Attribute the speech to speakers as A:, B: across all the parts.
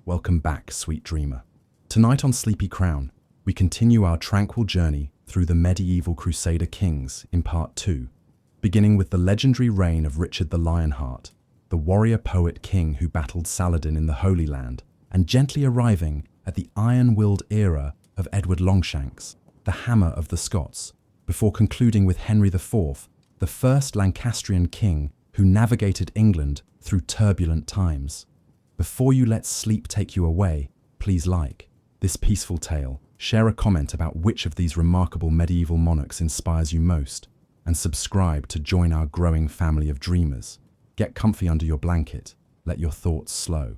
A: Welcome back, sweet dreamer. Tonight on Sleepy Crown, we continue our tranquil journey through the medieval Crusader kings in part 2, beginning with the legendary reign of Richard the Lionheart, the warrior poet king who battled Saladin in the Holy Land, and gently arriving at the iron-willed era of Edward Longshanks, the hammer of the Scots, before concluding with Henry IV, the first Lancastrian king who navigated England through turbulent times. Before you let sleep take you away, please like this peaceful tale, share a comment about which of these remarkable medieval monarchs inspires you most, and subscribe to join our growing family of dreamers. Get comfy under your blanket, let your thoughts slow,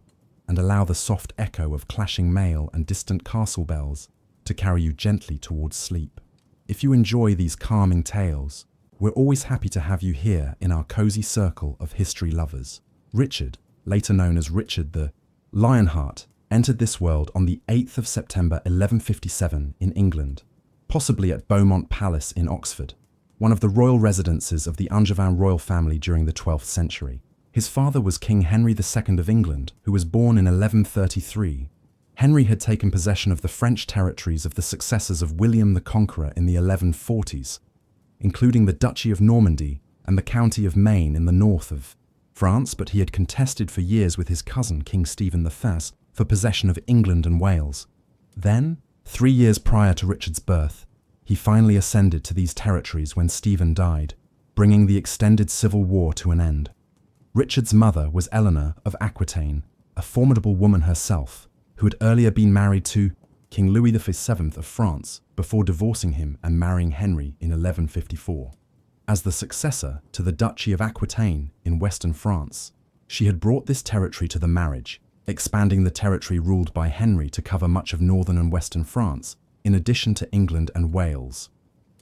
A: and allow the soft echo of clashing mail and distant castle bells to carry you gently towards sleep. If you enjoy these calming tales, we're always happy to have you here in our cozy circle of history lovers. Richard, later known as Richard the Lionheart, entered this world on the 8th of September 1157 in England, possibly at Beaumont Palace in Oxford, one of the royal residences of the Angevin royal family during the 12th century. His father was King Henry II of England, who was born in 1133. Henry had taken possession of the French territories of the successors of William the Conqueror in the 1140s, including the Duchy of Normandy and the County of Maine in the north of France, but he had contested for years with his cousin King Stephen I for possession of England and Wales. Then, 3 years prior to Richard's birth, he finally ascended to these territories when Stephen died, bringing the extended civil war to an end. Richard's mother was Eleanor of Aquitaine, a formidable woman herself, who had earlier been married to King Louis VII of France before divorcing him and marrying Henry in 1154. As the successor to the Duchy of Aquitaine in western France, she had brought this territory to the marriage, expanding the territory ruled by Henry to cover much of northern and western France, in addition to England and Wales.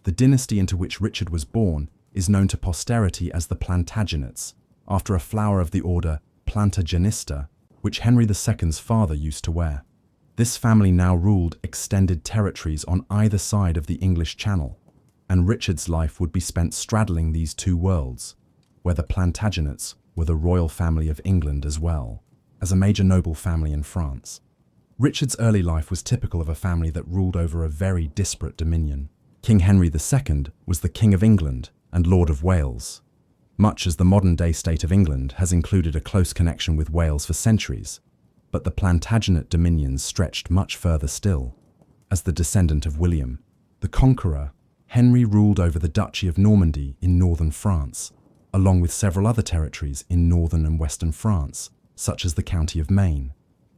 A: The dynasty into which Richard was born is known to posterity as the Plantagenets, after a flower of the order Plantagenista, which Henry II's father used to wear. This family now ruled extended territories on either side of the English Channel, and Richard's life would be spent straddling these two worlds, where the Plantagenets were the royal family of England as well as a major noble family in France. Richard's early life was typical of a family that ruled over a very disparate dominion. King Henry II was the King of England and Lord of Wales, much as the modern-day state of England has included a close connection with Wales for centuries, but the Plantagenet dominions stretched much further still. As the descendant of William the Conqueror, Henry ruled over the Duchy of Normandy in northern France, along with several other territories in northern and western France, such as the County of Maine.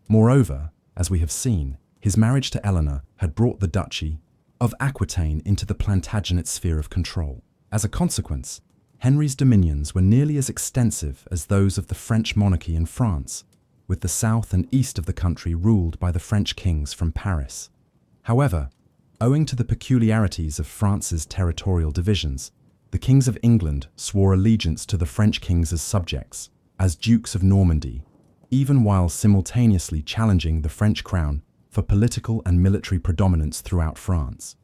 A: Moreover, as we have seen, his marriage to Eleanor had brought the Duchy of Aquitaine into the Plantagenet sphere of control. As a consequence, Henry's dominions were nearly as extensive as those of the French monarchy in France, with the south and east of the country ruled by the French kings from Paris. However, owing to the peculiarities of France's territorial divisions, the kings of England swore allegiance to the French kings as subjects, as Dukes of Normandy, even while simultaneously challenging the French crown for political and military predominance throughout France.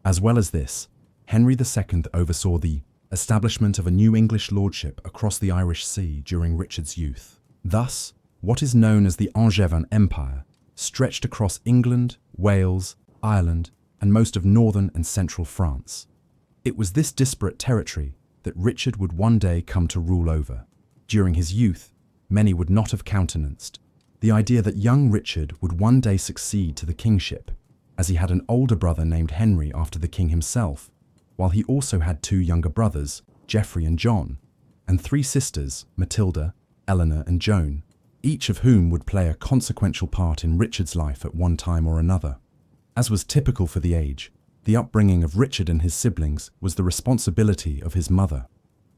A: As well as this, Henry II oversaw the establishment of a new English lordship across the Irish Sea during Richard's youth. Thus, what is known as the Angevin Empire stretched across England, Wales, Ireland, and most of northern and central France. It was this disparate territory that Richard would one day come to rule over. During his youth, many would not have countenanced the idea that young Richard would one day succeed to the kingship, as he had an older brother named Henry after the king himself, while he also had 2 younger brothers, Geoffrey and John, and 3 sisters, Matilda, Eleanor and Joan, each of whom would play a consequential part in Richard's life at one time or another. As was typical for the age, the upbringing of Richard and his siblings was the responsibility of his mother.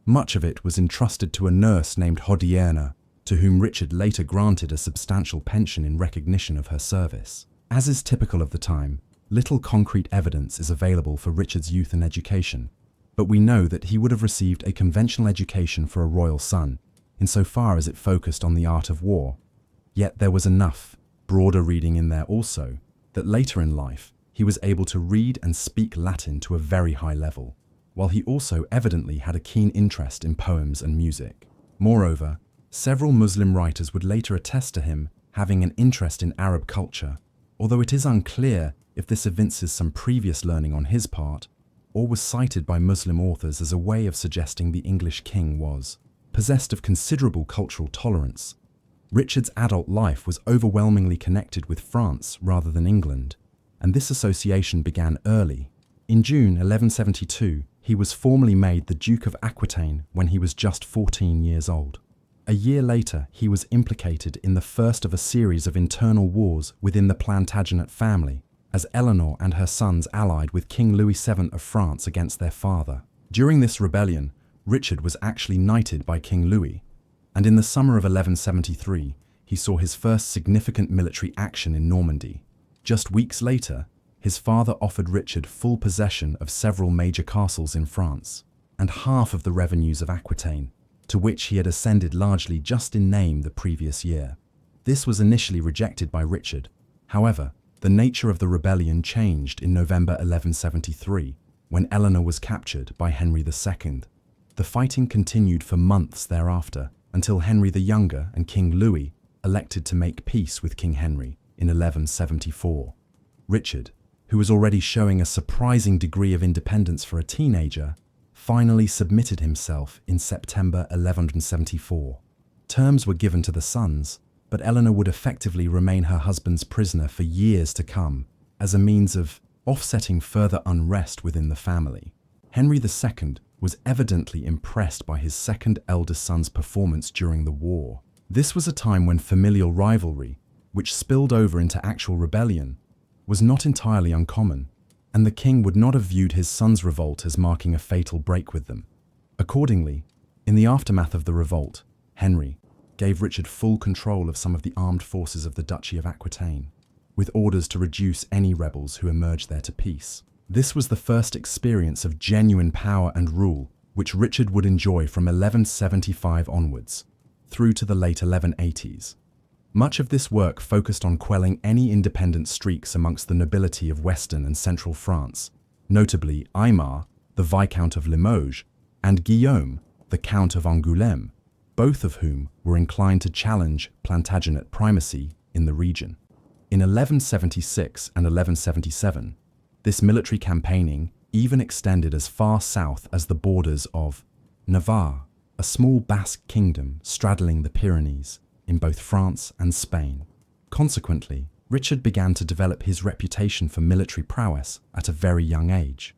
A: Much of it was entrusted to a nurse named Hodierna, to whom Richard later granted a substantial pension in recognition of her service. As is typical of the time, little concrete evidence is available for Richard's youth and education, but we know that he would have received a conventional education for a royal son, insofar as it focused on the art of war. Yet there was enough broader reading in there also, that later in life he was able to read and speak Latin to a very high level, while he also evidently had a keen interest in poems and music. Moreover, several Muslim writers would later attest to him having an interest in Arab culture, although it is unclear if this evinces some previous learning on his part, or was cited by Muslim authors as a way of suggesting the English king was possessed of considerable cultural tolerance. Richard's adult life was overwhelmingly connected with France rather than England, and this association began early. In June 1172, he was formally made the Duke of Aquitaine when he was just 14 years old. A year later, he was implicated in the first of a series of internal wars within the Plantagenet family, as Eleanor and her sons allied with King Louis VII of France against their father. During this rebellion, Richard was actually knighted by King Louis, and in the summer of 1173, he saw his first significant military action in Normandy. Just weeks later, his father offered Richard full possession of several major castles in France, and half of the revenues of Aquitaine, to which he had ascended largely just in name the previous year. This was initially rejected by Richard. However, the nature of the rebellion changed in November 1173, when Eleanor was captured by Henry II. The fighting continued for months thereafter, until Henry the Younger and King Louis elected to make peace with King Henry in 1174. Richard, who was already showing a surprising degree of independence for a teenager, finally submitted himself in September 1174. Terms were given to the sons, but Eleanor would effectively remain her husband's prisoner for years to come, as a means of offsetting further unrest within the family. Henry II was evidently impressed by his second eldest son's performance during the war. This was a time when familial rivalry, which spilled over into actual rebellion, was not entirely uncommon, and the king would not have viewed his son's revolt as marking a fatal break with them. Accordingly, in the aftermath of the revolt, Henry gave Richard full control of some of the armed forces of the Duchy of Aquitaine, with orders to reduce any rebels who emerged there to peace. This was the first experience of genuine power and rule which Richard would enjoy from 1175 onwards, through to the late 1180s. Much of this work focused on quelling any independent streaks amongst the nobility of western and central France, notably Aymar, the Viscount of Limoges, and Guillaume, the Count of Angoulême, both of whom were inclined to challenge Plantagenet primacy in the region. In 1176 and 1177, this military campaigning even extended as far south as the borders of Navarre, a small Basque kingdom straddling the Pyrenees in both France and Spain. Consequently, Richard began to develop his reputation for military prowess at a very young age,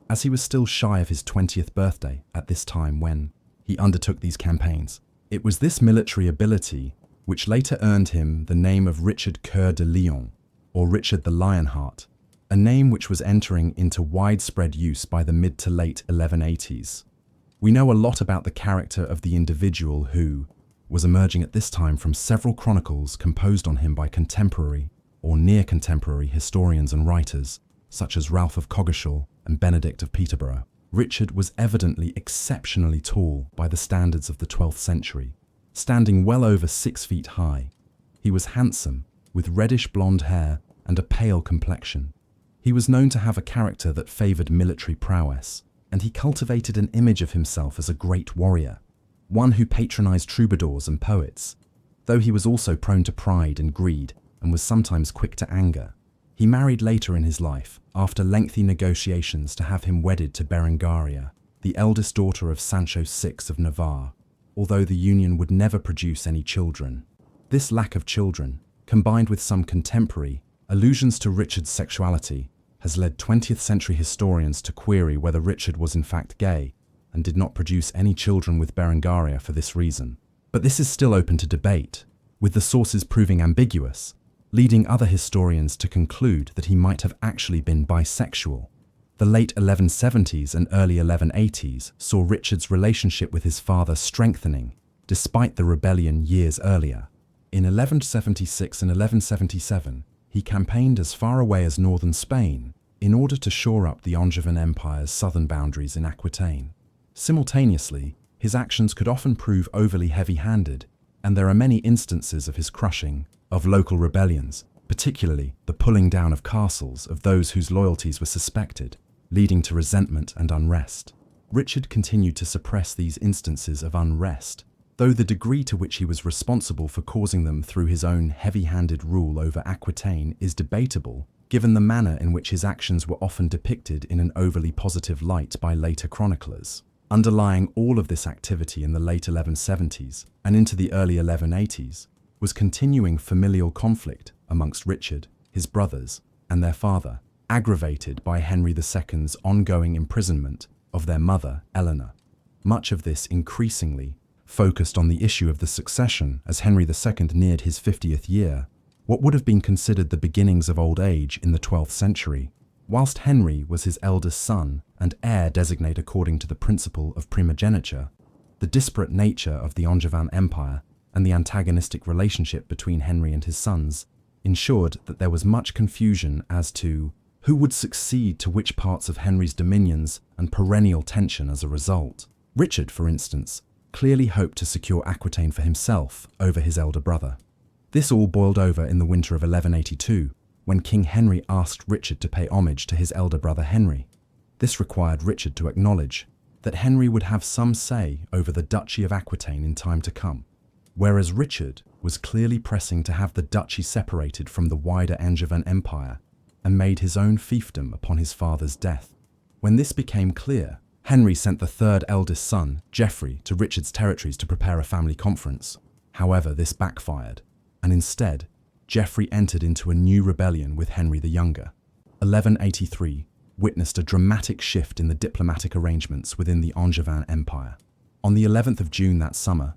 A: as he was still shy of his 20th birthday at this time when he undertook these campaigns. It was this military ability which later earned him the name of Richard Coeur de Lion, or Richard the Lionheart, a name which was entering into widespread use by the mid to late 1180s. We know a lot about the character of the individual who was emerging at this time from several chronicles composed on him by contemporary or near-contemporary historians and writers, such as Ralph of Coggeshall and Benedict of Peterborough. Richard was evidently exceptionally tall by the standards of the 12th century, standing well over 6 feet high. He was handsome, with reddish blonde hair and a pale complexion. He was known to have a character that favoured military prowess, and he cultivated an image of himself as a great warrior, one who patronised troubadours and poets. Though he was also prone to pride and greed and was sometimes quick to anger, he married later in his life, after lengthy negotiations, to have him wedded to Berengaria, the eldest daughter of Sancho VI of Navarre, although the union would never produce any children. This lack of children, combined with some contemporary allusions to Richard's sexuality, has led 20th century historians to query whether Richard was in fact gay and did not produce any children with Berengaria for this reason. But this is still open to debate, with the sources proving ambiguous, leading other historians to conclude that he might have actually been bisexual. The late 1170s and early 1180s saw Richard's relationship with his father strengthening, despite the rebellion years earlier. In 1176 and 1177, he campaigned as far away as northern Spain in order to shore up the Angevin Empire's southern boundaries in Aquitaine. Simultaneously, his actions could often prove overly heavy-handed, and there are many instances of his crushing of local rebellions, particularly the pulling down of castles of those whose loyalties were suspected, leading to resentment and unrest. Richard continued to suppress these instances of unrest, though the degree to which he was responsible for causing them through his own heavy-handed rule over Aquitaine is debatable, given the manner in which his actions were often depicted in an overly positive light by later chroniclers. Underlying all of this activity in the late 1170s and into the early 1180s was continuing familial conflict amongst Richard, his brothers, and their father, aggravated by Henry II's ongoing imprisonment of their mother, Eleanor. Much of this increasingly focused on the issue of the succession as Henry II neared his 50th year, what would have been considered the beginnings of old age in the 12th century. Whilst Henry was his eldest son and heir designate according to the principle of primogeniture, the disparate nature of the Angevin Empire and the antagonistic relationship between Henry and his sons ensured that there was much confusion as to who would succeed to which parts of Henry's dominions and perennial tension as a result. Richard, for instance, clearly hoped to secure Aquitaine for himself over his elder brother. This all boiled over in the winter of 1182, when King Henry asked Richard to pay homage to his elder brother Henry. This required Richard to acknowledge that Henry would have some say over the Duchy of Aquitaine in time to come, whereas Richard was clearly pressing to have the duchy separated from the wider Angevin Empire and made his own fiefdom upon his father's death. When this became clear, Henry sent the third eldest son, Geoffrey, to Richard's territories to prepare a family conference. However, this backfired, and instead, Geoffrey entered into a new rebellion with Henry the Younger. 1183 witnessed a dramatic shift in the diplomatic arrangements within the Angevin Empire. On the 11th of June that summer,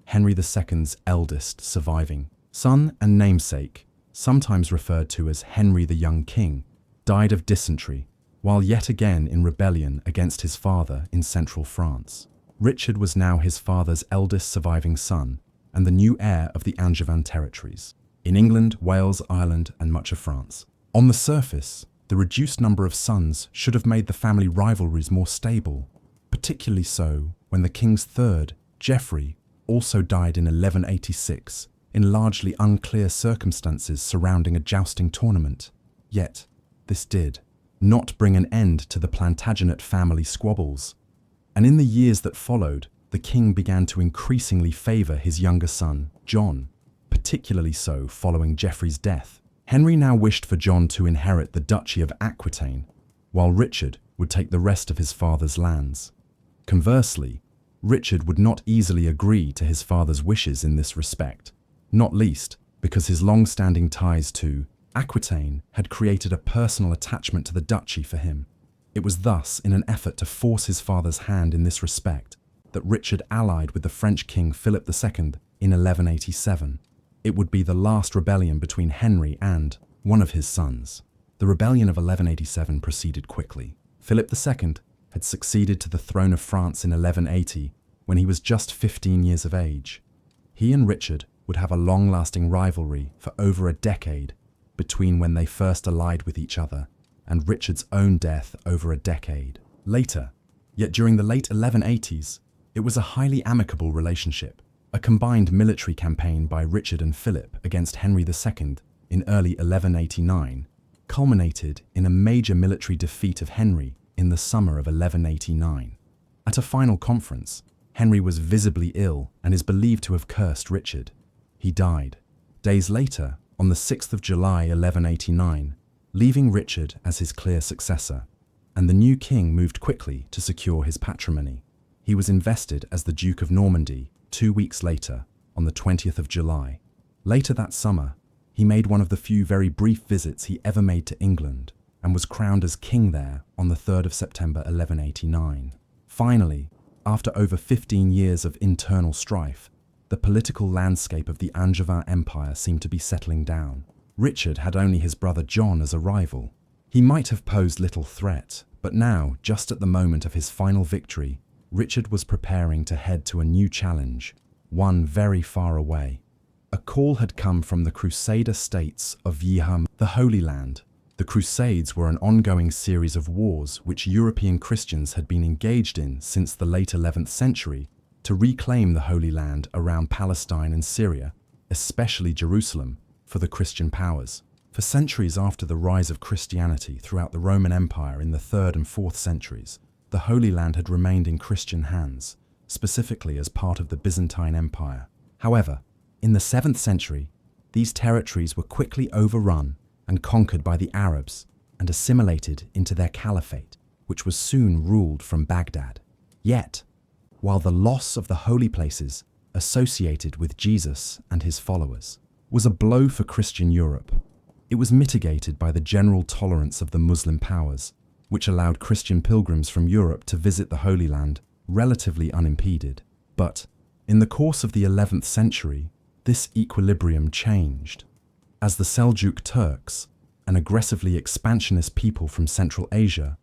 A: Henry II's eldest surviving son and namesake, sometimes referred to as Henry the Young King, died of dysentery, while yet again in rebellion against his father in central France. Richard was now his father's eldest surviving son and the new heir of the Angevin territories, in England, Wales, Ireland, and much of France. On the surface, the reduced number of sons should have made the family rivalries more stable, particularly so when the king's third, Geoffrey, also died in 1186 in largely unclear circumstances surrounding a jousting tournament. Yet, this did not bring an end to the Plantagenet family squabbles, and in the years that followed, the king began to increasingly favour his younger son, John, particularly so following Geoffrey's death. Henry now wished for John to inherit the Duchy of Aquitaine, while Richard would take the rest of his father's lands. Conversely, Richard would not easily agree to his father's wishes in this respect, not least because his long-standing ties to Aquitaine had created a personal attachment to the duchy for him. It was thus in an effort to force his father's hand in this respect that Richard allied with the French king Philip II in 1187. It would be the last rebellion between Henry and one of his sons. The rebellion of 1187 proceeded quickly. Philip II had succeeded to the throne of France in 1180 when he was just 15 years of age. He and Richard would have a long-lasting rivalry for over a decade between when they first allied with each other and Richard's own death over a decade later. Yet during the late 1180s, it was a highly amicable relationship. A combined military campaign by Richard and Philip against Henry II in early 1189 culminated in a major military defeat of Henry in the summer of 1189. At a final conference, Henry was visibly ill and is believed to have cursed Richard. He died days later, on the 6th of July 1189, leaving Richard as his clear successor, and the new king moved quickly to secure his patrimony. He was invested as the Duke of Normandy 2 weeks later, on the 20th of July. Later that summer, he made one of the few very brief visits he ever made to England and was crowned as king there on the 3rd of September 1189. Finally, after over 15 years of internal strife, the political landscape of the Angevin Empire seemed to be settling down. Richard had only his brother John as a rival. He might have posed little threat, but now, just at the moment of his final victory, Richard was preparing to head to a new challenge, one very far away. A call had come from the Crusader states of Yiham, the Holy Land. The Crusades were an ongoing series of wars which European Christians had been engaged in since the late 11th century to reclaim the Holy Land around Palestine and Syria, especially Jerusalem, for the Christian powers. For centuries after the rise of Christianity throughout the Roman Empire in the 3rd and 4th centuries, the Holy Land had remained in Christian hands, specifically as part of the Byzantine Empire. However, in the 7th century, these territories were quickly overrun and conquered by the Arabs and assimilated into their caliphate, which was soon ruled from Baghdad. Yet, while the loss of the holy places associated with Jesus and his followers was a blow for Christian Europe, it was mitigated by the general tolerance of the Muslim powers, which allowed Christian pilgrims from Europe to visit the Holy Land relatively unimpeded. But, in the course of the 11th century, this equilibrium changed. As the Seljuk Turks, an aggressively expansionist people from Central Asia,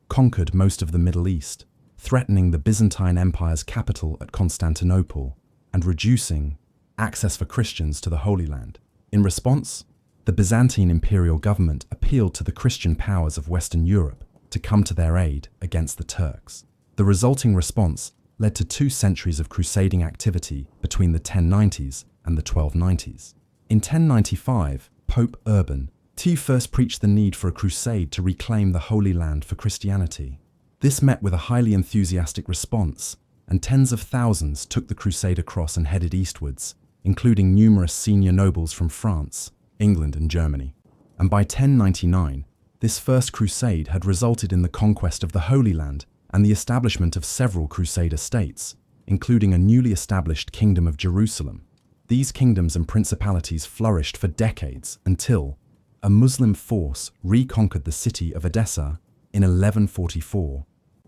A: conquered most of the Middle East, threatening the Byzantine Empire's capital at Constantinople and reducing access for Christians to the Holy Land. In response, the Byzantine imperial government appealed to the Christian powers of Western Europe to come to their aid against the Turks. The resulting response led to 2 centuries of crusading activity between the 1090s and the 1290s. In 1095, Pope Urban II first preached the need for a crusade to reclaim the Holy Land for Christianity. This met with a highly enthusiastic response, and tens of thousands took the Crusader cross and headed eastwards, including numerous senior nobles from France, England, and Germany. And by 1099, this first crusade had resulted in the conquest of the Holy Land and the establishment of several Crusader states, including a newly established Kingdom of Jerusalem. These kingdoms and principalities flourished for decades until a Muslim force reconquered the city of Edessa in 1144,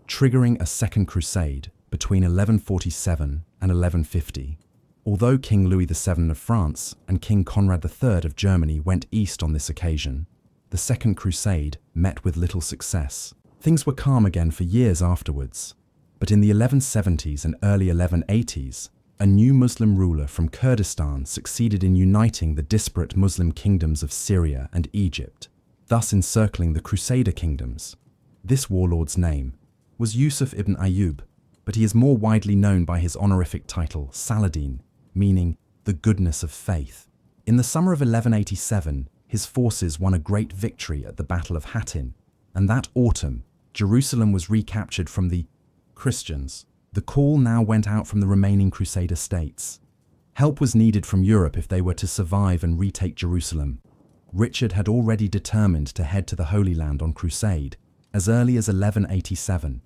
A: triggering a second crusade between 1147 and 1150. Although King Louis VII of France and King Conrad III of Germany went east on this occasion, the Second Crusade met with little success. Things were calm again for years afterwards, but in the 1170s and early 1180s, a new Muslim ruler from Kurdistan succeeded in uniting the disparate Muslim kingdoms of Syria and Egypt, thus encircling the Crusader kingdoms. This warlord's name was Yusuf ibn Ayyub, but he is more widely known by his honorific title, Saladin, meaning the goodness of faith. In the summer of 1187, his forces won a great victory at the Battle of Hattin, and that autumn, Jerusalem was recaptured from the Christians. The call now went out from the remaining Crusader states. Help was needed from Europe if they were to survive and retake Jerusalem. Richard had already determined to head to the Holy Land on crusade as early as 1187,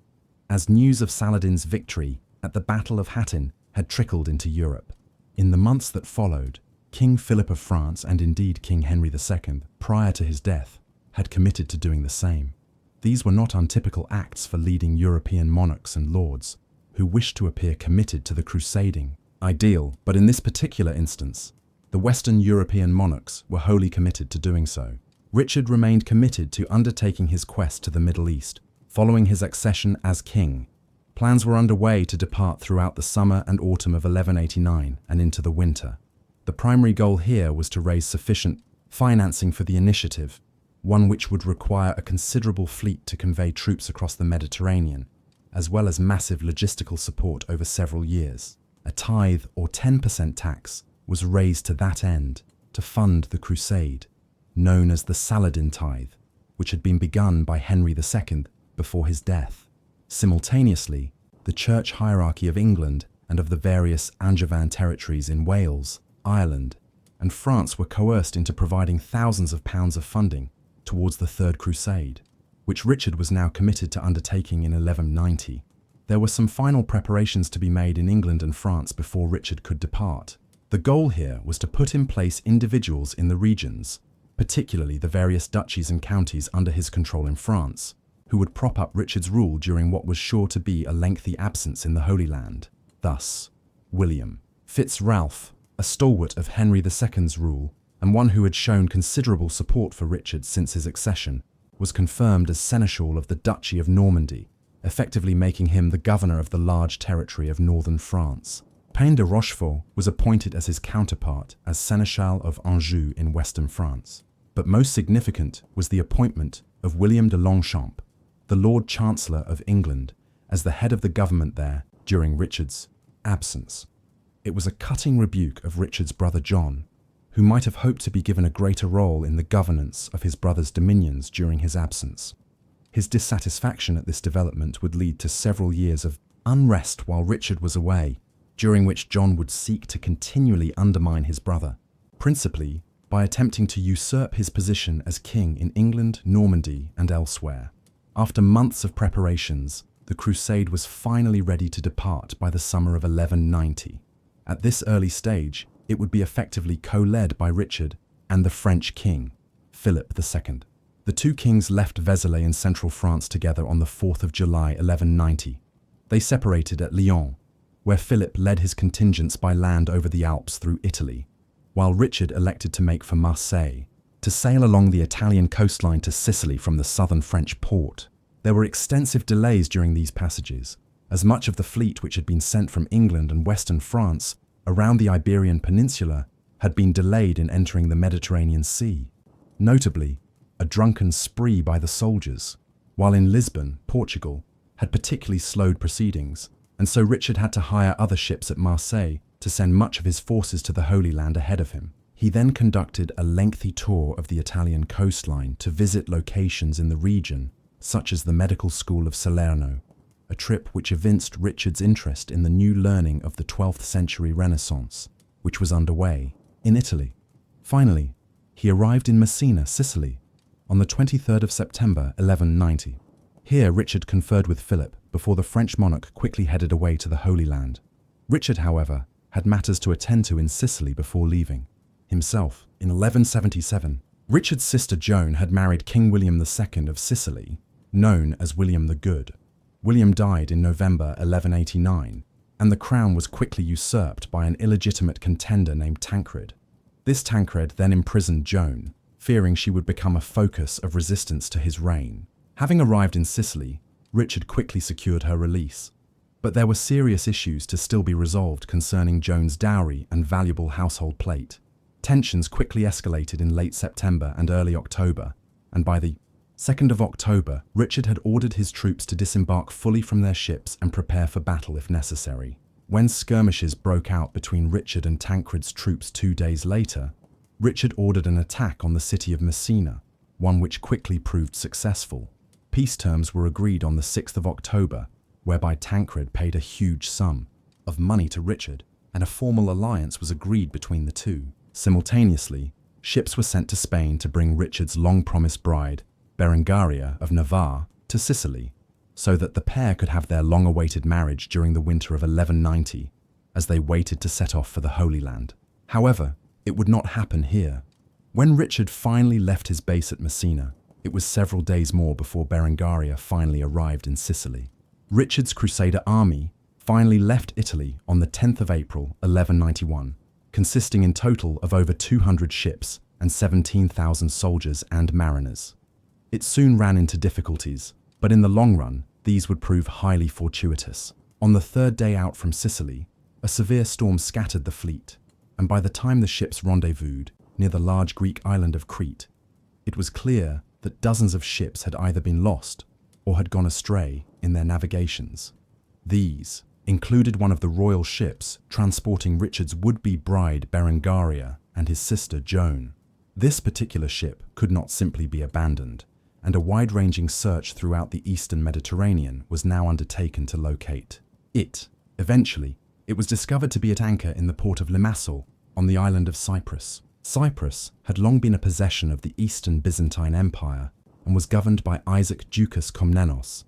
A: as news of Saladin's victory at the Battle of Hattin had trickled into Europe. In the months that followed, King Philip of France and indeed King Henry II, prior to his death, had committed to doing the same. These were not untypical acts for leading European monarchs and lords who wished to appear committed to the crusading ideal, but in this particular instance, the Western European monarchs were wholly committed to doing so. Richard remained committed to undertaking his quest to the Middle East. Following his accession as king, plans were underway to depart throughout the summer and autumn of 1189 and into the winter. The primary goal here was to raise sufficient financing for the initiative, one which would require a considerable fleet to convey troops across the Mediterranean, as well as massive logistical support over several years. A tithe or 10% tax was raised to that end to fund the crusade, known as the Saladin tithe, which had been begun by Henry II before his death. Simultaneously, the church hierarchy of England and of the various Angevin territories in Wales, Ireland, and France were coerced into providing thousands of pounds of funding towards the Third Crusade, which Richard was now committed to undertaking in 1190. There were some final preparations to be made in England and France before Richard could depart. The goal here was to put in place individuals in the regions, particularly the various duchies and counties under his control in France, who would prop up Richard's rule during what was sure to be a lengthy absence in the Holy Land. Thus, William Fitz-Ralph, a stalwart of Henry II's rule, and one who had shown considerable support for Richard since his accession, was confirmed as Seneschal of the Duchy of Normandy, effectively making him the governor of the large territory of northern France. Payne de Rochefort was appointed as his counterpart as Seneschal of Anjou in western France. But most significant was the appointment of William de Longshanks, the Lord Chancellor of England, as the head of the government there during Richard's absence. It was a cutting rebuke of Richard's brother John, who might have hoped to be given a greater role in the governance of his brother's dominions during his absence. His dissatisfaction at this development would lead to several years of unrest while Richard was away, during which John would seek to continually undermine his brother, principally by attempting to usurp his position as king in England, Normandy, and elsewhere. After months of preparations, the crusade was finally ready to depart by the summer of 1190. At this early stage, it would be effectively co-led by Richard and the French king, Philip II. The two kings left Vézelay in central France together on the 4th of July 1190. They separated at Lyon, where Philip led his contingents by land over the Alps through Italy, while Richard elected to make for Marseille, to sail along the Italian coastline to Sicily from the southern French port. There were extensive delays during these passages, as much of the fleet which had been sent from England and western France around the Iberian Peninsula had been delayed in entering the Mediterranean Sea. Notably, a drunken spree by the soldiers, while in Lisbon, Portugal, had particularly slowed proceedings, and so Richard had to hire other ships at Marseille to send much of his forces to the Holy Land ahead of him. He then conducted a lengthy tour of the Italian coastline to visit locations in the region, such as the medical school of Salerno, a trip which evinced Richard's interest in the new learning of the 12th century Renaissance, which was underway in Italy. Finally, he arrived in Messina, Sicily, on the 23rd of September 1190. Here Richard conferred with Philip before the French monarch quickly headed away to the Holy Land. Richard, however, had matters to attend to in Sicily before leaving. Himself, in 1177, Richard's sister Joan had married King William II of Sicily, known as William the Good. William died in November 1189, and the crown was quickly usurped by an illegitimate contender named Tancred. This Tancred then imprisoned Joan, fearing she would become a focus of resistance to his reign. Having arrived in Sicily, Richard quickly secured her release. But there were serious issues to still be resolved concerning Joan's dowry and valuable household plate. Tensions quickly escalated in late September and early October, and by the 2nd of October, Richard had ordered his troops to disembark fully from their ships and prepare for battle if necessary. When skirmishes broke out between Richard and Tancred's troops 2 days later, Richard ordered an attack on the city of Messina, one which quickly proved successful. Peace terms were agreed on the 6th of October, whereby Tancred paid a huge sum of money to Richard, and a formal alliance was agreed between the two. Simultaneously, ships were sent to Spain to bring Richard's long-promised bride, Berengaria of Navarre, to Sicily, so that the pair could have their long-awaited marriage during the winter of 1190, as they waited to set off for the Holy Land. However, it would not happen here. When Richard finally left his base at Messina, it was several days more before Berengaria finally arrived in Sicily. Richard's Crusader army finally left Italy on the 10th of April, 1191, consisting in total of over 200 ships and 17,000 soldiers and mariners. It soon ran into difficulties, but in the long run, these would prove highly fortuitous. On the third day out from Sicily, a severe storm scattered the fleet, and by the time the ships rendezvoused near the large Greek island of Crete, it was clear that dozens of ships had either been lost or had gone astray in their navigations. These included one of the royal ships transporting Richard's would-be bride Berengaria and his sister Joan. This particular ship could not simply be abandoned, and a wide-ranging search throughout the eastern Mediterranean was now undertaken to locate it. Eventually, it was discovered to be at anchor in the port of Limassol on the island of Cyprus. Cyprus had long been a possession of the Eastern Byzantine Empire and was governed by Isaac Ducas Komnenos.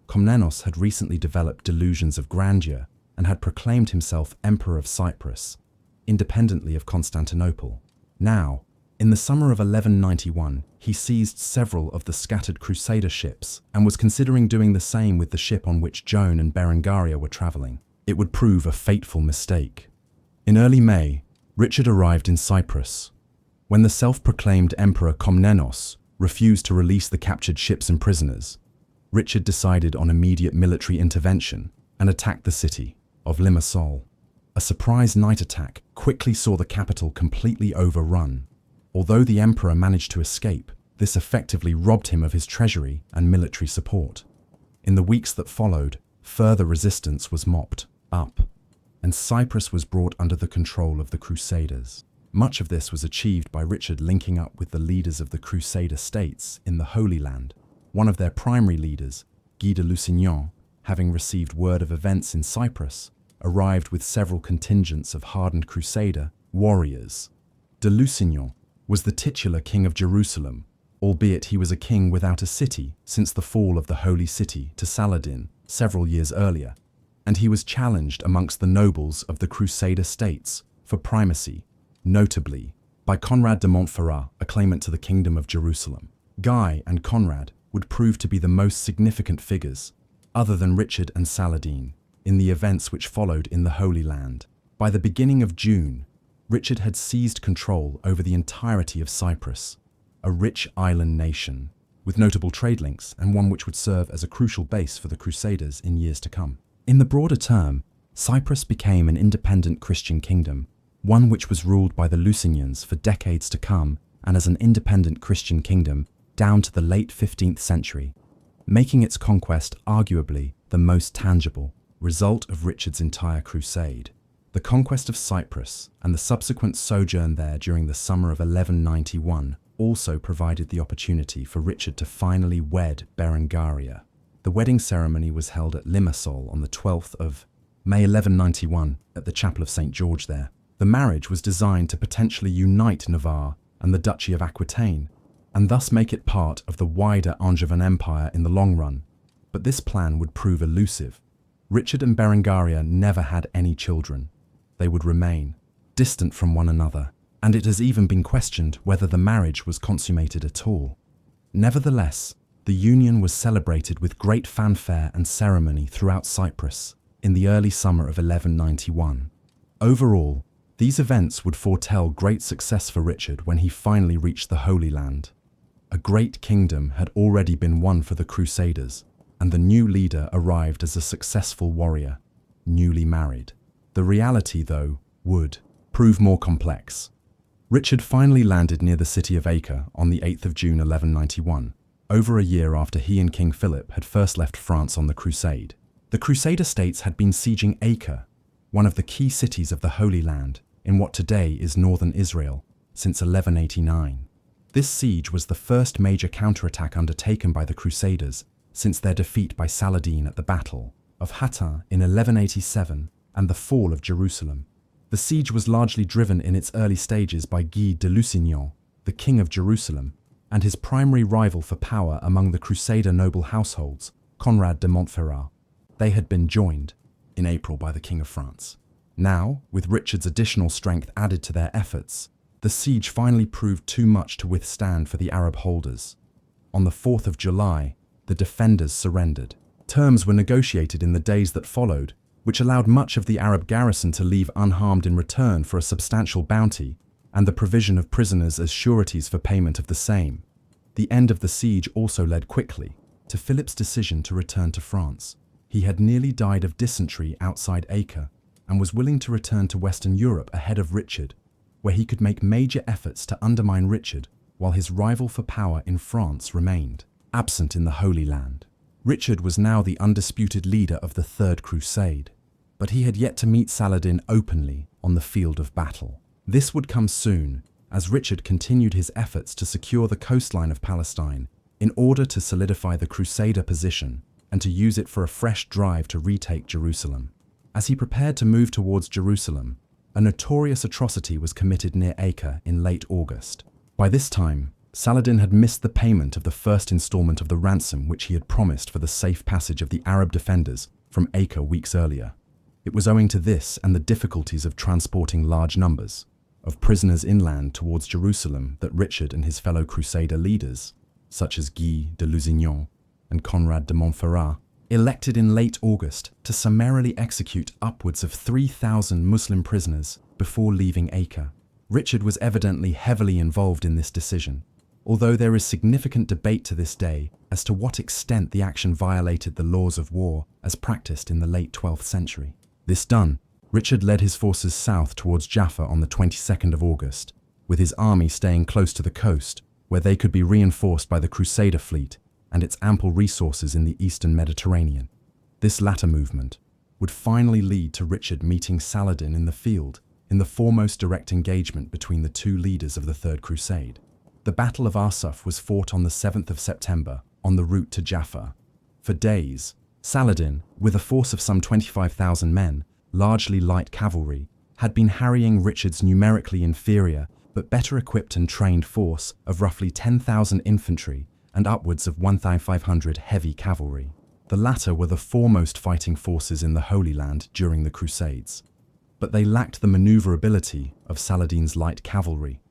A: Komnenos had recently developed delusions of grandeur and had proclaimed himself Emperor of Cyprus, independently of Constantinople. Now, in the summer of 1191, he seized several of the scattered Crusader ships and was considering doing the same with the ship on which Joan and Berengaria were traveling. It would prove a fateful mistake. In early May, Richard arrived in Cyprus. When the self-proclaimed Emperor Komnenos refused to release the captured ships and prisoners, Richard decided on immediate military intervention and attacked the city of Limassol. A surprise night attack quickly saw the capital completely overrun. Although the emperor managed to escape, this effectively robbed him of his treasury and military support. In the weeks that followed, further resistance was mopped up, and Cyprus was brought under the control of the Crusaders. Much of this was achieved by Richard linking up with the leaders of the Crusader states in the Holy Land. One of their primary leaders, Guy de Lusignan, having received word of events in Cyprus, arrived with several contingents of hardened Crusader warriors. De Lusignan was the titular king of Jerusalem, albeit he was a king without a city since the fall of the Holy City to Saladin several years earlier, and he was challenged amongst the nobles of the Crusader states for primacy, notably by Conrad de Montferrat, a claimant to the Kingdom of Jerusalem. Guy and Conrad would prove to be the most significant figures, other than Richard and Saladin, in the events which followed in the Holy Land. By the beginning of June, Richard had seized control over the entirety of Cyprus, a rich island nation, with notable trade links and one which would serve as a crucial base for the Crusaders in years to come. In the broader term, Cyprus became an independent Christian kingdom, one which was ruled by the Lusignans for decades to come and as an independent Christian kingdom down to the late 15th century, making its conquest arguably the most tangible result of Richard's entire crusade. The conquest of Cyprus and the subsequent sojourn there during the summer of 1191 also provided the opportunity for Richard to finally wed Berengaria. The wedding ceremony was held at Limassol on the 12th of May 1191 at the Chapel of St. George there. The marriage was designed to potentially unite Navarre and the Duchy of Aquitaine, and thus make it part of the wider Angevin Empire in the long run. But this plan would prove elusive. Richard and Berengaria never had any children. They would remain distant from one another, and it has even been questioned whether the marriage was consummated at all. Nevertheless, the union was celebrated with great fanfare and ceremony throughout Cyprus in the early summer of 1191. Overall, these events would foretell great success for Richard when he finally reached the Holy Land. A great kingdom had already been won for the Crusaders, and the new leader arrived as a successful warrior, newly married. The reality, though, would prove more complex. Richard finally landed near the city of Acre on the 8th of June 1191, over a year after he and King Philip had first left France on the crusade. The Crusader states had been sieging Acre, one of the key cities of the Holy Land in what today is northern Israel, since 1189. This siege was the first major counterattack undertaken by the Crusaders since their defeat by Saladin at the Battle of Hattin in 1187 and the fall of Jerusalem. The siege was largely driven in its early stages by Guy de Lusignan, the king of Jerusalem, and his primary rival for power among the Crusader noble households, Conrad de Montferrat. They had been joined in April by the King of France. Now, with Richard's additional strength added to their efforts, the siege finally proved too much to withstand for the Arab holders. On the 4th of July, the defenders surrendered. Terms were negotiated in the days that followed, which allowed much of the Arab garrison to leave unharmed in return for a substantial bounty and the provision of prisoners as sureties for payment of the same. The end of the siege also led quickly to Philip's decision to return to France. He had nearly died of dysentery outside Acre and was willing to return to Western Europe ahead of Richard, where he could make major efforts to undermine Richard while his rival for power in France remained absent in the Holy Land. Richard was now the undisputed leader of the Third Crusade, but he had yet to meet Saladin openly on the field of battle. This would come soon, as Richard continued his efforts to secure the coastline of Palestine in order to solidify the Crusader position and to use it for a fresh drive to retake Jerusalem. As he prepared to move towards Jerusalem, a notorious atrocity was committed near Acre in late August. By this time, Saladin had missed the payment of the first installment of the ransom which he had promised for the safe passage of the Arab defenders from Acre weeks earlier. It was owing to this and the difficulties of transporting large numbers of prisoners inland towards Jerusalem that Richard and his fellow Crusader leaders, such as Guy de Lusignan and Conrad de Montferrat, elected in late August to summarily execute upwards of 3,000 Muslim prisoners before leaving Acre. Richard was evidently heavily involved in this decision, although there is significant debate to this day as to what extent the action violated the laws of war as practiced in the late 12th century. This done, Richard led his forces south towards Jaffa on the 22nd of August, with his army staying close to the coast, where they could be reinforced by the Crusader fleet and its ample resources in the eastern Mediterranean. This latter movement would finally lead to Richard meeting Saladin in the field in the foremost direct engagement between the two leaders of the Third Crusade. The Battle of Arsuf was fought on the 7th of September on the route to Jaffa. For days, Saladin, with a force of some 25,000 men, largely light cavalry, had been harrying Richard's numerically inferior but better equipped and trained force of roughly 10,000 infantry and upwards of 1,500 heavy cavalry. The latter were the foremost fighting forces in the Holy Land during the Crusades. But they lacked the maneuverability of Saladin's light cavalry,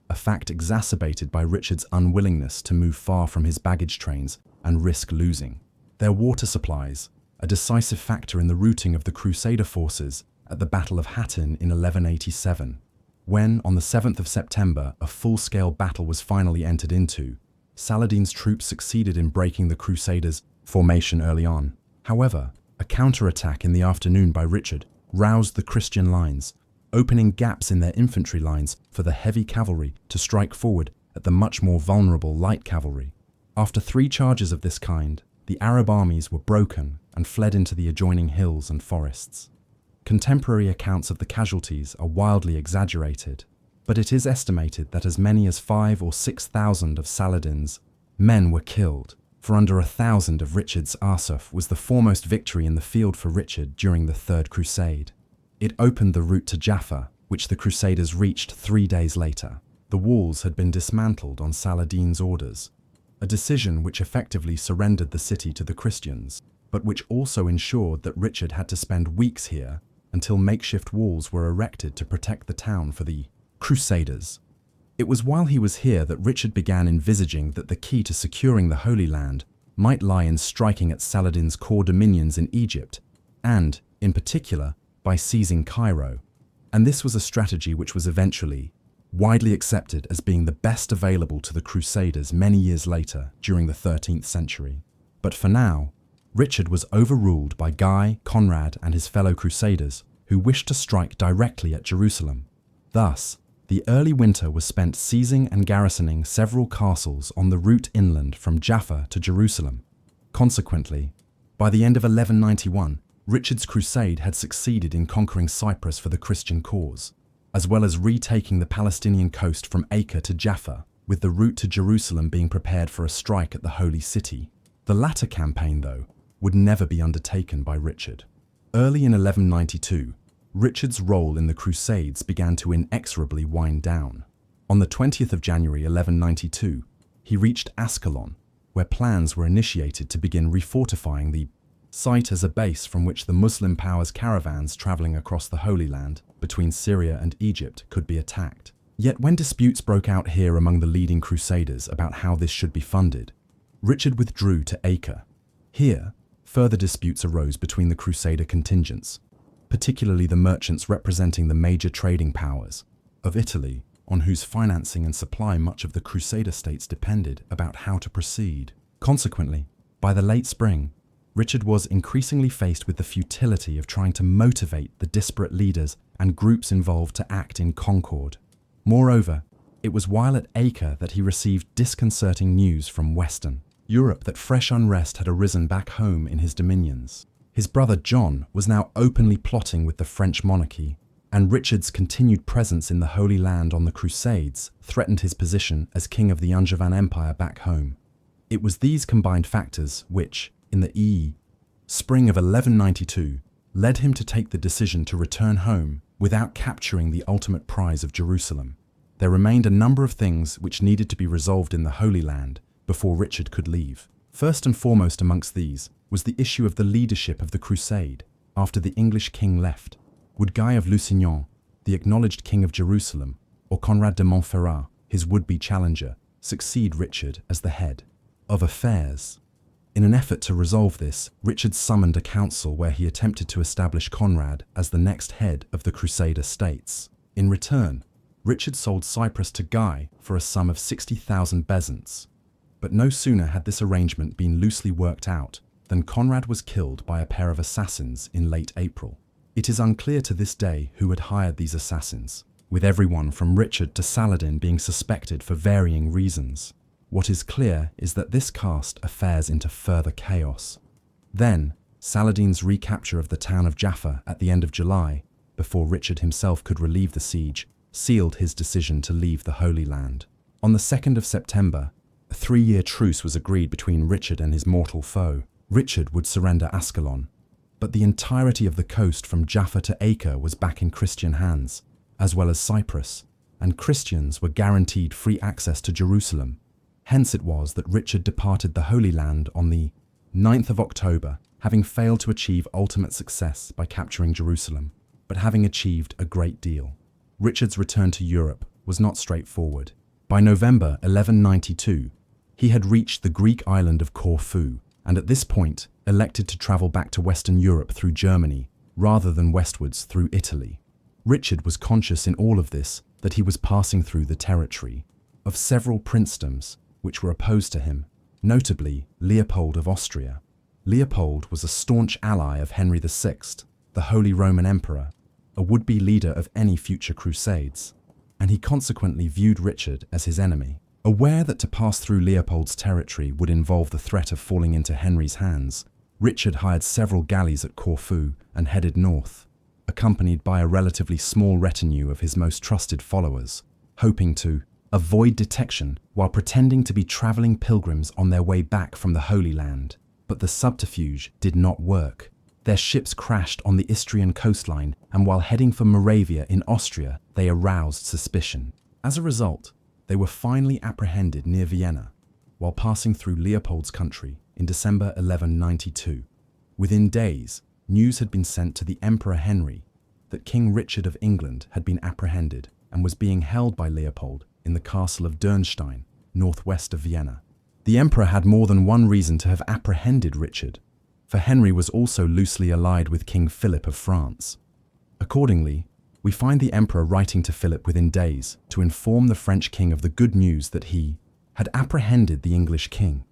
A: a fact exacerbated by Richard's unwillingness to move far from his baggage trains and risk losing. Their water supplies, a decisive factor in the routing of the Crusader forces at the Battle of Hattin in 1187, when, on the 7th of September, a full-scale battle was finally entered into. Saladin's troops succeeded in breaking the Crusaders' formation early on. However, a counterattack in the afternoon by Richard roused the Christian lines, opening gaps in their infantry lines for the heavy cavalry to strike forward at the much more vulnerable light cavalry. After 3 charges of this kind, the Arab armies were broken and fled into the adjoining hills and forests. Contemporary accounts of the casualties are wildly exaggerated, but it is estimated that as many as 5,000 or 6,000 of Saladin's men were killed, for under 1,000 of Richard's Arsuf was the foremost victory in the field for Richard during the Third Crusade. It opened the route to Jaffa, which the Crusaders reached 3 days later. The walls had been dismantled on Saladin's orders, a decision which effectively surrendered the city to the Christians, but which also ensured that Richard had to spend weeks here until makeshift walls were erected to protect the town for the Crusaders. It was while he was here that Richard began envisaging that the key to securing the Holy Land might lie in striking at Saladin's core dominions in Egypt, and, in particular, by seizing Cairo. And this was a strategy which was eventually widely accepted as being the best available to the Crusaders many years later during the 13th century. But for now, Richard was overruled by Guy, Conrad, and his fellow Crusaders, who wished to strike directly at Jerusalem. Thus, the early winter was spent seizing and garrisoning several castles on the route inland from Jaffa to Jerusalem. Consequently, by the end of 1191, Richard's crusade had succeeded in conquering Cyprus for the Christian cause, as well as retaking the Palestinian coast from Acre to Jaffa, with the route to Jerusalem being prepared for a strike at the Holy City. The latter campaign, though, would never be undertaken by Richard. Early in 1192, Richard's role in the Crusades began to inexorably wind down. On the 20th of January 1192, he reached Ascalon, where plans were initiated to begin refortifying the site as a base from which the Muslim powers' caravans traveling across the Holy Land between Syria and Egypt could be attacked. Yet when disputes broke out here among the leading Crusaders about how this should be funded, Richard withdrew to Acre. Here, further disputes arose between the Crusader contingents, particularly the merchants representing the major trading powers of Italy, on whose financing and supply much of the Crusader states depended, about how to proceed. Consequently, by the late spring, Richard was increasingly faced with the futility of trying to motivate the disparate leaders and groups involved to act in concord. Moreover, it was while at Acre that he received disconcerting news from Western Europe that fresh unrest had arisen back home in his dominions. His brother John was now openly plotting with the French monarchy, and Richard's continued presence in the Holy Land on the Crusades threatened his position as king of the Angevin Empire back home. It was these combined factors which, in the spring of 1192, led him to take the decision to return home without capturing the ultimate prize of Jerusalem. There remained a number of things which needed to be resolved in the Holy Land before Richard could leave. First and foremost amongst these was the issue of the leadership of the crusade after the English king left. Would Guy of Lusignan, the acknowledged king of Jerusalem, or Conrad de Montferrat, his would-be challenger, succeed Richard as the head of affairs? In an effort to resolve this, Richard summoned a council where he attempted to establish Conrad as the next head of the Crusader states. In return, Richard sold Cyprus to Guy for a sum of 60,000 bezants. But no sooner had this arrangement been loosely worked out than Conrad was killed by a pair of assassins in late April. It is unclear to this day who had hired these assassins, with everyone from Richard to Saladin being suspected for varying reasons. What is clear is that this cast affairs into further chaos. Then, Saladin's recapture of the town of Jaffa at the end of July, before Richard himself could relieve the siege, sealed his decision to leave the Holy Land. On the 2nd of September, a 3-year truce was agreed between Richard and his mortal foe. Richard would surrender Ascalon, but the entirety of the coast from Jaffa to Acre was back in Christian hands, as well as Cyprus, and Christians were guaranteed free access to Jerusalem. Hence it was that Richard departed the Holy Land on the 9th of October, having failed to achieve ultimate success by capturing Jerusalem, but having achieved a great deal. Richard's return to Europe was not straightforward. By November 1192, he had reached the Greek island of Corfu, and at this point elected to travel back to Western Europe through Germany, rather than westwards through Italy. Richard was conscious in all of this that he was passing through the territory of several princedoms which were opposed to him, notably Leopold of Austria. Leopold was a staunch ally of Henry VI, the Holy Roman Emperor, a would-be leader of any future crusades, and he consequently viewed Richard as his enemy. Aware that to pass through Leopold's territory would involve the threat of falling into Henry's hands, Richard hired several galleys at Corfu and headed north, accompanied by a relatively small retinue of his most trusted followers, hoping to avoid detection while pretending to be traveling pilgrims on their way back from the Holy Land. But the subterfuge did not work. Their ships crashed on the Istrian coastline, and while heading for Moravia in Austria, they aroused suspicion. As a result, they were finally apprehended near Vienna, while passing through Leopold's country in December 1192. Within days, news had been sent to the Emperor Henry that King Richard of England had been apprehended and was being held by Leopold in the castle of Dürnstein, northwest of Vienna. The emperor had more than one reason to have apprehended Richard, for Henry was also loosely allied with King Philip of France. Accordingly, we find the emperor writing to Philip within days to inform the French king of the good news that he had apprehended the English king.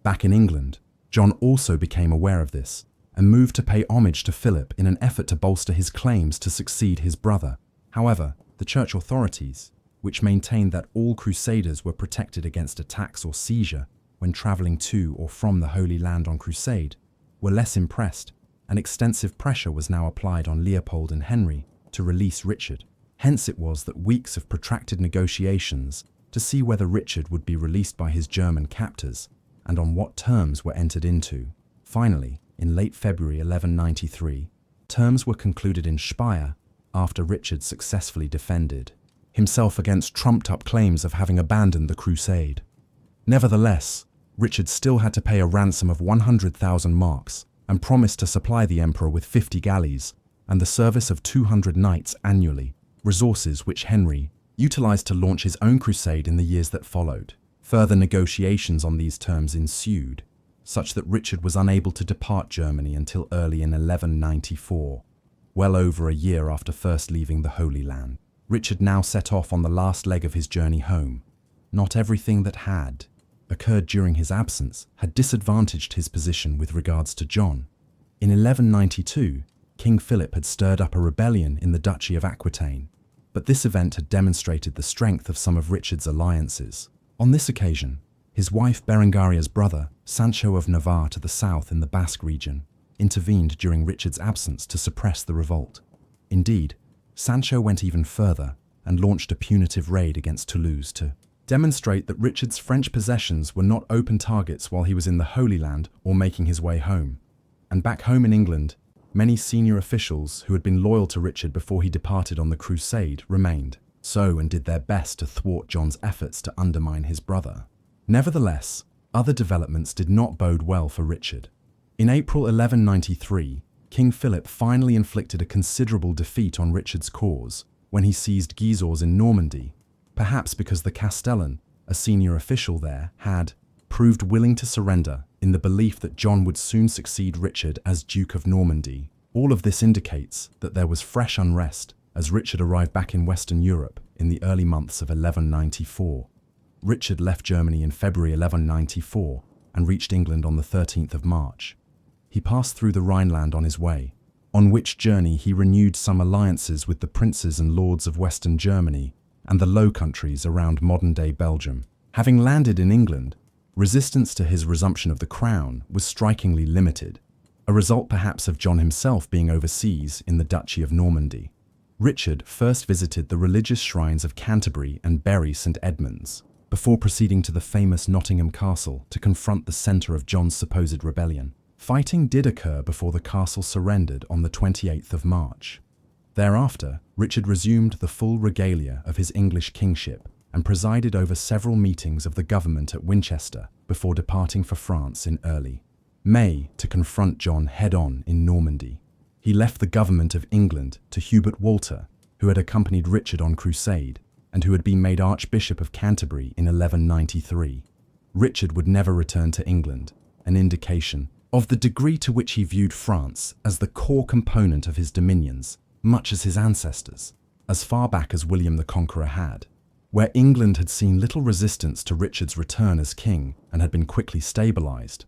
A: Back in England, John also became aware of this and moved to pay homage to Philip in an effort to bolster his claims to succeed his brother. However, the church authorities, which maintained that all crusaders were protected against attacks or seizure when traveling to or from the Holy Land on crusade, were less impressed, and extensive pressure was now applied on Leopold and Henry to release Richard. Hence it was that weeks of protracted negotiations to see whether Richard would be released by his German captors and on what terms were entered into. Finally, in late February 1193, terms were concluded in Speyer after Richard successfully defended himself against trumped-up claims of having abandoned the crusade. Nevertheless, Richard still had to pay a ransom of 100,000 marks and promised to supply the emperor with 50 galleys and the service of 200 knights annually, resources which Henry utilized to launch his own crusade in the years that followed. Further negotiations on these terms ensued, such that Richard was unable to depart Germany until early in 1194, well over a year after first leaving the Holy Land. Richard now set off on the last leg of his journey home. Not everything that had occurred during his absence had disadvantaged his position with regards to John. In 1192, King Philip had stirred up a rebellion in the Duchy of Aquitaine, but this event had demonstrated the strength of some of Richard's alliances. On this occasion, his wife Berengaria's brother, Sancho of Navarre to the south in the Basque region, intervened during Richard's absence to suppress the revolt. Indeed, Sancho went even further and launched a punitive raid against Toulouse to demonstrate that Richard's French possessions were not open targets while he was in the Holy Land or making his way home. And back home in England, many senior officials who had been loyal to Richard before he departed on the crusade remained so and did their best to thwart John's efforts to undermine his brother. Nevertheless, other developments did not bode well for Richard. In April 1193, King Philip finally inflicted a considerable defeat on Richard's cause when he seized Gisors in Normandy, perhaps because the Castellan, a senior official there, had proved willing to surrender in the belief that John would soon succeed Richard as Duke of Normandy. All of this indicates that there was fresh unrest as Richard arrived back in Western Europe in the early months of 1194. Richard left Germany in February 1194 and reached England on the 13th of March. He passed through the Rhineland on his way, on which journey he renewed some alliances with the princes and lords of Western Germany and the Low Countries around modern-day Belgium. Having landed in England, resistance to his resumption of the crown was strikingly limited, a result perhaps of John himself being overseas in the Duchy of Normandy. Richard first visited the religious shrines of Canterbury and Bury St Edmunds, before proceeding to the famous Nottingham Castle to confront the centre of John's supposed rebellion. Fighting did occur before the castle surrendered on the 28th of March. Thereafter, Richard resumed the full regalia of his English kingship and presided over several meetings of the government at Winchester before departing for France in early May to confront John head-on in Normandy. He left the government of England to Hubert Walter, who had accompanied Richard on crusade and who had been made Archbishop of Canterbury in 1193. Richard would never return to England, an indication of the degree to which he viewed France as the core component of his dominions, much as his ancestors, as far back as William the Conqueror had. Where England had seen little resistance to Richard's return as king and had been quickly stabilized,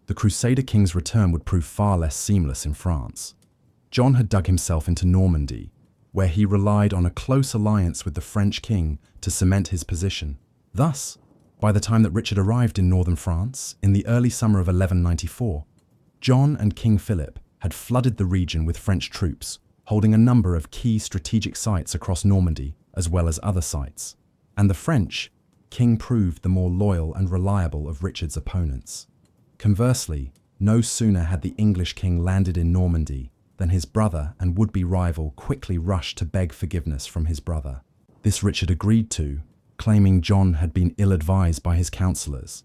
A: the Crusader king's return would prove far less seamless in France. John had dug himself into Normandy, where he relied on a close alliance with the French king to cement his position. Thus, by the time that Richard arrived in northern France, in the early summer of 1194, John and King Philip had flooded the region with French troops, holding a number of key strategic sites across Normandy, as well as other sites. And the French king proved the more loyal and reliable of Richard's opponents. Conversely, no sooner had the English king landed in Normandy than his brother and would-be rival quickly rushed to beg forgiveness from his brother. This Richard agreed to, claiming John had been ill-advised by his counselors.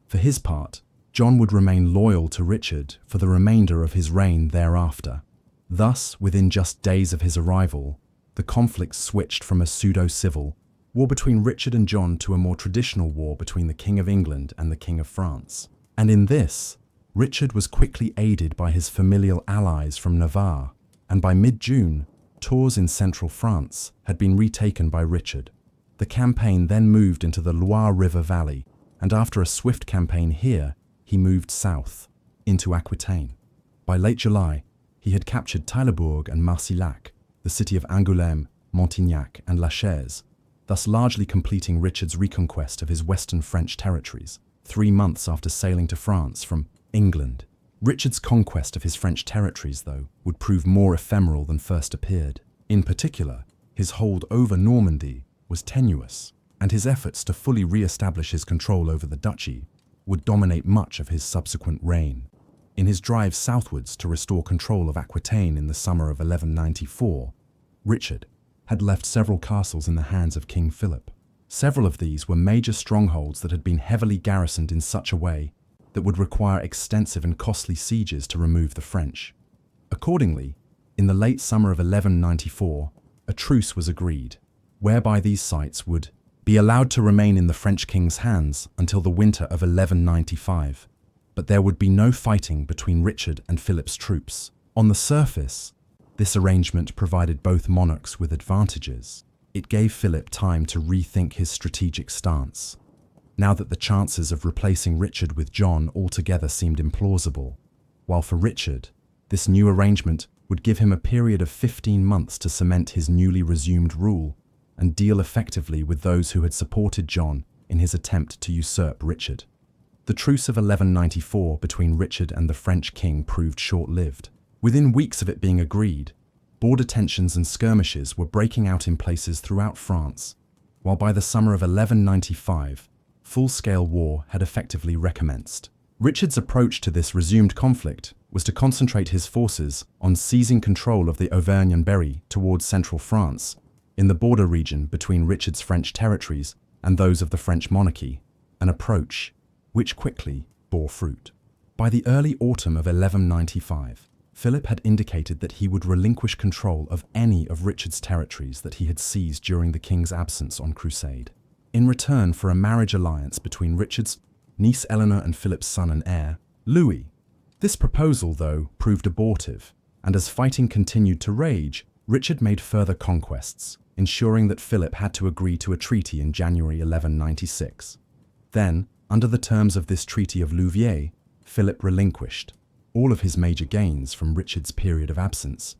A: For his part, John would remain loyal to Richard for the remainder of his reign thereafter. Thus, within just days of his arrival, the conflict switched from a pseudo-civil war between Richard and John to a more traditional war between the King of England and the King of France. And in this, Richard was quickly aided by his familial allies from Navarre, and by mid-June, Tours in central France had been retaken by Richard. The campaign then moved into the Loire River Valley, and after a swift campaign here, he moved south, into Aquitaine. By late July, he had captured Taillebourg and Marcillac, the city of Angoulême, Montignac, and La Chaise, thus largely completing Richard's reconquest of his western French territories, 3 months after sailing to France from England. Richard's conquest of his French territories, though, would prove more ephemeral than first appeared. In particular, his hold over Normandy was tenuous, and his efforts to fully re-establish his control over the duchy would dominate much of his subsequent reign. In his drive southwards to restore control of Aquitaine in the summer of 1194, Richard had left several castles in the hands of King Philip. Several of these were major strongholds that had been heavily garrisoned in such a way that would require extensive and costly sieges to remove the French. Accordingly, in the late summer of 1194, a truce was agreed, whereby these sites would be allowed to remain in the French king's hands until the winter of 1195. But there would be no fighting between Richard and Philip's troops. On the surface, this arrangement provided both monarchs with advantages. It gave Philip time to rethink his strategic stance, now that the chances of replacing Richard with John altogether seemed implausible, while for Richard, this new arrangement would give him a period of 15 months to cement his newly resumed rule and deal effectively with those who had supported John in his attempt to usurp Richard. The truce of 1194 between Richard and the French king proved short-lived. Within weeks of it being agreed, border tensions and skirmishes were breaking out in places throughout France, while by the summer of 1195, full-scale war had effectively recommenced. Richard's approach to this resumed conflict was to concentrate his forces on seizing control of the Auvergne and Berry towards central France, in the border region between Richard's French territories and those of the French monarchy, an approach which quickly bore fruit. By the early autumn of 1195, Philip had indicated that he would relinquish control of any of Richard's territories that he had seized during the king's absence on crusade, in return for a marriage alliance between Richard's niece Eleanor and Philip's son and heir, Louis. This proposal, though, proved abortive, and as fighting continued to rage, Richard made further conquests, ensuring that Philip had to agree to a treaty in January 1196. Then, under the terms of this Treaty of Louviers, Philip relinquished all of his major gains from Richard's period of absence,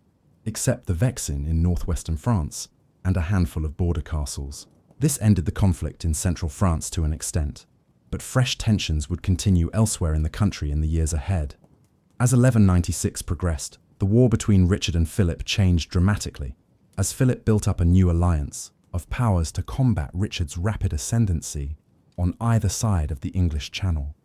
A: except the Vexin in northwestern France and a handful of border castles. This ended the conflict in central France to an extent, but fresh tensions would continue elsewhere in the country in the years ahead. As 1196 progressed, the war between Richard and Philip changed dramatically, as Philip built up a new alliance of powers to combat Richard's rapid ascendancy on either side of the English Channel.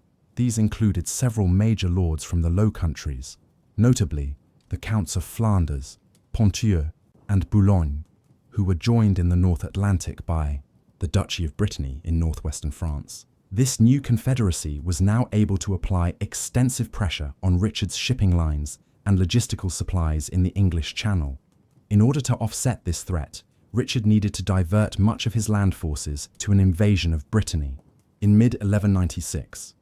A: These included several major lords from the Low Countries, notably the Counts of Flanders, Ponthieu, and Boulogne, who were joined in the North Atlantic by the Duchy of Brittany in northwestern France. This new confederacy was now able to apply extensive pressure on Richard's shipping lines and logistical supplies in the English Channel. In order to offset this threat, Richard needed to divert much of his land forces to an invasion of Brittany in mid-1196.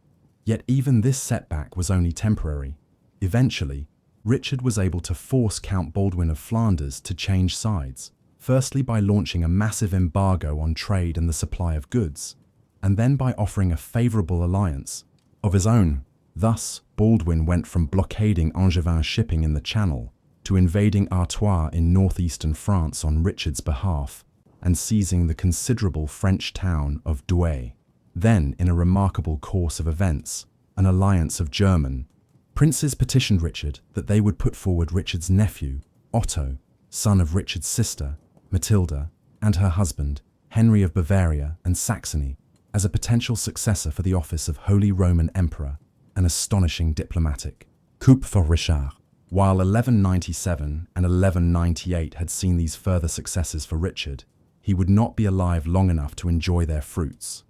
A: Yet even this setback was only temporary. Eventually, Richard was able to force Count Baldwin of Flanders to change sides, firstly by launching a massive embargo on trade and the supply of goods, and then by offering a favourable alliance of his own. Thus, Baldwin went from blockading Angevin shipping in the Channel to invading Artois in northeastern France on Richard's behalf and seizing the considerable French town of Douai. Then, in a remarkable course of events, an alliance of German princes petitioned Richard that they would put forward Richard's nephew, Otto, son of Richard's sister, Matilda, and her husband, Henry of Bavaria and Saxony, as a potential successor for the office of Holy Roman Emperor, an astonishing diplomatic coup for Richard. While 1197 and 1198 had seen these further successes for Richard, he would not be alive long enough to enjoy their fruits.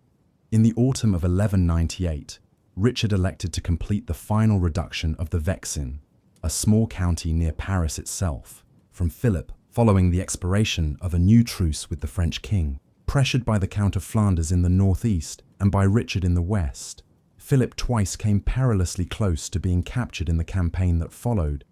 A: In the autumn of 1198, Richard elected to complete the final reduction of the Vexin, a small county near Paris itself, from Philip following the expiration of a new truce with the French king. Pressured by the Count of Flanders in the northeast and by Richard in the west, Philip twice came perilously close to being captured in the campaign that followed,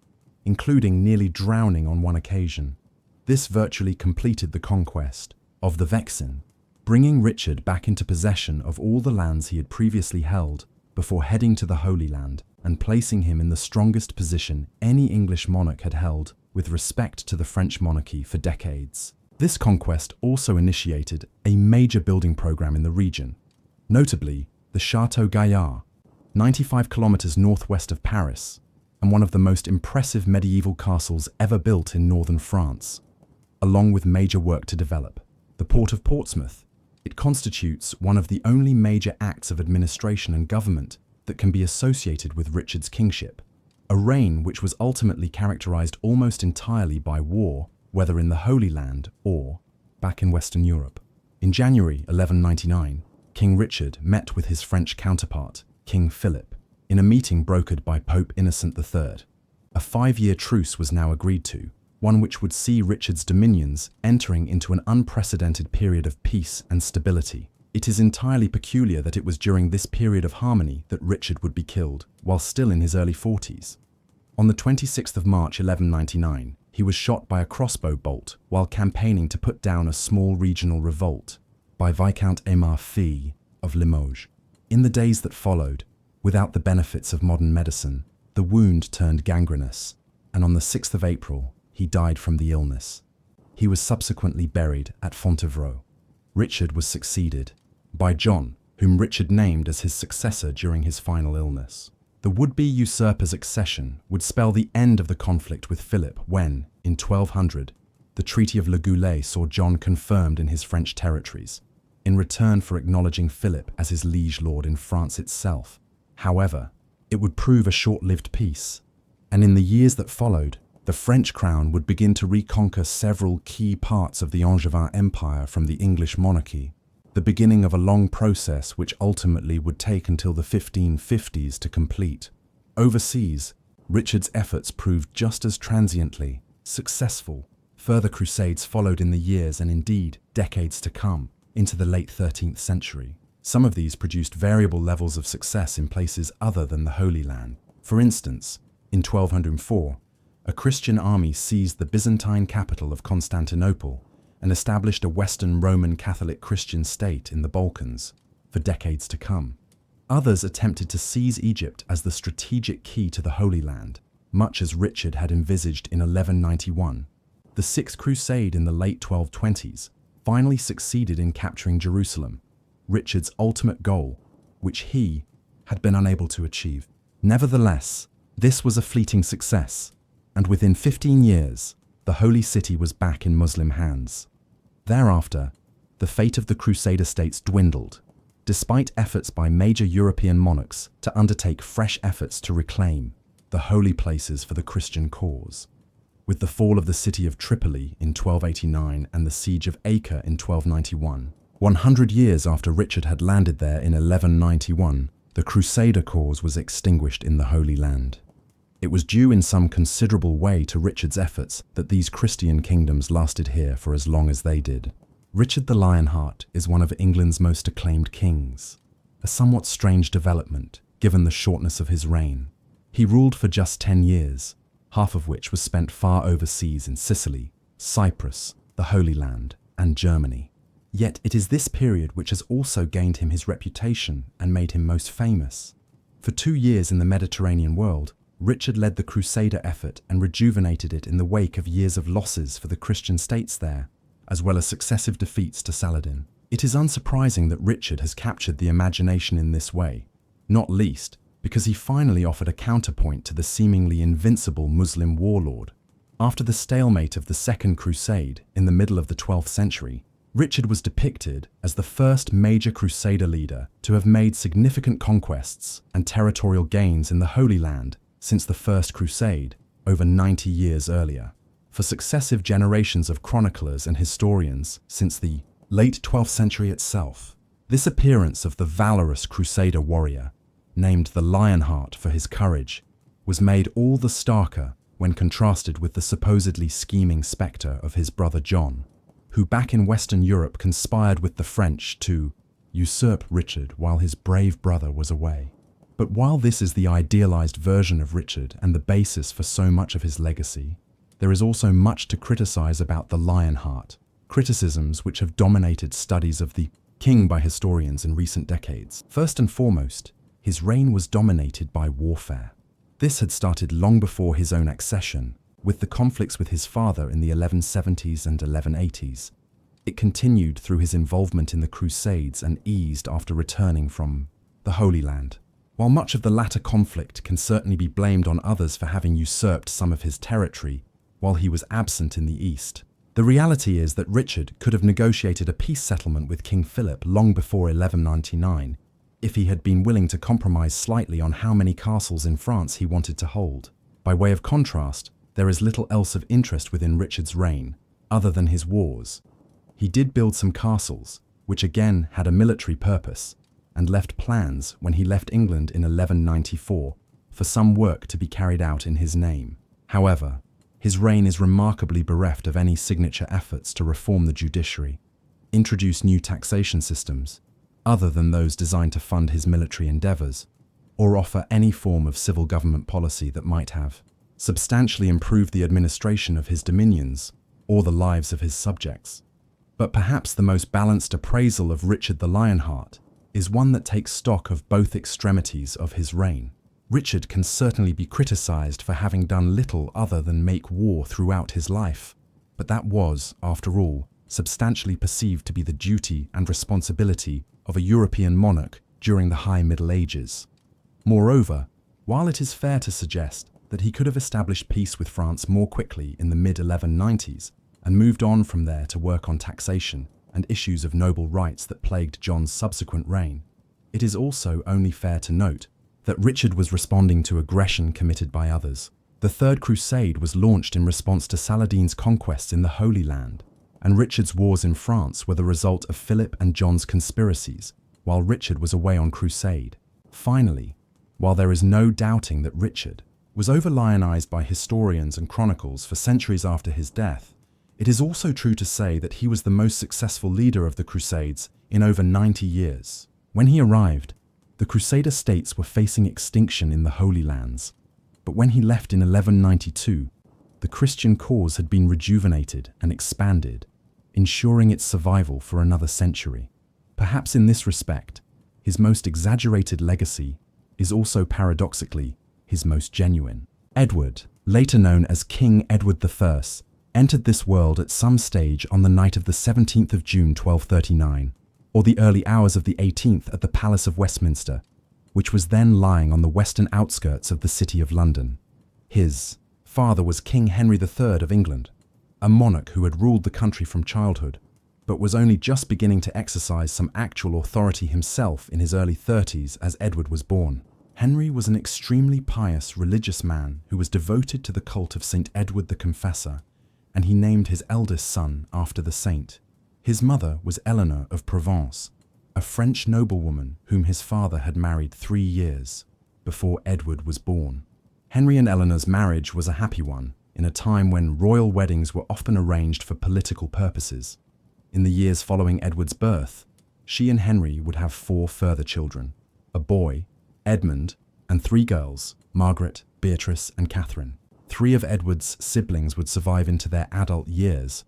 A: including nearly drowning on one occasion. This virtually completed the conquest of the Vexin, bringing Richard back into possession of all the lands he had previously held before heading to the Holy Land and placing him in the strongest position any English monarch had held with respect to the French monarchy for decades. This conquest also initiated a major building program in the region, notably the Château Gaillard, 95 kilometers northwest of Paris, and one of the most impressive medieval castles ever built in northern France, along with major work to develop the port of Portsmouth. It constitutes one of the only major acts of administration and government that can be associated with Richard's kingship, a reign which was ultimately characterized almost entirely by war, whether in the Holy Land or back in Western Europe. In January 1199, King Richard met with his French counterpart, King Philip, in a meeting brokered by Pope Innocent III. A 5-year truce was now agreed to, one which would see Richard's dominions entering into an unprecedented period of peace and stability. It is entirely peculiar that it was during this period of harmony that Richard would be killed, while still in his early 40s. On the 26th of March 1199, he was shot by a crossbow bolt while campaigning to put down a small regional revolt by Viscount Aymar Fee of Limoges. In the days that followed, without the benefits of modern medicine, the wound turned gangrenous, and on the 6th of April, he died from the illness. He was subsequently buried at Fontevraud. Richard was succeeded by John, whom Richard named as his successor during his final illness. The would-be usurper's accession would spell the end of the conflict with Philip when, in 1200, the Treaty of Le Goulet saw John confirmed in his French territories, in return for acknowledging Philip as his liege lord in France itself. However, it would prove a short-lived peace, and in the years that followed, the French crown would begin to reconquer several key parts of the Angevin Empire from the English monarchy, the beginning of a long process which ultimately would take until the 1550s to complete. Overseas, Richard's efforts proved just as transiently successful. Further crusades followed in the years and indeed decades to come, into the late 13th century. Some of these produced variable levels of success in places other than the Holy Land. For instance, in 1204, a Christian army seized the Byzantine capital of Constantinople and established a Western Roman Catholic Christian state in the Balkans for decades to come. Others attempted to seize Egypt as the strategic key to the Holy Land, much as Richard had envisaged in 1191. The Sixth Crusade in the late 1220s finally succeeded in capturing Jerusalem, Richard's ultimate goal, which he had been unable to achieve. Nevertheless, this was a fleeting success, and within 15 years, the Holy City was back in Muslim hands. Thereafter, the fate of the Crusader states dwindled, despite efforts by major European monarchs to undertake fresh efforts to reclaim the holy places for the Christian cause. With the fall of the city of Tripoli in 1289 and the siege of Acre in 1291, 100 years after Richard had landed there in 1191, the Crusader cause was extinguished in the Holy Land. It was due in some considerable way to Richard's efforts that these Christian kingdoms lasted here for as long as they did. Richard the Lionheart is one of England's most acclaimed kings, a somewhat strange development given the shortness of his reign. He ruled for just 10 years, half of which was spent far overseas in Sicily, Cyprus, the Holy Land, and Germany. Yet it is this period which has also gained him his reputation and made him most famous. For 2 years in the Mediterranean world, Richard led the Crusader effort and rejuvenated it in the wake of years of losses for the Christian states there, as well as successive defeats to Saladin. It is unsurprising that Richard has captured the imagination in this way, not least because he finally offered a counterpoint to the seemingly invincible Muslim warlord. After the stalemate of the Second Crusade in the middle of the 12th century, Richard was depicted as the first major Crusader leader to have made significant conquests and territorial gains in the Holy Land since the First Crusade, over 90 years earlier. For successive generations of chroniclers and historians since the late 12th century itself, this appearance of the valorous Crusader warrior, named the Lionheart for his courage, was made all the starker when contrasted with the supposedly scheming spectre of his brother John, who back in Western Europe conspired with the French to usurp Richard while his brave brother was away. But while this is the idealized version of Richard and the basis for so much of his legacy, there is also much to criticize about the Lionheart, criticisms which have dominated studies of the king by historians in recent decades. First and foremost, his reign was dominated by warfare. This had started long before his own accession, with the conflicts with his father in the 1170s and 1180s. It continued through his involvement in the Crusades and eased after returning from the Holy Land. While much of the latter conflict can certainly be blamed on others for having usurped some of his territory while he was absent in the East, the reality is that Richard could have negotiated a peace settlement with King Philip long before 1199 if he had been willing to compromise slightly on how many castles in France he wanted to hold. By way of contrast, there is little else of interest within Richard's reign, other than his wars. He did build some castles, which again had a military purpose, and left plans when he left England in 1194 for some work to be carried out in his name. However, his reign is remarkably bereft of any signature efforts to reform the judiciary, introduce new taxation systems, other than those designed to fund his military endeavors, or offer any form of civil government policy that might have substantially improved the administration of his dominions or the lives of his subjects. But perhaps the most balanced appraisal of Richard the Lionheart is one that takes stock of both extremities of his reign. Richard can certainly be criticized for having done little other than make war throughout his life, but that was, after all, substantially perceived to be the duty and responsibility of a European monarch during the High Middle Ages. Moreover, while it is fair to suggest that he could have established peace with France more quickly in the mid-1190s and moved on from there to work on taxation and issues of noble rights that plagued John's subsequent reign, it is also only fair to note that Richard was responding to aggression committed by others. The Third Crusade was launched in response to Saladin's conquests in the Holy Land, and Richard's wars in France were the result of Philip and John's conspiracies, while Richard was away on crusade. Finally, while there is no doubting that Richard was over-lionized by historians and chronicles for centuries after his death, it is also true to say that he was the most successful leader of the Crusades in over 90 years. When he arrived, the Crusader states were facing extinction in the Holy Lands, but when he left in 1192, the Christian cause had been rejuvenated and expanded, ensuring its survival for another century. Perhaps in this respect, his most exaggerated legacy is also paradoxically his most genuine. Edward, later known as King Edward I, entered this world at some stage on the night of the 17th of June 1239, or the early hours of the 18th at the Palace of Westminster, which was then lying on the western outskirts of the City of London. His father was King Henry III of England, a monarch who had ruled the country from childhood, but was only just beginning to exercise some actual authority himself in his early 30s as Edward was born. Henry was an extremely pious religious man who was devoted to the cult of St. Edward the Confessor, and he named his eldest son after the saint. His mother was Eleanor of Provence, a French noblewoman whom his father had married 3 years before Edward was born. Henry and Eleanor's marriage was a happy one, in a time when royal weddings were often arranged for political purposes. In the years following Edward's birth, she and Henry would have 4 further children, a boy, Edmund, and 3 girls, Margaret, Beatrice, and Catherine. 3 of Edward's siblings would survive into their adult years,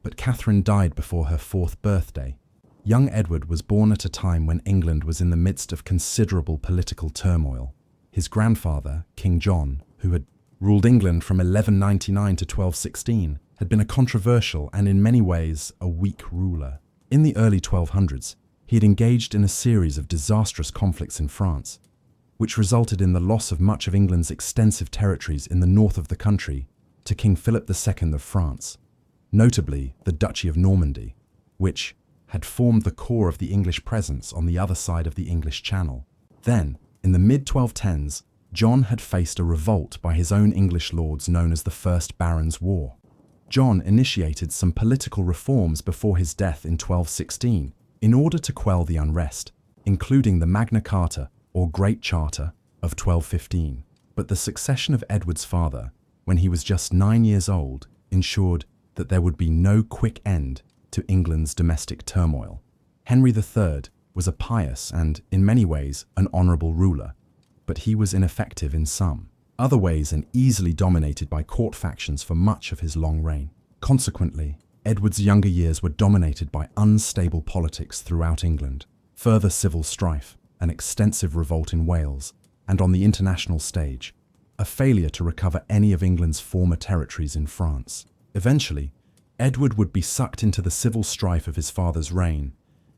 A: but Catherine died before her 4th birthday. Young Edward was born at a time when England was in the midst of considerable political turmoil. His grandfather, King John, who had ruled England from 1199 to 1216, had been a controversial and in many ways a weak ruler. In the early 1200s, he had engaged in a series of disastrous conflicts in France, which resulted in the loss of much of England's extensive territories in the north of the country to King Philip II of France, notably the Duchy of Normandy, which had formed the core of the English presence on the other side of the English Channel. Then, in the mid-1210s, John had faced a revolt by his own English lords known as the First Barons' War. John initiated some political reforms before his death in 1216 in order to quell the unrest, including the Magna Carta, or Great Charter, of 1215. But the succession of Edward's father, when he was just 9 years old, ensured that there would be no quick end to England's domestic turmoil. Henry III was a pious and, in many ways, an honourable ruler, but he was ineffective in some other ways and easily dominated by court factions for much of his long reign. Consequently, Edward's younger years were dominated by unstable politics throughout England, further civil strife, an extensive revolt in Wales, and on the international stage, a failure to recover any of England's former territories in France. Eventually, Edward would be sucked into the civil strife of his father's reign,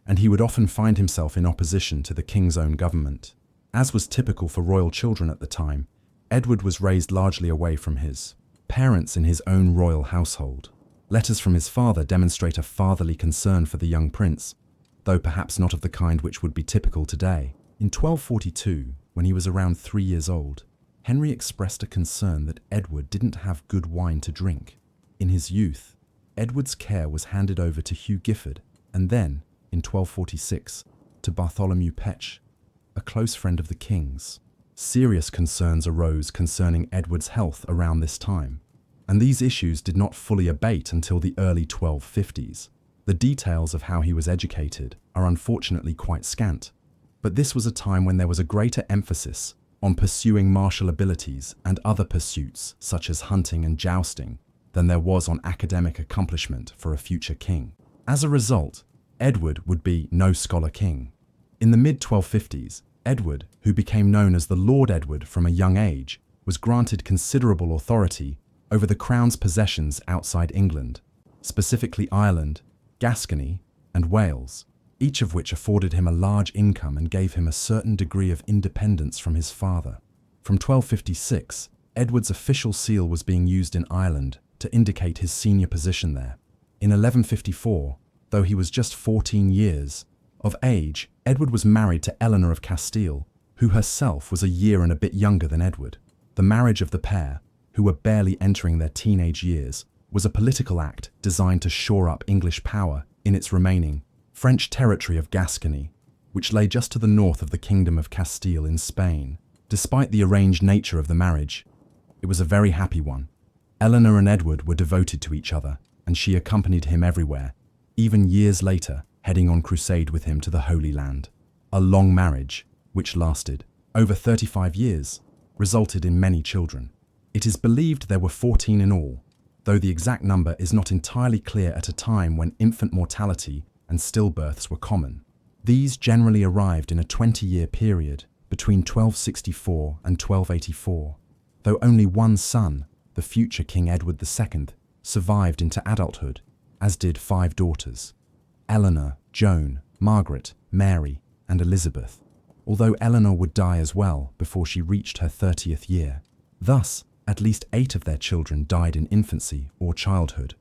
A: and he would often find himself in opposition to the king's own government. As was typical for royal children at the time, Edward was raised largely away from his parents in his own royal household. Letters from his father demonstrate a fatherly concern for the young prince, though perhaps not of the kind which would be typical today. In 1242, when he was around 3 years old, Henry expressed a concern that Edward didn't have good wine to drink. In his youth, Edward's care was handed over to Hugh Gifford, and then, in 1246, to Bartholomew Petch, a close friend of the king's. Serious concerns arose concerning Edward's health around this time, and these issues did not fully abate until the early 1250s. The details of how he was educated are unfortunately quite scant, but this was a time when there was a greater emphasis on pursuing martial abilities and other pursuits such as hunting and jousting than there was on academic accomplishment for a future king. As a result, Edward would be no scholar king. In the mid-1250s, Edward, who became known as the Lord Edward from a young age, was granted considerable authority over the crown's possessions outside England, specifically Ireland, Gascony, and Wales, each of which afforded him a large income and gave him a certain degree of independence from his father. From 1256, Edward's official seal was being used in Ireland to indicate his senior position there. In 1154, though he was just 14 years of age, Edward was married to Eleanor of Castile, who herself was a year and a bit younger than Edward. The marriage of the pair, who were barely entering their teenage years, was a political act designed to shore up English power in its remaining French territory of Gascony, which lay just to the north of the Kingdom of Castile in Spain. Despite the arranged nature of the marriage, it was a very happy one. Eleanor and Edward were devoted to each other, and she accompanied him everywhere, even years later, heading on crusade with him to the Holy Land. A long marriage, which lasted over 35 years, resulted in many children. It is believed there were 14 in all, though the exact number is not entirely clear at a time when infant mortality and stillbirths were common. These generally arrived in a 20-year period between 1264 and 1284, though only one son, the future King Edward II, survived into adulthood, as did 5 daughters: Eleanor, Joan, Margaret, Mary, and Elizabeth, although Eleanor would die as well before she reached her 30th year. Thus, at least 8 of their children died in infancy or childhood,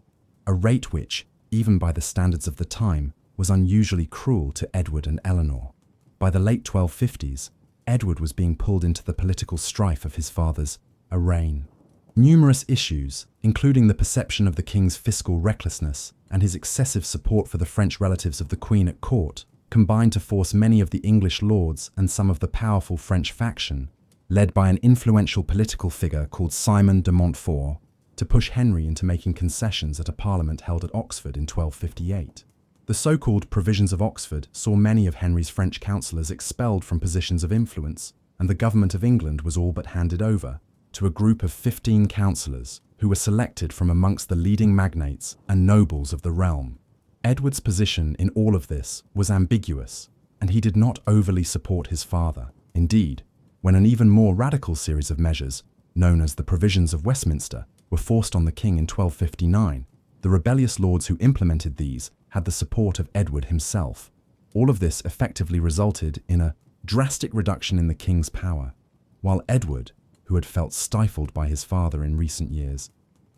A: a rate which, even by the standards of the time, was unusually cruel to Edward and Eleanor. By the late 1250s, Edward was being pulled into the political strife of his father's reign. Numerous issues, including the perception of the king's fiscal recklessness and his excessive support for the French relatives of the Queen at court, combined to force many of the English lords and some of the powerful French faction, led by an influential political figure called Simon de Montfort, to push Henry into making concessions at a parliament held at Oxford in 1258. The so-called Provisions of Oxford saw many of Henry's French councillors expelled from positions of influence, and the government of England was all but handed over to a group of 15 councillors who were selected from amongst the leading magnates and nobles of the realm. Edward's position in all of this was ambiguous, and he did not overly support his father. Indeed, when an even more radical series of measures, known as the Provisions of Westminster, were forced on the king in 1259, the rebellious lords who implemented these had the support of Edward himself. All of this effectively resulted in a drastic reduction in the king's power, while Edward, who had felt stifled by his father in recent years,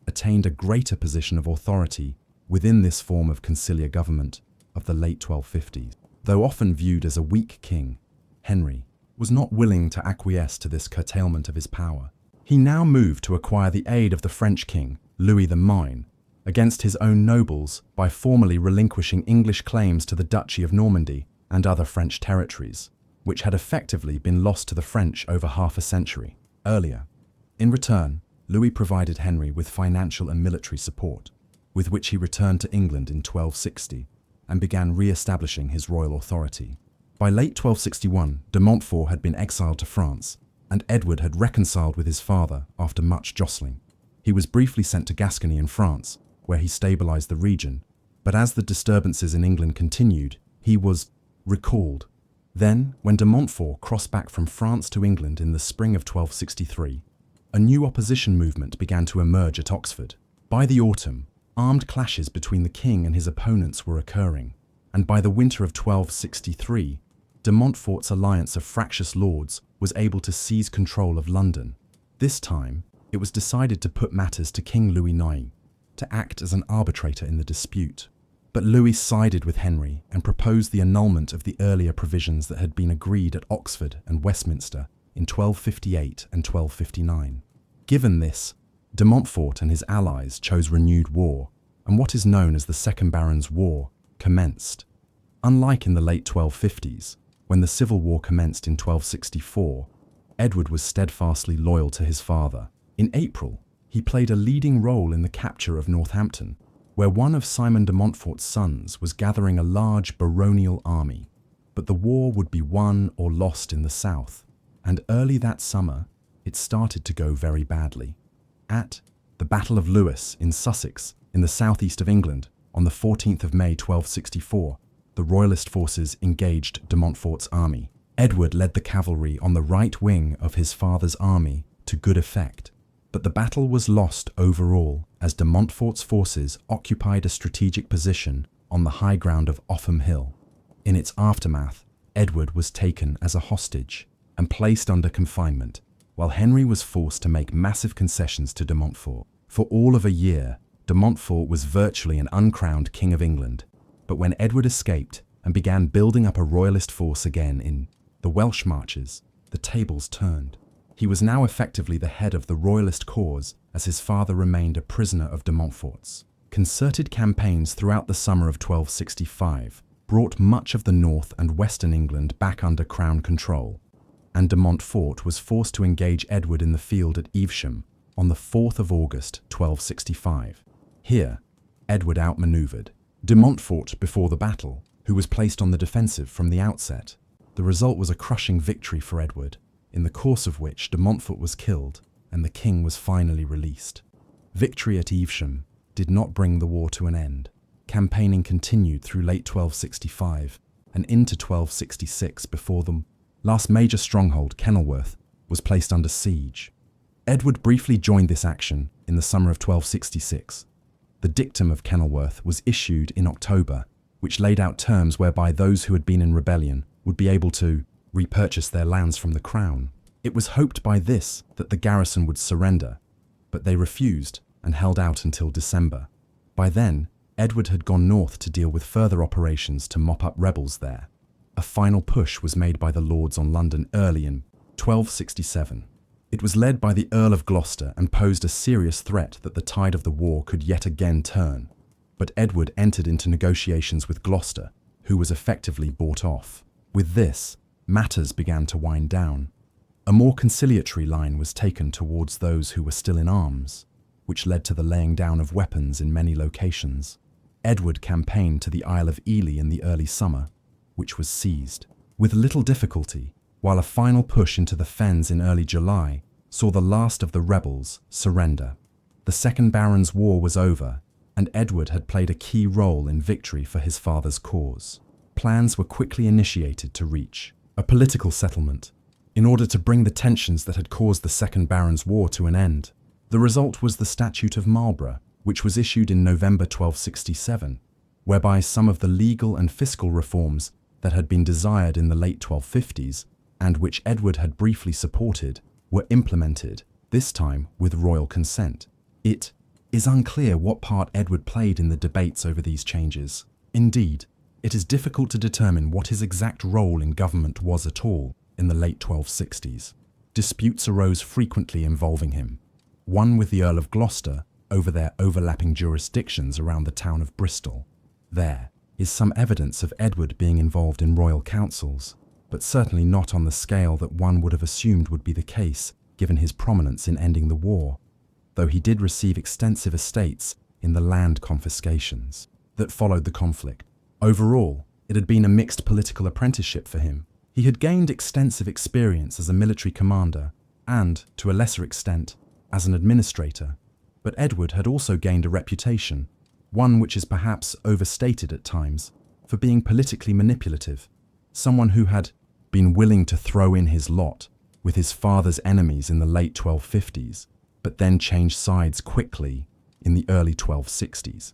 A: attained a greater position of authority within this form of conciliar government of the late 1250s. Though often viewed as a weak king, Henry was not willing to acquiesce to this curtailment of his power. He now moved to acquire the aid of the French king, Louis the Mine, against his own nobles by formally relinquishing English claims to the Duchy of Normandy and other French territories, which had effectively been lost to the French over half a century earlier. In return, Louis provided Henry with financial and military support, with which he returned to England in 1260 and began re-establishing his royal authority. By late 1261, de Montfort had been exiled to France, and Edward had reconciled with his father after much jostling. He was briefly sent to Gascony in France, where he stabilized the region, but as the disturbances in England continued, he was recalled. Then, when de Montfort crossed back from France to England in the spring of 1263, a new opposition movement began to emerge at Oxford. By the autumn, armed clashes between the king and his opponents were occurring, and by the winter of 1263, de Montfort's alliance of fractious lords was able to seize control of London. This time, it was decided to put matters to King Louis IX to act as an arbitrator in the dispute. But Louis sided with Henry and proposed the annulment of the earlier provisions that had been agreed at Oxford and Westminster in 1258 and 1259. Given this, de Montfort and his allies chose renewed war, and what is known as the Second Barons' War commenced. Unlike in the late 1250s, when the Civil War commenced in 1264, Edward was steadfastly loyal to his father. In April, he played a leading role in the capture of Northampton, where one of Simon de Montfort's sons was gathering a large baronial army. But the war would be won or lost in the south, and early that summer, it started to go very badly. At the Battle of Lewes in Sussex, in the southeast of England, on the 14th of May 1264, the royalist forces engaged de Montfort's army. Edward led the cavalry on the right wing of his father's army to good effect, but the battle was lost overall as de Montfort's forces occupied a strategic position on the high ground of Offham Hill. In its aftermath, Edward was taken as a hostage and placed under confinement, while Henry was forced to make massive concessions to de Montfort. For all of a year, de Montfort was virtually an uncrowned king of England, but when Edward escaped and began building up a royalist force again in the Welsh marches, the tables turned. He was now effectively the head of the royalist cause, as his father remained a prisoner of de Montfort's. Concerted campaigns throughout the summer of 1265 brought much of the north and western England back under crown control, and de Montfort was forced to engage Edward in the field at Evesham on the 4th of August 1265. Here, Edward outmaneuvered de Montfort before the battle, who was placed on the defensive from the outset. The result was a crushing victory for Edward, in the course of which de Montfort was killed and the king was finally released. Victory at Evesham did not bring the war to an end. Campaigning continued through late 1265 and into 1266 before the last major stronghold, Kenilworth, was placed under siege. Edward briefly joined this action in the summer of 1266. The dictum of Kenilworth was issued in October, which laid out terms whereby those who had been in rebellion would be able to repurchase their lands from the crown. It was hoped by this that the garrison would surrender, but they refused and held out until December. By then, Edward had gone north to deal with further operations to mop up rebels there. A final push was made by the lords on London early in 1267. It was led by the Earl of Gloucester and posed a serious threat that the tide of the war could yet again turn. But Edward entered into negotiations with Gloucester, who was effectively bought off. With this, matters began to wind down. A more conciliatory line was taken towards those who were still in arms, which led to the laying down of weapons in many locations. Edward campaigned to the Isle of Ely in the early summer, which was seized. With little difficulty, while a final push into the fens in early July saw the last of the rebels surrender. The Second Barons' War was over, and Edward had played a key role in victory for his father's cause. Plans were quickly initiated to reach a political settlement in order to bring the tensions that had caused the Second Barons' War to an end. The result was the Statute of Marlborough, which was issued in November 1267, whereby some of the legal and fiscal reforms that had been desired in the late 1250s and which Edward had briefly supported were implemented, this time with royal consent. It is unclear what part Edward played in the debates over these changes. Indeed, it is difficult to determine what his exact role in government was at all in the late 1260s. Disputes arose frequently involving him, one with the Earl of Gloucester over their overlapping jurisdictions around the town of Bristol. There is some evidence of Edward being involved in royal councils, but certainly not on the scale that one would have assumed would be the case given his prominence in ending the war, though he did receive extensive estates in the land confiscations that followed the conflict. Overall, it had been a mixed political apprenticeship for him. He had gained extensive experience as a military commander and, to a lesser extent, as an administrator, but Edward had also gained a reputation, one which is perhaps overstated at times, for being politically manipulative, someone who had been willing to throw in his lot with his father's enemies in the late 1250s, but then changed sides quickly in the early 1260s.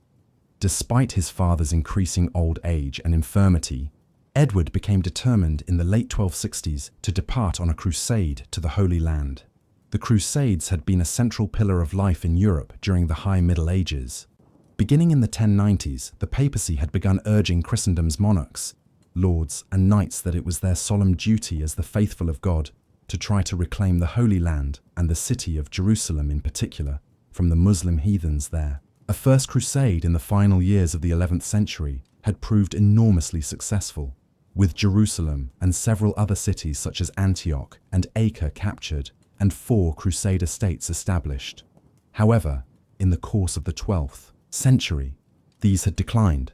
A: Despite his father's increasing old age and infirmity, Edward became determined in the late 1260s to depart on a crusade to the Holy Land. The Crusades had been a central pillar of life in Europe during the High Middle Ages. Beginning in the 1090s, the papacy had begun urging Christendom's monarchs, lords, and knights that it was their solemn duty as the faithful of God to try to reclaim the Holy Land and the city of Jerusalem in particular from the Muslim heathens there. A first crusade in the final years of the 11th century had proved enormously successful, with Jerusalem and several other cities such as Antioch and Acre captured and 4 Crusader states established. However, in the course of the 12th century, these had declined,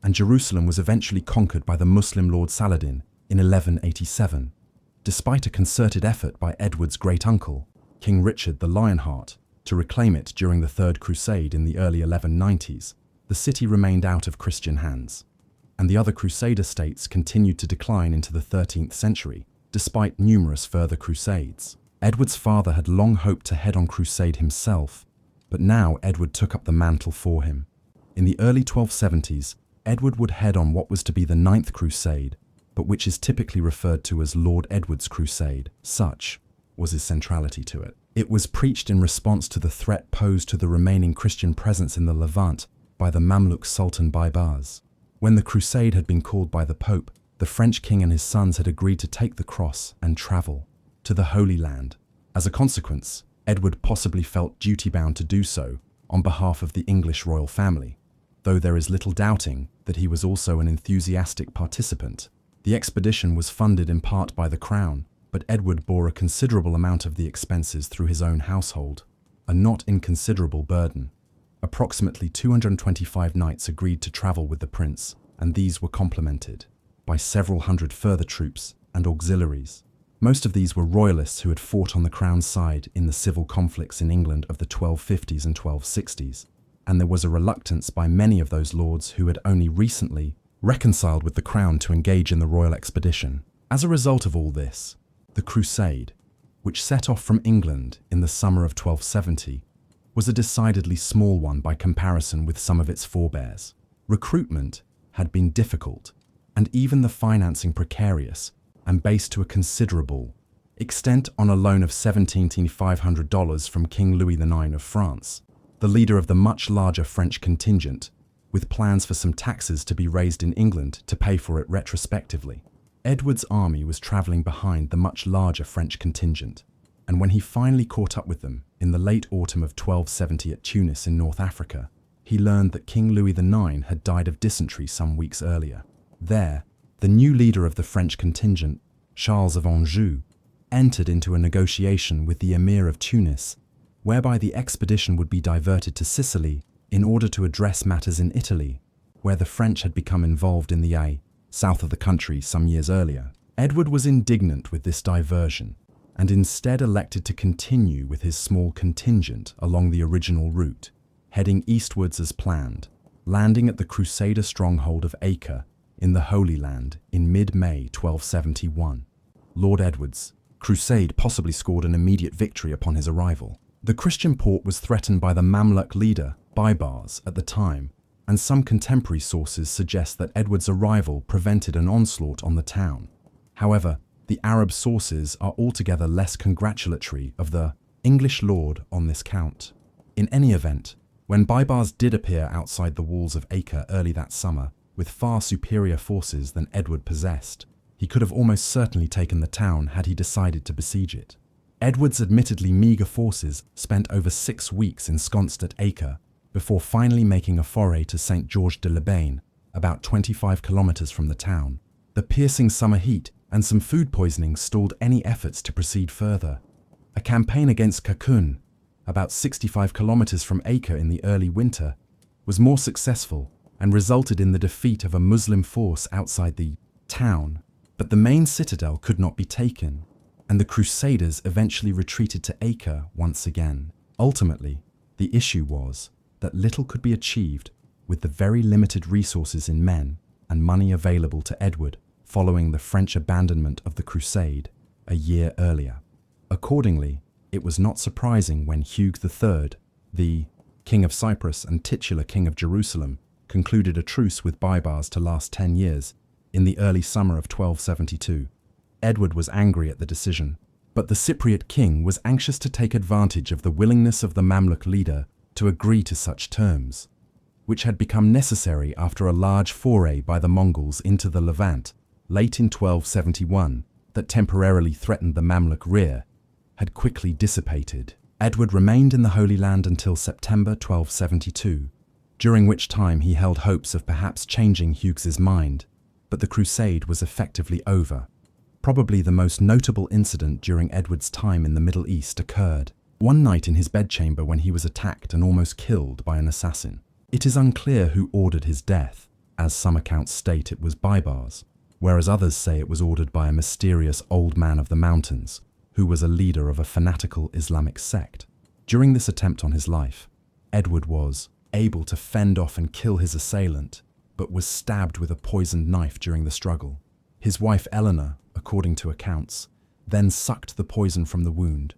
A: and Jerusalem was eventually conquered by the Muslim Lord Saladin in 1187. Despite a concerted effort by Edward's great-uncle, King Richard the Lionheart, to reclaim it during the Third Crusade in the early 1190s, the city remained out of Christian hands, and the other Crusader states continued to decline into the 13th century, despite numerous further crusades. Edward's father had long hoped to head on crusade himself, but now Edward took up the mantle for him. In the early 1270s, Edward would head on what was to be the 9th Crusade, but which is typically referred to as Lord Edward's Crusade. Such was his centrality to it. It was preached in response to the threat posed to the remaining Christian presence in the Levant by the Mamluk Sultan Baybars. When the crusade had been called by the Pope, the French king and his sons had agreed to take the cross and travel to the Holy Land. As a consequence, Edward possibly felt duty-bound to do so on behalf of the English royal family, though there is little doubting that he was also an enthusiastic participant. The expedition was funded in part by the Crown, but Edward bore a considerable amount of the expenses through his own household, a not inconsiderable burden. Approximately 225 knights agreed to travel with the prince, and these were complemented by several hundred further troops and auxiliaries. Most of these were royalists who had fought on the Crown's side in the civil conflicts in England of the 1250s and 1260s, and there was a reluctance by many of those lords who had only recently reconciled with the Crown to engage in the royal expedition. As a result of all this, the Crusade, which set off from England in the summer of 1270, was a decidedly small one by comparison with some of its forebears. Recruitment had been difficult, and even the financing precarious, and based to a considerable extent on a loan of $17,500 from King Louis IX of France, the leader of the much larger French contingent, with plans for some taxes to be raised in England to pay for it retrospectively. Edward's army was travelling behind the much larger French contingent, and when he finally caught up with them in the late autumn of 1270 at Tunis in North Africa, he learned that King Louis IX had died of dysentery some weeks earlier. There, the new leader of the French contingent, Charles of Anjou, entered into a negotiation with the Emir of Tunis, whereby the expedition would be diverted to Sicily in order to address matters in Italy, where the French had become involved in the south of the country some years earlier. Edward was indignant with this diversion, and instead elected to continue with his small contingent along the original route, heading eastwards as planned, landing at the Crusader stronghold of Acre in the Holy Land in mid-May 1271. Lord Edward's crusade possibly scored an immediate victory upon his arrival. The Christian port was threatened by the Mamluk leader, Baibars, at the time, and some contemporary sources suggest that Edward's arrival prevented an onslaught on the town. However, the Arab sources are altogether less congratulatory of the English lord on this count. In any event, when Baibars did appear outside the walls of Acre early that summer, with far superior forces than Edward possessed, he could have almost certainly taken the town had he decided to besiege it. Edward's admittedly meagre forces spent over 6 weeks ensconced at Acre before finally making a foray to St. George de Labaine, about 25 kilometers from the town. The piercing summer heat and some food poisoning stalled any efforts to proceed further. A campaign against Kakun, about 65 kilometers from Acre in the early winter, was more successful and resulted in the defeat of a Muslim force outside the town, but the main citadel could not be taken, and the Crusaders eventually retreated to Acre once again. Ultimately, the issue was that little could be achieved with the very limited resources in men and money available to Edward following the French abandonment of the crusade a year earlier. Accordingly, it was not surprising when Hugh III, the King of Cyprus and titular King of Jerusalem, concluded a truce with Baibars to last 10 years in the early summer of 1272. Edward was angry at the decision, but the Cypriot king was anxious to take advantage of the willingness of the Mamluk leader to agree to such terms, which had become necessary after a large foray by the Mongols into the Levant late in 1271 that temporarily threatened the Mamluk rear had quickly dissipated. Edward remained in the Holy Land until September 1272, during which time he held hopes of perhaps changing Hughes's mind, but the crusade was effectively over. Probably the most notable incident during Edward's time in the Middle East occurred one night in his bedchamber when he was attacked and almost killed by an assassin. It is unclear who ordered his death, as some accounts state it was Baibars, whereas others say it was ordered by a mysterious old man of the mountains, who was a leader of a fanatical Islamic sect. During this attempt on his life, Edward was able to fend off and kill his assailant, but was stabbed with a poisoned knife during the struggle. His wife Eleanor, according to accounts, then sucked the poison from the wound,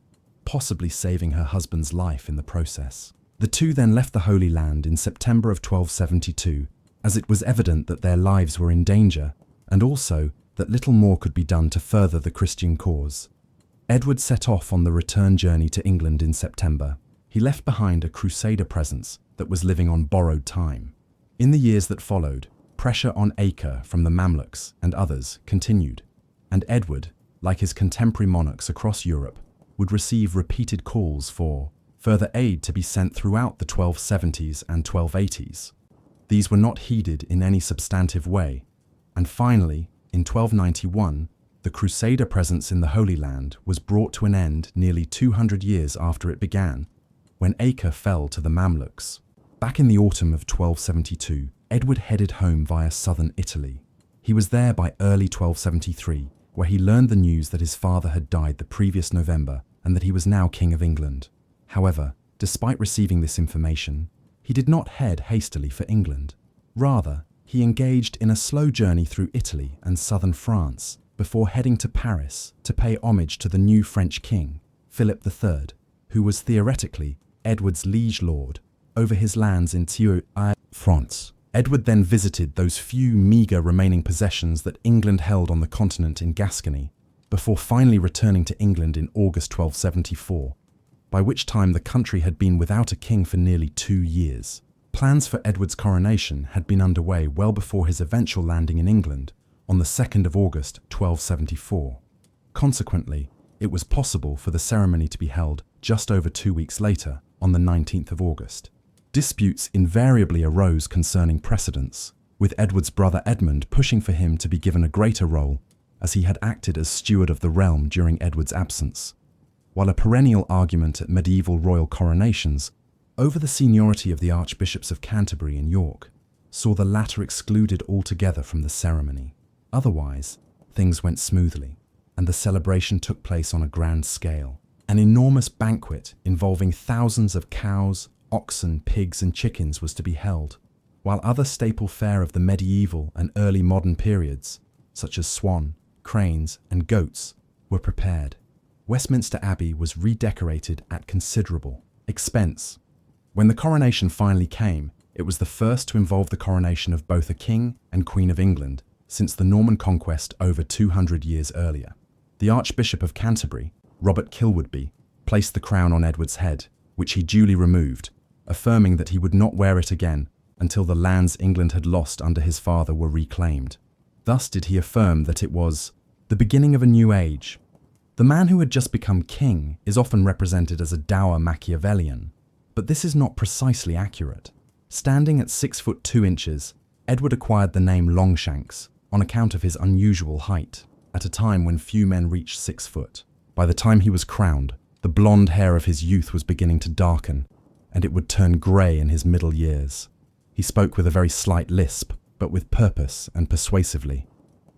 A: possibly saving her husband's life in the process. The two then left the Holy Land in September of 1272, as it was evident that their lives were in danger, and also that little more could be done to further the Christian cause. Edward set off on the return journey to England in September. He left behind a Crusader presence that was living on borrowed time. In the years that followed, pressure on Acre from the Mamluks and others continued, and Edward, like his contemporary monarchs across Europe, would receive repeated calls for further aid to be sent throughout the 1270s and 1280s. These were not heeded in any substantive way, and finally, in 1291, the Crusader presence in the Holy Land was brought to an end nearly 200 years after it began, when Acre fell to the Mamluks. Back in the autumn of 1272, Edward headed home via southern Italy. He was there by early 1273, where he learned the news that his father had died the previous November and that he was now King of England. However, despite receiving this information, he did not head hastily for England. Rather, he engaged in a slow journey through Italy and southern France before heading to Paris to pay homage to the new French king, Philip III, who was theoretically Edward's liege lord over his lands in France. Edward then visited those few meagre remaining possessions that England held on the continent in Gascony, before finally returning to England in August 1274, by which time the country had been without a king for nearly 2 years. Plans for Edward's coronation had been underway well before his eventual landing in England on the 2nd of August 1274. Consequently, it was possible for the ceremony to be held just over 2 weeks later, on the 19th of August. Disputes invariably arose concerning precedence, with Edward's brother Edmund pushing for him to be given a greater role, as he had acted as steward of the realm during Edward's absence, while a perennial argument at medieval royal coronations over the seniority of the Archbishops of Canterbury and York saw the latter excluded altogether from the ceremony. Otherwise, things went smoothly, and the celebration took place on a grand scale. An enormous banquet involving thousands of cows, oxen, pigs, and chickens was to be held, while other staple fare of the medieval and early modern periods, such as swan, cranes, and goats, were prepared. Westminster Abbey was redecorated at considerable expense. When the coronation finally came, it was the first to involve the coronation of both a king and queen of England since the Norman conquest over 200 years earlier. The Archbishop of Canterbury, Robert Kilwardby, placed the crown on Edward's head, which he duly removed, affirming that he would not wear it again until the lands England had lost under his father were reclaimed. Thus did he affirm that it was the beginning of a new age. The man who had just become king is often represented as a dour Machiavellian, but this is not precisely accurate. Standing at 6 foot 2 inches, Edward acquired the name Longshanks on account of his unusual height, at a time when few men reached 6 foot. By the time he was crowned, the blonde hair of his youth was beginning to darken, and it would turn grey in his middle years. He spoke with a very slight lisp, but with purpose and persuasively.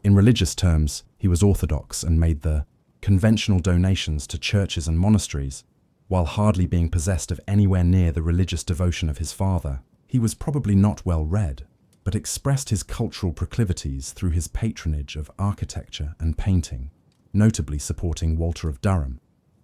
A: In religious terms, he was orthodox and made the conventional donations to churches and monasteries, while hardly being possessed of anywhere near the religious devotion of his father. He was probably not well read, but expressed his cultural proclivities through his patronage of architecture and painting, notably supporting Walter of Durham,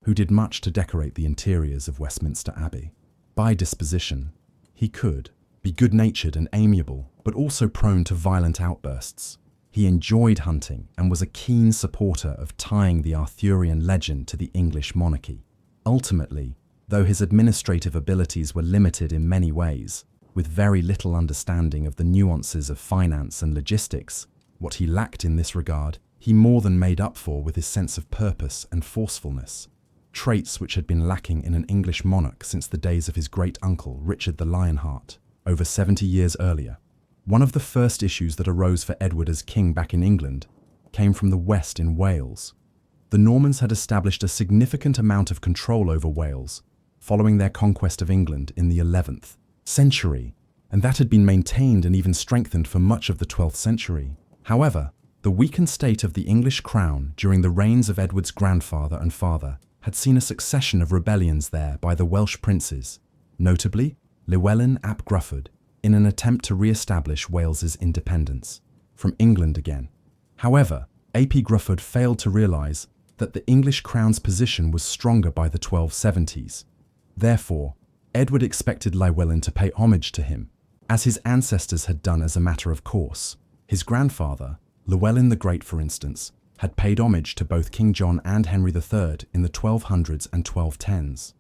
A: who did much to decorate the interiors of Westminster Abbey. By disposition, he could be good-natured and amiable, but also prone to violent outbursts. He enjoyed hunting and was a keen supporter of tying the Arthurian legend to the English monarchy. Ultimately, though his administrative abilities were limited in many ways, with very little understanding of the nuances of finance and logistics, what he lacked in this regard, he more than made up for with his sense of purpose and forcefulness, traits which had been lacking in an English monarch since the days of his great-uncle Richard the Lionheart, over 70 years earlier. One of the first issues that arose for Edward as king back in England came from the west in Wales. The Normans had established a significant amount of control over Wales following their conquest of England in the 11th century, and that had been maintained and even strengthened for much of the 12th century. However, the weakened state of the English crown during the reigns of Edward's grandfather and father had seen a succession of rebellions there by the Welsh princes, notably Llewellyn ap Gruffydd, in an attempt to re-establish Wales's independence from England again. However, ap Gruffydd failed to realise that the English crown's position was stronger by the 1270s. Therefore, Edward expected Llywelyn to pay homage to him, as his ancestors had done as a matter of course. His grandfather, Llewellyn the Great for instance, had paid homage to both King John and Henry III in the 1200s and 1210s.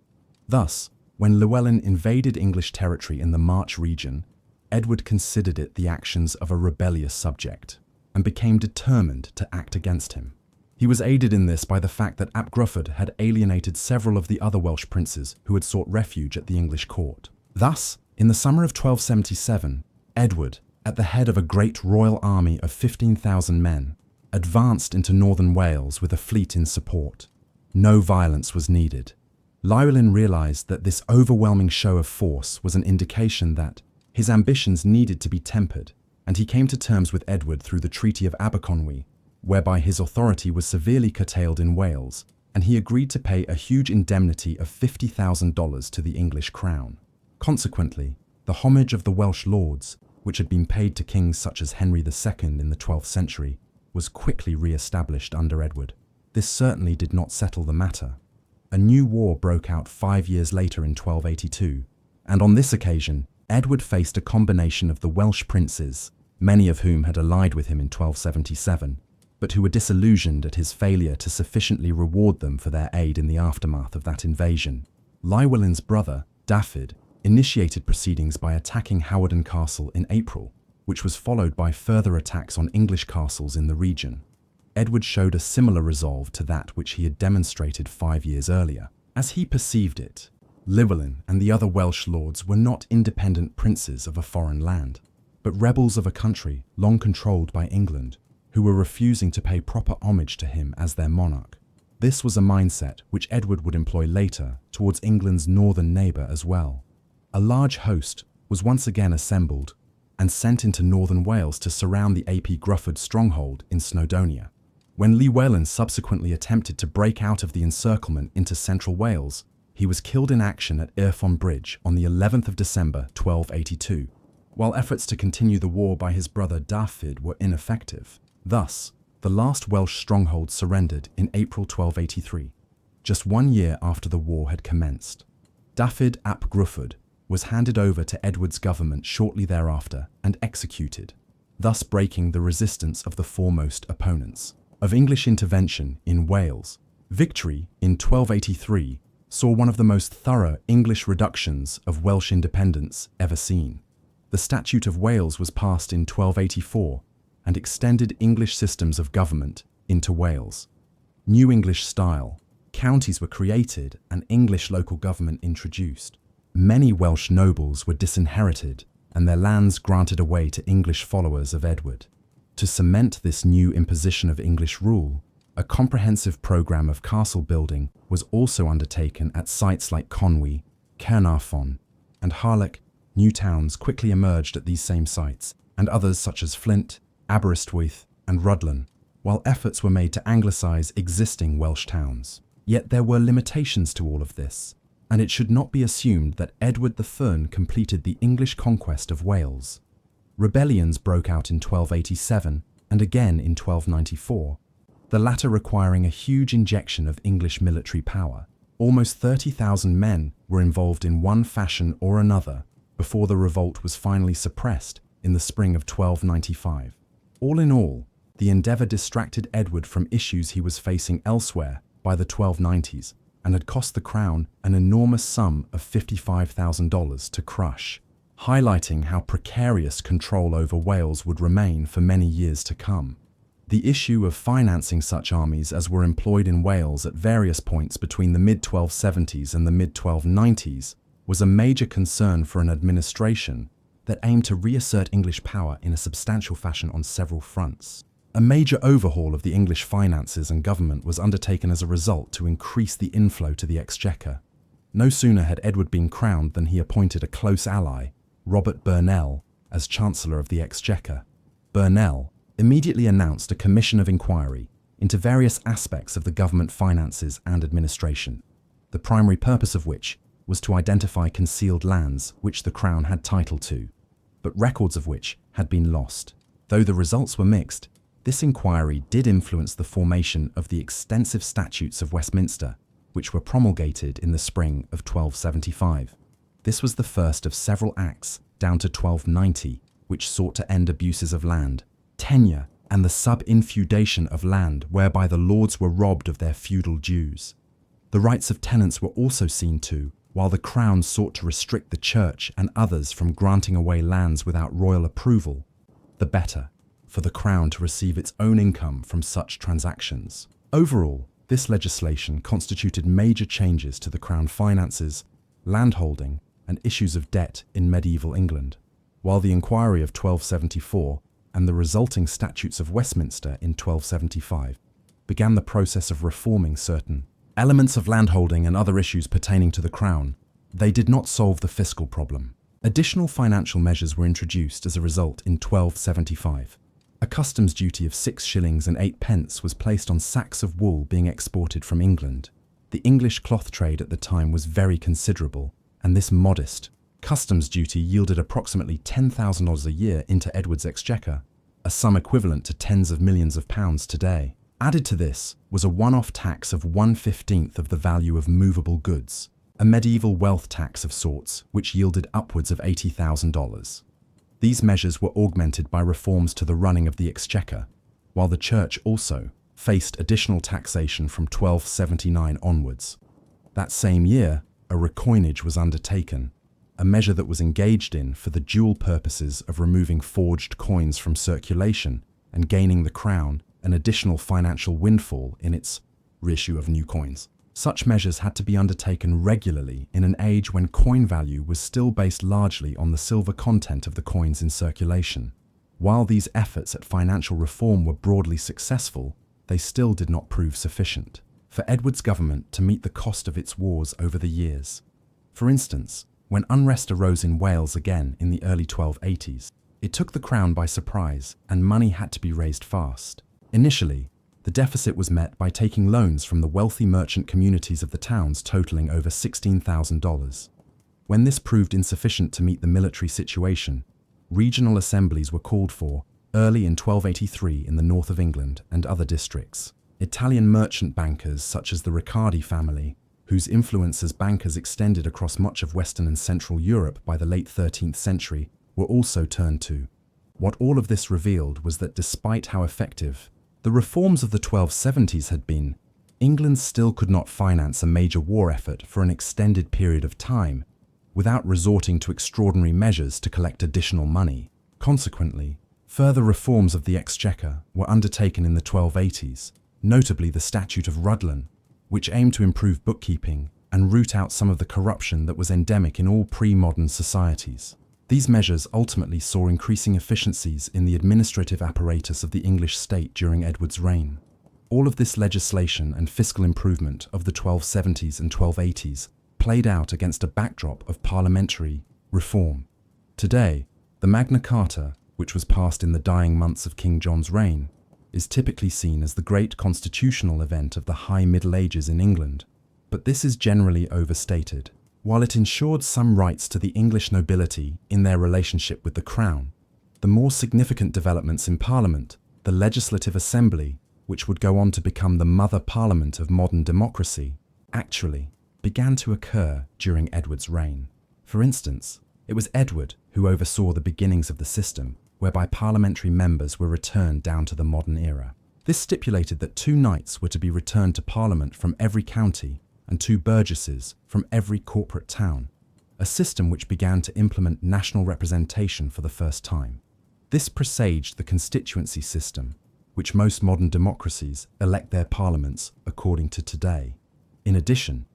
A: Thus, when Llewellyn invaded English territory in the March region, Edward considered it the actions of a rebellious subject, and became determined to act against him. He was aided in this by the fact that ap Gruffydd had alienated several of the other Welsh princes who had sought refuge at the English court. Thus, in the summer of 1277, Edward, at the head of a great royal army of 15,000 men, advanced into northern Wales with a fleet in support. No violence was needed. Llywelyn realised that this overwhelming show of force was an indication that his ambitions needed to be tempered, and he came to terms with Edward through the Treaty of Aberconwy, whereby his authority was severely curtailed in Wales, and he agreed to pay a huge indemnity of $50,000 to the English crown. Consequently, the homage of the Welsh lords, which had been paid to kings such as Henry II in the 12th century, was quickly re-established under Edward. This certainly did not settle the matter. A new war broke out 5 years later in 1282, and on this occasion, Edward faced a combination of the Welsh princes, many of whom had allied with him in 1277, but who were disillusioned at his failure to sufficiently reward them for their aid in the aftermath of that invasion. Llywelyn's brother, Dafydd, initiated proceedings by attacking Hawarden Castle in April, which was followed by further attacks on English castles in the region. Edward showed a similar resolve to that which he had demonstrated 5 years earlier. As he perceived it, Llywelyn and the other Welsh lords were not independent princes of a foreign land, but rebels of a country long controlled by England, who were refusing to pay proper homage to him as their monarch. This was a mindset which Edward would employ later towards England's northern neighbour as well. A large host was once again assembled and sent into northern Wales to surround the Ap Gruffydd stronghold in Snowdonia. When Llywelyn subsequently attempted to break out of the encirclement into central Wales, he was killed in action at Irfon Bridge on the 11th of December 1282, while efforts to continue the war by his brother Dafydd were ineffective. Thus, the last Welsh stronghold surrendered in April 1283, just 1 year after the war had commenced. Dafydd ap Gruffydd was handed over to Edward's government shortly thereafter and executed, thus breaking the resistance of the foremost opponents of English intervention in Wales. Victory in 1283 saw one of the most thorough English reductions of Welsh independence ever seen. The Statute of Wales was passed in 1284 and extended English systems of government into Wales. New English style counties were created and English local government introduced. Many Welsh nobles were disinherited and their lands granted away to English followers of Edward. To cement this new imposition of English rule, a comprehensive programme of castle building was also undertaken at sites like Conwy, Caernarfon, and Harlech. New towns quickly emerged at these same sites, and others such as Flint, Aberystwyth, and Rhuddlan, while efforts were made to anglicise existing Welsh towns. Yet there were limitations to all of this, and it should not be assumed that Edward the Fern completed the English conquest of Wales. Rebellions broke out in 1287 and again in 1294, the latter requiring a huge injection of English military power. Almost 30,000 men were involved in one fashion or another before the revolt was finally suppressed in the spring of 1295. All in all, the endeavour distracted Edward from issues he was facing elsewhere by the 1290s and had cost the crown an enormous sum of $55,000 to crush, highlighting how precarious control over Wales would remain for many years to come. The issue of financing such armies as were employed in Wales at various points between the mid-1270s and the mid-1290s was a major concern for an administration that aimed to reassert English power in a substantial fashion on several fronts. A major overhaul of the English finances and government was undertaken as a result to increase the inflow to the exchequer. No sooner had Edward been crowned than he appointed a close ally, Robert Burnell, as Chancellor of the Exchequer. Burnell immediately announced a commission of inquiry into various aspects of the government finances and administration, the primary purpose of which was to identify concealed lands which the Crown had title to, but records of which had been lost. Though the results were mixed, this inquiry did influence the formation of the extensive statutes of Westminster, which were promulgated in the spring of 1275. This was the first of several acts down to 1290, which sought to end abuses of land, tenure, and the sub-infeudation of land whereby the lords were robbed of their feudal dues. The rights of tenants were also seen to, while the Crown sought to restrict the Church and others from granting away lands without royal approval, the better for the Crown to receive its own income from such transactions. Overall, this legislation constituted major changes to the Crown finances, landholding, and issues of debt in medieval England, while the inquiry of 1274 and the resulting statutes of Westminster in 1275 began the process of reforming certain elements of landholding and other issues pertaining to the Crown. They did not solve the fiscal problem. Additional financial measures were introduced as a result in 1275. A customs duty of 6 shillings and 8 pence was placed on sacks of wool being exported from England. The English cloth trade at the time was very considerable, and this modest customs duty yielded approximately $10,000 a year into Edward's exchequer, a sum equivalent to tens of millions of pounds today. Added to this was a one-off tax of 1/15 of the value of movable goods, a medieval wealth tax of sorts which yielded upwards of $80,000. These measures were augmented by reforms to the running of the exchequer, while the Church also faced additional taxation from 1279 onwards. That same year, a recoinage was undertaken, a measure that was engaged in for the dual purposes of removing forged coins from circulation and gaining the crown an additional financial windfall in its reissue of new coins. Such measures had to be undertaken regularly in an age when coin value was still based largely on the silver content of the coins in circulation. While these efforts at financial reform were broadly successful, they still did not prove sufficient for Edward's government to meet the cost of its wars over the years. For instance, when unrest arose in Wales again in the early 1280s, it took the crown by surprise and money had to be raised fast. Initially, the deficit was met by taking loans from the wealthy merchant communities of the towns totaling over $16,000. When this proved insufficient to meet the military situation, regional assemblies were called for early in 1283 in the north of England and other districts. Italian merchant bankers such as the Riccardi family, whose influence as bankers extended across much of Western and Central Europe by the late 13th century, were also turned to. What all of this revealed was that despite how effective the reforms of the 1270s had been, England still could not finance a major war effort for an extended period of time without resorting to extraordinary measures to collect additional money. Consequently, further reforms of the exchequer were undertaken in the 1280s, notably the Statute of Rhuddlan, which aimed to improve bookkeeping and root out some of the corruption that was endemic in all pre-modern societies. These measures ultimately saw increasing efficiencies in the administrative apparatus of the English state during Edward's reign. All of this legislation and fiscal improvement of the 1270s and 1280s played out against a backdrop of parliamentary reform. Today, the Magna Carta, which was passed in the dying months of King John's reign, is typically seen as the great constitutional event of the High Middle Ages in England, but this is generally overstated. While it ensured some rights to the English nobility in their relationship with the crown, the more significant developments in Parliament, the Legislative Assembly, which would go on to become the mother parliament of modern democracy, actually began to occur during Edward's reign. For instance, it was Edward who oversaw the beginnings of the system whereby parliamentary members were returned down to the modern era. This stipulated that 2 knights were to be returned to Parliament from every county and 2 burgesses from every corporate town, a system which began to implement national representation for the first time. This presaged the constituency system, which most modern democracies elect their parliaments according to today. In addition,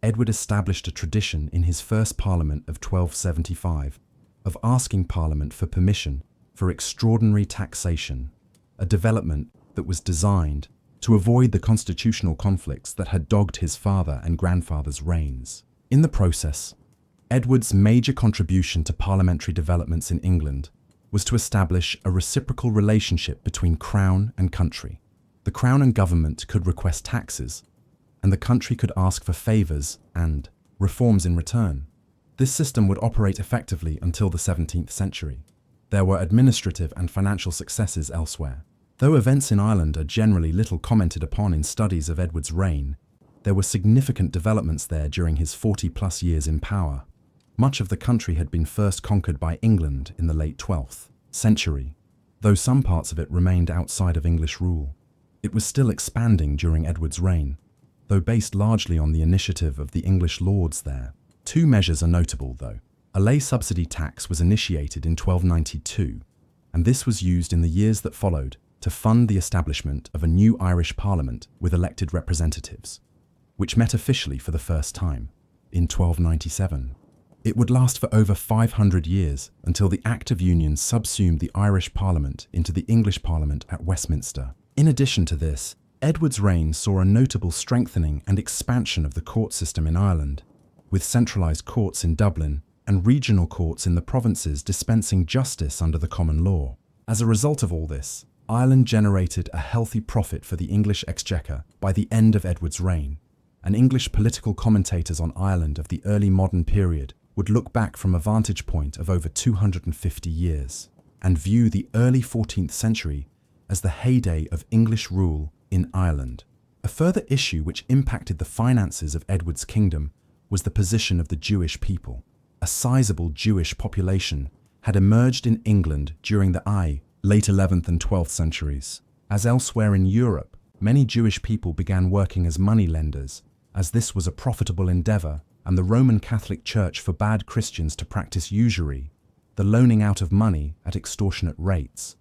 A: Edward established a tradition in his first parliament of 1275 of asking Parliament for permission for extraordinary taxation, a development that was designed to avoid the constitutional conflicts that had dogged his father and grandfather's reigns. In the process, Edward's major contribution to parliamentary developments in England was to establish a reciprocal relationship between crown and country. The crown and government could request taxes, and the country could ask for favours and reforms in return. This system would operate effectively until the 17th century. There were administrative and financial successes elsewhere. Though events in Ireland are generally little commented upon in studies of Edward's reign, there were significant developments there during his 40-plus years in power. Much of the country had been first conquered by England in the late 12th century, though some parts of it remained outside of English rule. It was still expanding during Edward's reign, though based largely on the initiative of the English lords there. 2 measures are notable, though. A lay subsidy tax was initiated in 1292, and this was used in the years that followed to fund the establishment of a new Irish Parliament with elected representatives, which met officially for the first time in 1297. It would last for over 500 years until the Act of Union subsumed the Irish Parliament into the English Parliament at Westminster. In addition to this, Edward's reign saw a notable strengthening and expansion of the court system in Ireland, with centralised courts in Dublin and regional courts in the provinces dispensing justice under the common law. As a result of all this, Ireland generated a healthy profit for the English exchequer by the end of Edward's reign, and English political commentators on Ireland of the early modern period would look back from a vantage point of over 250 years and view the early 14th century as the heyday of English rule in Ireland. A further issue which impacted the finances of Edward's kingdom was the position of the Jewish people. A sizable Jewish population had emerged in England during the late 11th and 12th centuries. As elsewhere in Europe, many Jewish people began working as moneylenders, as this was a profitable endeavour and the Roman Catholic Church forbade Christians to practice usury, the loaning out of money at extortionate rates.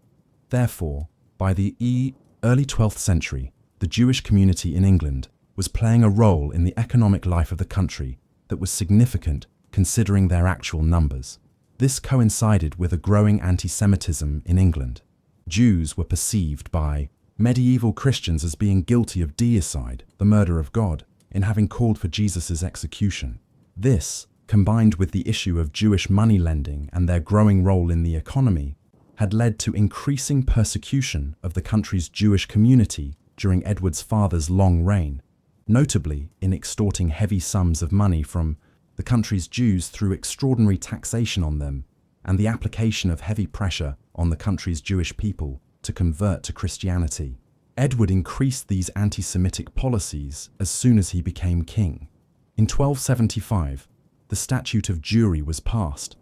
A: Therefore, by the early 12th century, the Jewish community in England was playing a role in the economic life of the country that was significant considering their actual numbers. This coincided with a growing anti-Semitism in England. Jews were perceived by medieval Christians as being guilty of deicide, the murder of God, in having called for Jesus' execution. This, combined with the issue of Jewish money lending and their growing role in the economy, had led to increasing persecution of the country's Jewish community during Edward's father's long reign, notably in extorting heavy sums of money from the country's Jews through extraordinary taxation on them and the application of heavy pressure on the country's Jewish people to convert to Christianity. Edward increased these anti-Semitic policies as soon as he became king. In 1275, the Statute of Jewry was passed,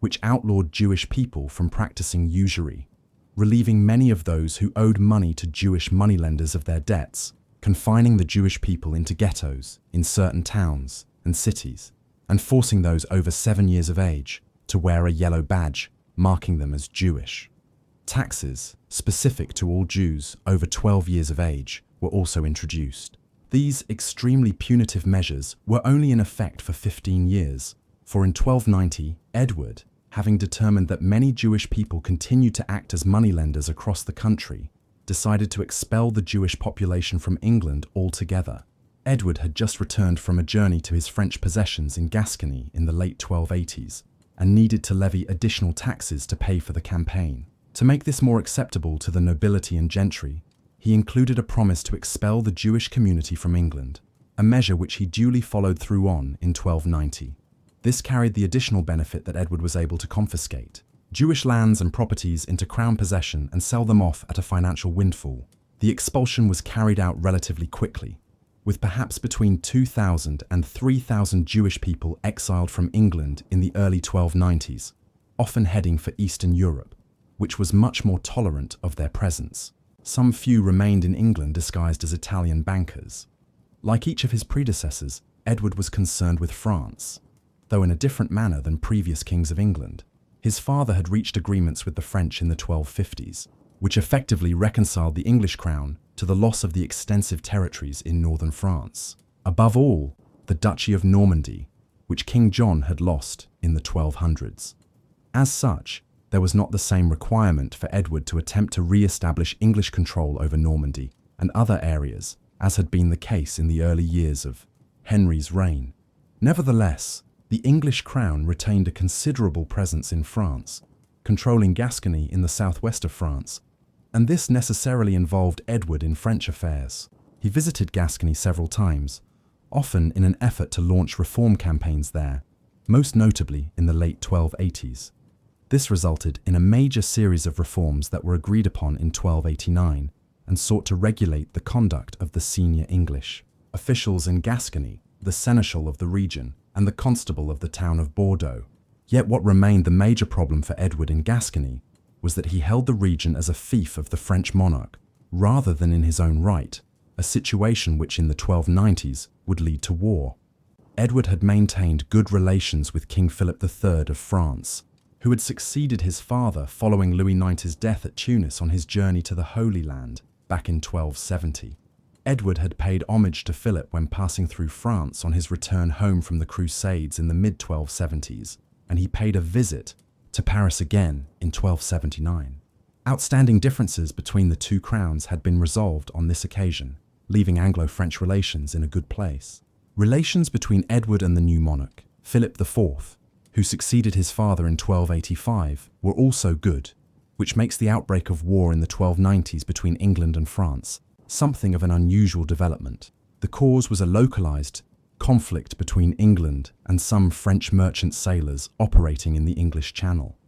A: which outlawed Jewish people from practicing usury, relieving many of those who owed money to Jewish moneylenders of their debts, confining the Jewish people into ghettos in certain towns and cities, and forcing those over 7 years of age to wear a yellow badge marking them as Jewish. Taxes, specific to all Jews over 12 years of age, were also introduced. These extremely punitive measures were only in effect for 15 years, for in 1290, Edward, having determined that many Jewish people continued to act as moneylenders across the country, decided to expel the Jewish population from England altogether. Edward had just returned from a journey to his French possessions in Gascony in the late 1280s and needed to levy additional taxes to pay for the campaign. To make this more acceptable to the nobility and gentry, he included a promise to expel the Jewish community from England, a measure which he duly followed through on in 1290. This carried the additional benefit that Edward was able to confiscate Jewish lands and properties into crown possession and sell them off at a financial windfall. The expulsion was carried out relatively quickly, with perhaps between 2,000 and 3,000 Jewish people exiled from England in the early 1290s, often heading for Eastern Europe, which was much more tolerant of their presence. Some few remained in England disguised as Italian bankers. Like each of his predecessors, Edward was concerned with France, though in a different manner than previous kings of England. His father had reached agreements with the French in the 1250s, which effectively reconciled the English crown to the loss of the extensive territories in northern France. Above all, the Duchy of Normandy, which King John had lost in the 1200s. As such, there was not the same requirement for Edward to attempt to re-establish English control over Normandy and other areas, as had been the case in the early years of Henry's reign. Nevertheless, the English crown retained a considerable presence in France, controlling Gascony in the southwest of France, and this necessarily involved Edward in French affairs. He visited Gascony several times, often in an effort to launch reform campaigns there, most notably in the late 1280s. This resulted in a major series of reforms that were agreed upon in 1289 and sought to regulate the conduct of the senior English officials in Gascony, the seneschal of the region, and the constable of the town of Bordeaux. Yet what remained the major problem for Edward in Gascony was that he held the region as a fief of the French monarch, rather than in his own right, a situation which in the 1290s would lead to war. Edward had maintained good relations with King Philip III of France, who had succeeded his father following Louis IX's death at Tunis on his journey to the Holy Land back in 1270. Edward had paid homage to Philip when passing through France on his return home from the Crusades in the mid-1270s, and he paid a visit to Paris again in 1279. Outstanding differences between the two crowns had been resolved on this occasion, leaving Anglo-French relations in a good place. Relations between Edward and the new monarch, Philip IV, who succeeded his father in 1285, were also good, which makes the outbreak of war in the 1290s between England and France something of an unusual development. The cause was a localized conflict between England and some French merchant sailors operating in the English Channel.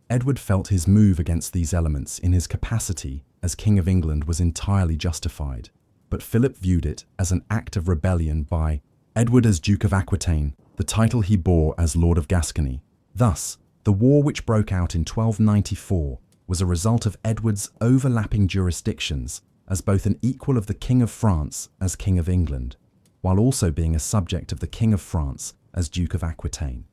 A: Edward felt his move against these elements in his capacity as King of England was entirely justified, but Philip viewed it as an act of rebellion by Edward as Duke of Aquitaine, the title he bore as Lord of Gascony. Thus, the war which broke out in 1294 was a result of Edward's overlapping jurisdictions as both an equal of the King of France as King of England. while also being a subject of the King of France as Duke of Aquitaine.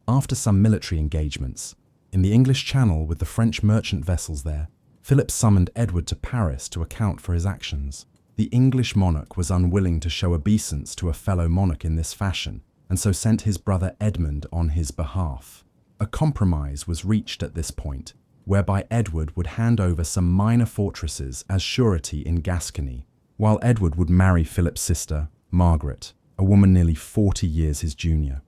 A: After some military engagements in the English Channel with the French merchant vessels there, Philip summoned Edward to Paris to account for his actions. The English monarch was unwilling to show obeisance to a fellow monarch in this fashion, and so sent his brother Edmund on his behalf. A compromise was reached at this point, whereby Edward would hand over some minor fortresses as surety in Gascony, while Edward would marry Philip's sister, Margaret, a woman nearly 40 years his junior.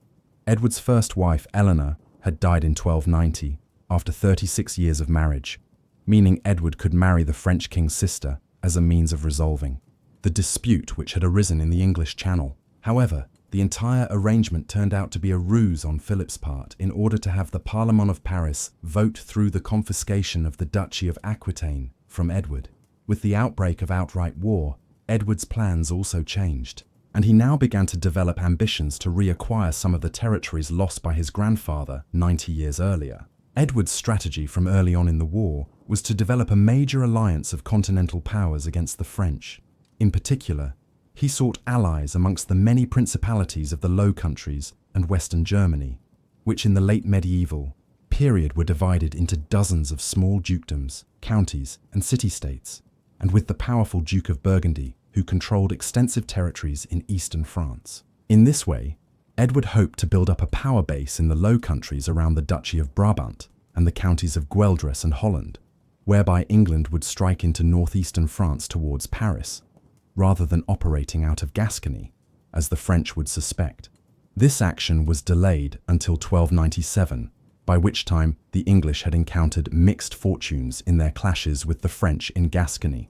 A: Edward's first wife, Eleanor, had died in 1290, after 36 years of marriage, meaning Edward could marry the French king's sister as a means of resolving the dispute which had arisen in the English Channel. However, the entire arrangement turned out to be a ruse on Philip's part in order to have the Parliament of Paris vote through the confiscation of the Duchy of Aquitaine from Edward. With the outbreak of outright war, Edward's plans also changed, and he now began to develop ambitions to reacquire some of the territories lost by his grandfather 90 years earlier. Edward's strategy from early on in the war was to develop a major alliance of continental powers against the French. In particular, he sought allies amongst the many principalities of the Low Countries and Western Germany, which in the late medieval period were divided into dozens of small dukedoms, counties, and city-states, and with the powerful Duke of Burgundy, who controlled extensive territories in eastern France. In this way, Edward hoped to build up a power base in the Low Countries around the Duchy of Brabant and the counties of Gueldres and Holland, whereby England would strike into northeastern France towards Paris, rather than operating out of Gascony, as the French would suspect. This action was delayed until 1297, by which time the English had encountered mixed fortunes in their clashes with the French in Gascony.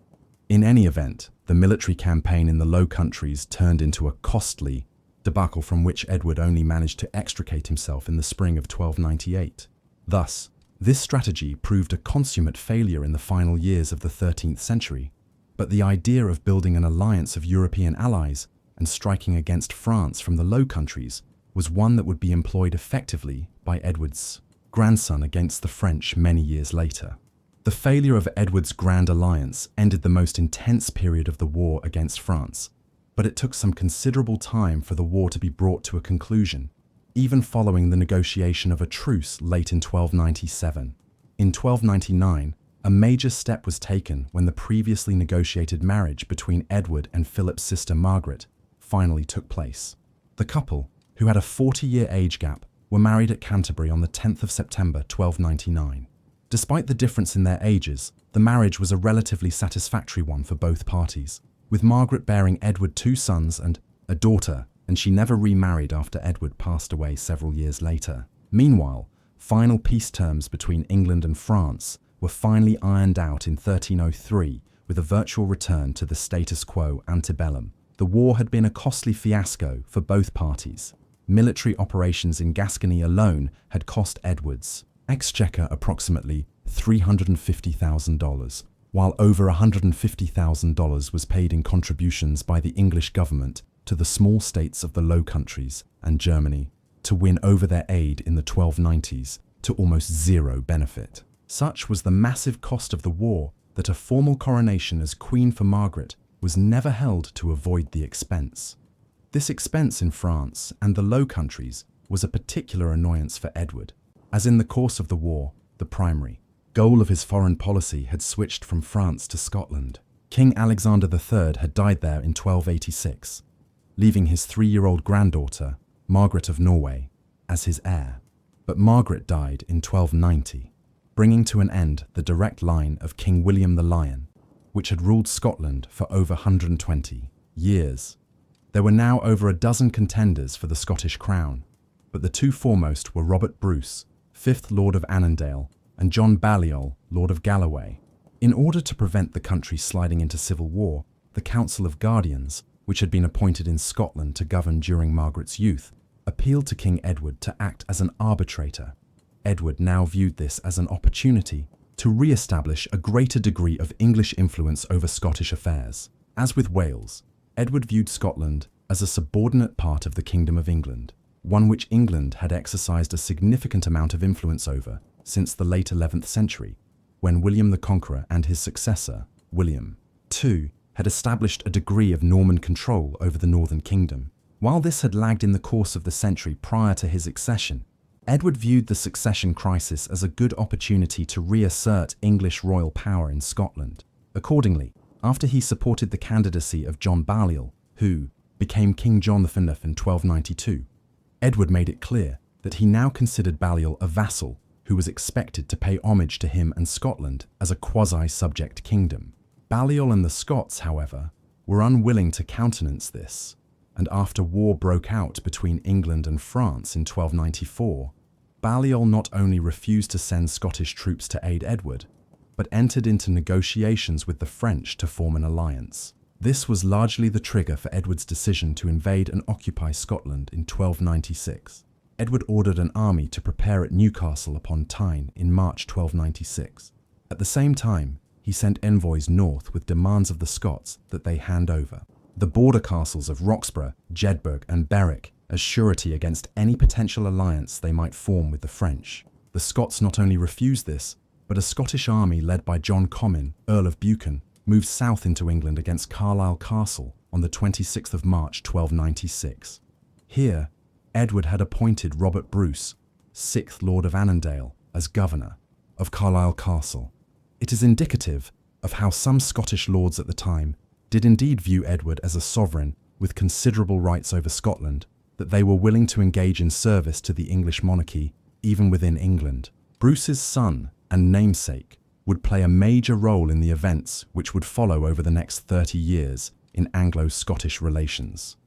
A: In any event, the military campaign in the Low Countries turned into a costly debacle from which Edward only managed to extricate himself in the spring of 1298. Thus, this strategy proved a consummate failure in the final years of the 13th century, but the idea of building an alliance of European allies and striking against France from the Low Countries was one that would be employed effectively by Edward's grandson against the French many years later. The failure of Edward's Grand Alliance ended the most intense period of the war against France, but it took some considerable time for the war to be brought to a conclusion, even following the negotiation of a truce late in 1297. In 1299, a major step was taken when the previously negotiated marriage between Edward and Philip's sister Margaret finally took place. The couple, who had a 40-year age gap, were married at Canterbury on the 10th of September 1299. Despite the difference in their ages, the marriage was a relatively satisfactory one for both parties, with Margaret bearing Edward 2 sons and a daughter, and she never remarried after Edward passed away several years later. Meanwhile, final peace terms between England and France were finally ironed out in 1303 with a virtual return to the status quo antebellum. The war had been a costly fiasco for both parties. Military operations in Gascony alone had cost Edward's exchequer approximately $350,000, while over $150,000 was paid in contributions by the English government to the small states of the Low Countries and Germany to win over their aid in the 1290s to almost zero benefit. Such was the massive cost of the war that a formal coronation as Queen for Margaret was never held to avoid the expense. This expense in France and the Low Countries was a particular annoyance for Edward, as in the course of the war, the primary goal of his foreign policy had switched from France to Scotland. King Alexander III had died there in 1286, leaving his 3-year-old granddaughter, Margaret of Norway, as his heir. But Margaret died in 1290, bringing to an end the direct line of King William the Lion, which had ruled Scotland for over 120 years. There were now over a dozen contenders for the Scottish crown, but the 2 foremost were Robert Bruce, 5th Lord of Annandale, and John Balliol, Lord of Galloway. In order to prevent the country sliding into civil war, the Council of Guardians, which had been appointed in Scotland to govern during Margaret's youth, appealed to King Edward to act as an arbitrator. Edward now viewed this as an opportunity to re-establish a greater degree of English influence over Scottish affairs. As with Wales, Edward viewed Scotland as a subordinate part of the Kingdom of England, one which England had exercised a significant amount of influence over since the late 11th century, when William the Conqueror and his successor, William II, had established a degree of Norman control over the northern kingdom. While this had lagged in the course of the century prior to his accession, Edward viewed the succession crisis as a good opportunity to reassert English royal power in Scotland. Accordingly, after he supported the candidacy of John Balliol, who became King John V in 1292, Edward made it clear that he now considered Balliol a vassal who was expected to pay homage to him and Scotland as a quasi-subject kingdom. Balliol and the Scots, however, were unwilling to countenance this, and after war broke out between England and France in 1294, Balliol not only refused to send Scottish troops to aid Edward, but entered into negotiations with the French to form an alliance. This was largely the trigger for Edward's decision to invade and occupy Scotland in 1296. Edward ordered an army to prepare at Newcastle upon Tyne in March 1296. At the same time, he sent envoys north with demands of the Scots that they hand over the border castles of Roxburgh, Jedburgh and Berwick as surety against any potential alliance they might form with the French. The Scots not only refused this, but a Scottish army led by John Comyn, Earl of Buchan, moved south into England against Carlisle Castle on the 26th of March 1296. Here, Edward had appointed Robert Bruce, 6th Lord of Annandale, as governor of Carlisle Castle. It is indicative of how some Scottish lords at the time did indeed view Edward as a sovereign with considerable rights over Scotland, that they were willing to engage in service to the English monarchy, even within England. Bruce's son and namesake would play a major role in the events which would follow over the next 30 years in Anglo-Scottish relations.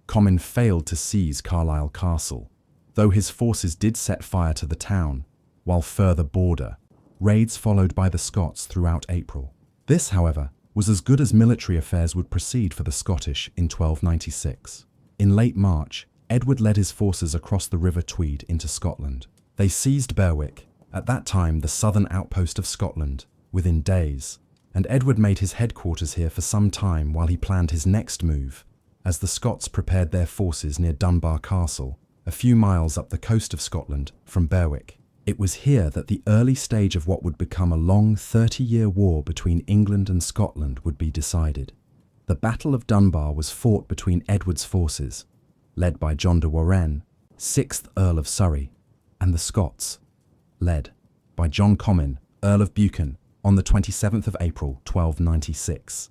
A: Comyn failed to seize Carlisle Castle, though his forces did set fire to the town, while further border raids followed by the Scots throughout April. This, however, was as good as military affairs would proceed for the Scottish in 1296. In late March, Edward led his forces across the River Tweed into Scotland. They seized Berwick, at that time the southern outpost of Scotland, within days, and Edward made his headquarters here for some time while he planned his next move, as the Scots prepared their forces near Dunbar Castle, a few miles up the coast of Scotland from Berwick. It was here that the early stage of what would become a long 30-year war between England and Scotland would be decided. The Battle of Dunbar was fought between Edward's forces, led by John de Warenne, 6th Earl of Surrey, and the Scots, led by John Comyn, Earl of Buchan, on the 27th of April 1296.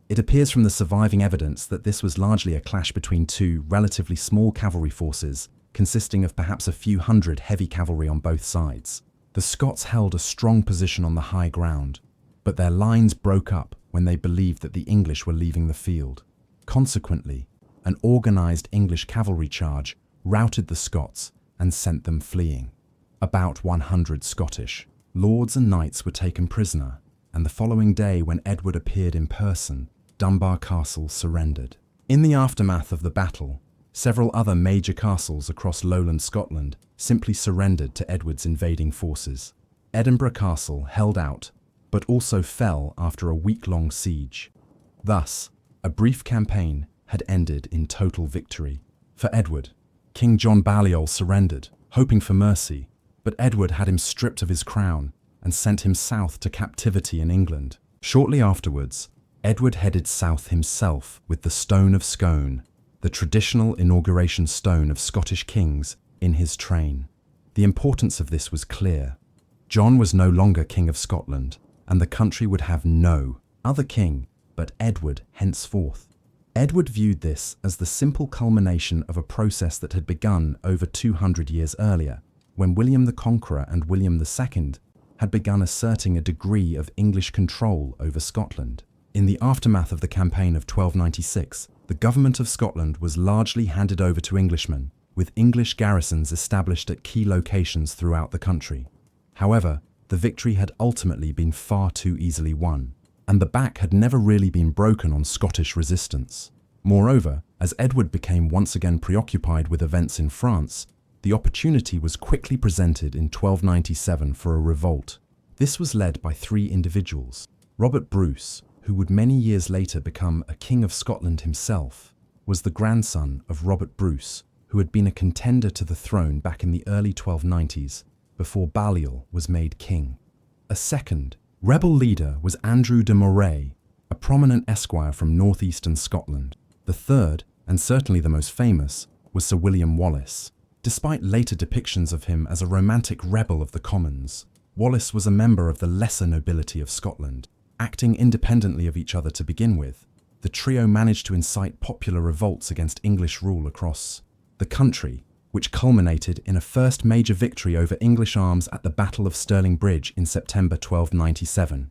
A: It appears from the surviving evidence that this was largely a clash between two relatively small cavalry forces, consisting of perhaps a few hundred heavy cavalry on both sides. The Scots held a strong position on the high ground, but their lines broke up when they believed that the English were leaving the field. Consequently, an organised English cavalry charge routed the Scots and sent them fleeing. About 100 Scottish lords and knights were taken prisoner, and the following day, when Edward appeared in person, Dunbar Castle surrendered. In the aftermath of the battle, several other major castles across lowland Scotland simply surrendered to Edward's invading forces. Edinburgh Castle held out, but also fell after a week-long siege. Thus, a brief campaign had ended in total victory. For Edward, King John Balliol surrendered, hoping for mercy, but Edward had him stripped of his crown and sent him south to captivity in England. Shortly afterwards, Edward headed south himself with the Stone of Scone, the traditional inauguration stone of Scottish kings, in his train. The importance of this was clear. John was no longer King of Scotland, and the country would have no other king but Edward henceforth. Edward viewed this as the simple culmination of a process that had begun over 200 years earlier, when William the Conqueror and William II had begun asserting a degree of English control over Scotland. In the aftermath of the campaign of 1296, the government of Scotland was largely handed over to Englishmen, with English garrisons established at key locations throughout the country. However, the victory had ultimately been far too easily won, and the back had never really been broken on Scottish resistance. Moreover, as Edward became once again preoccupied with events in France, the opportunity was quickly presented in 1297 for a revolt. This was led by three individuals. Robert Bruce, who would many years later become a King of Scotland himself, was the grandson of Robert Bruce, who had been a contender to the throne back in the early 1290s, before Balliol was made king. A second rebel leader was Andrew de Moray, a prominent esquire from northeastern Scotland. The third, and certainly the most famous, was Sir William Wallace. Despite later depictions of him as a romantic rebel of the commons, Wallace was a member of the lesser nobility of Scotland. Acting independently of each other to begin with, the trio managed to incite popular revolts against English rule across the country, which culminated in a first major victory over English arms at the Battle of Stirling Bridge in September 1297.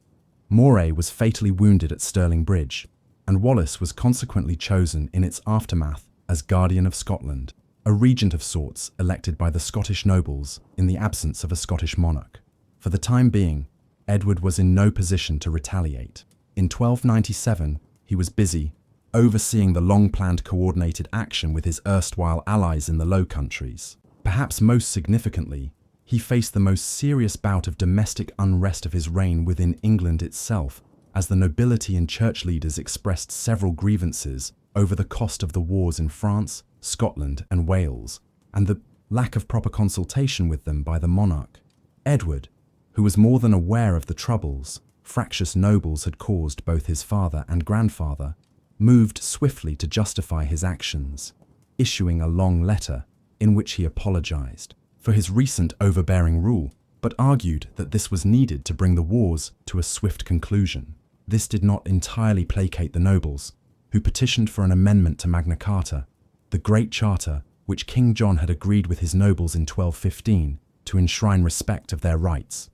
A: Moray was fatally wounded at Stirling Bridge, and Wallace was consequently chosen in its aftermath as Guardian of Scotland, a regent of sorts elected by the Scottish nobles in the absence of a Scottish monarch. For the time being, Edward was in no position to retaliate. In 1297, he was busy overseeing the long-planned coordinated action with his erstwhile allies in the Low Countries. Perhaps most significantly, he faced the most serious bout of domestic unrest of his reign within England itself, as the nobility and church leaders expressed several grievances over the cost of the wars in France, Scotland, and Wales, and the lack of proper consultation with them by the monarch. Edward, who was more than aware of the troubles fractious nobles had caused both his father and grandfather, moved swiftly to justify his actions, issuing a long letter in which he apologized for his recent overbearing rule, but argued that this was needed to bring the wars to a swift conclusion. This did not entirely placate the nobles, who petitioned for an amendment to Magna Carta, the Great Charter which King John had agreed with his nobles in 1215 to enshrine respect of their rights.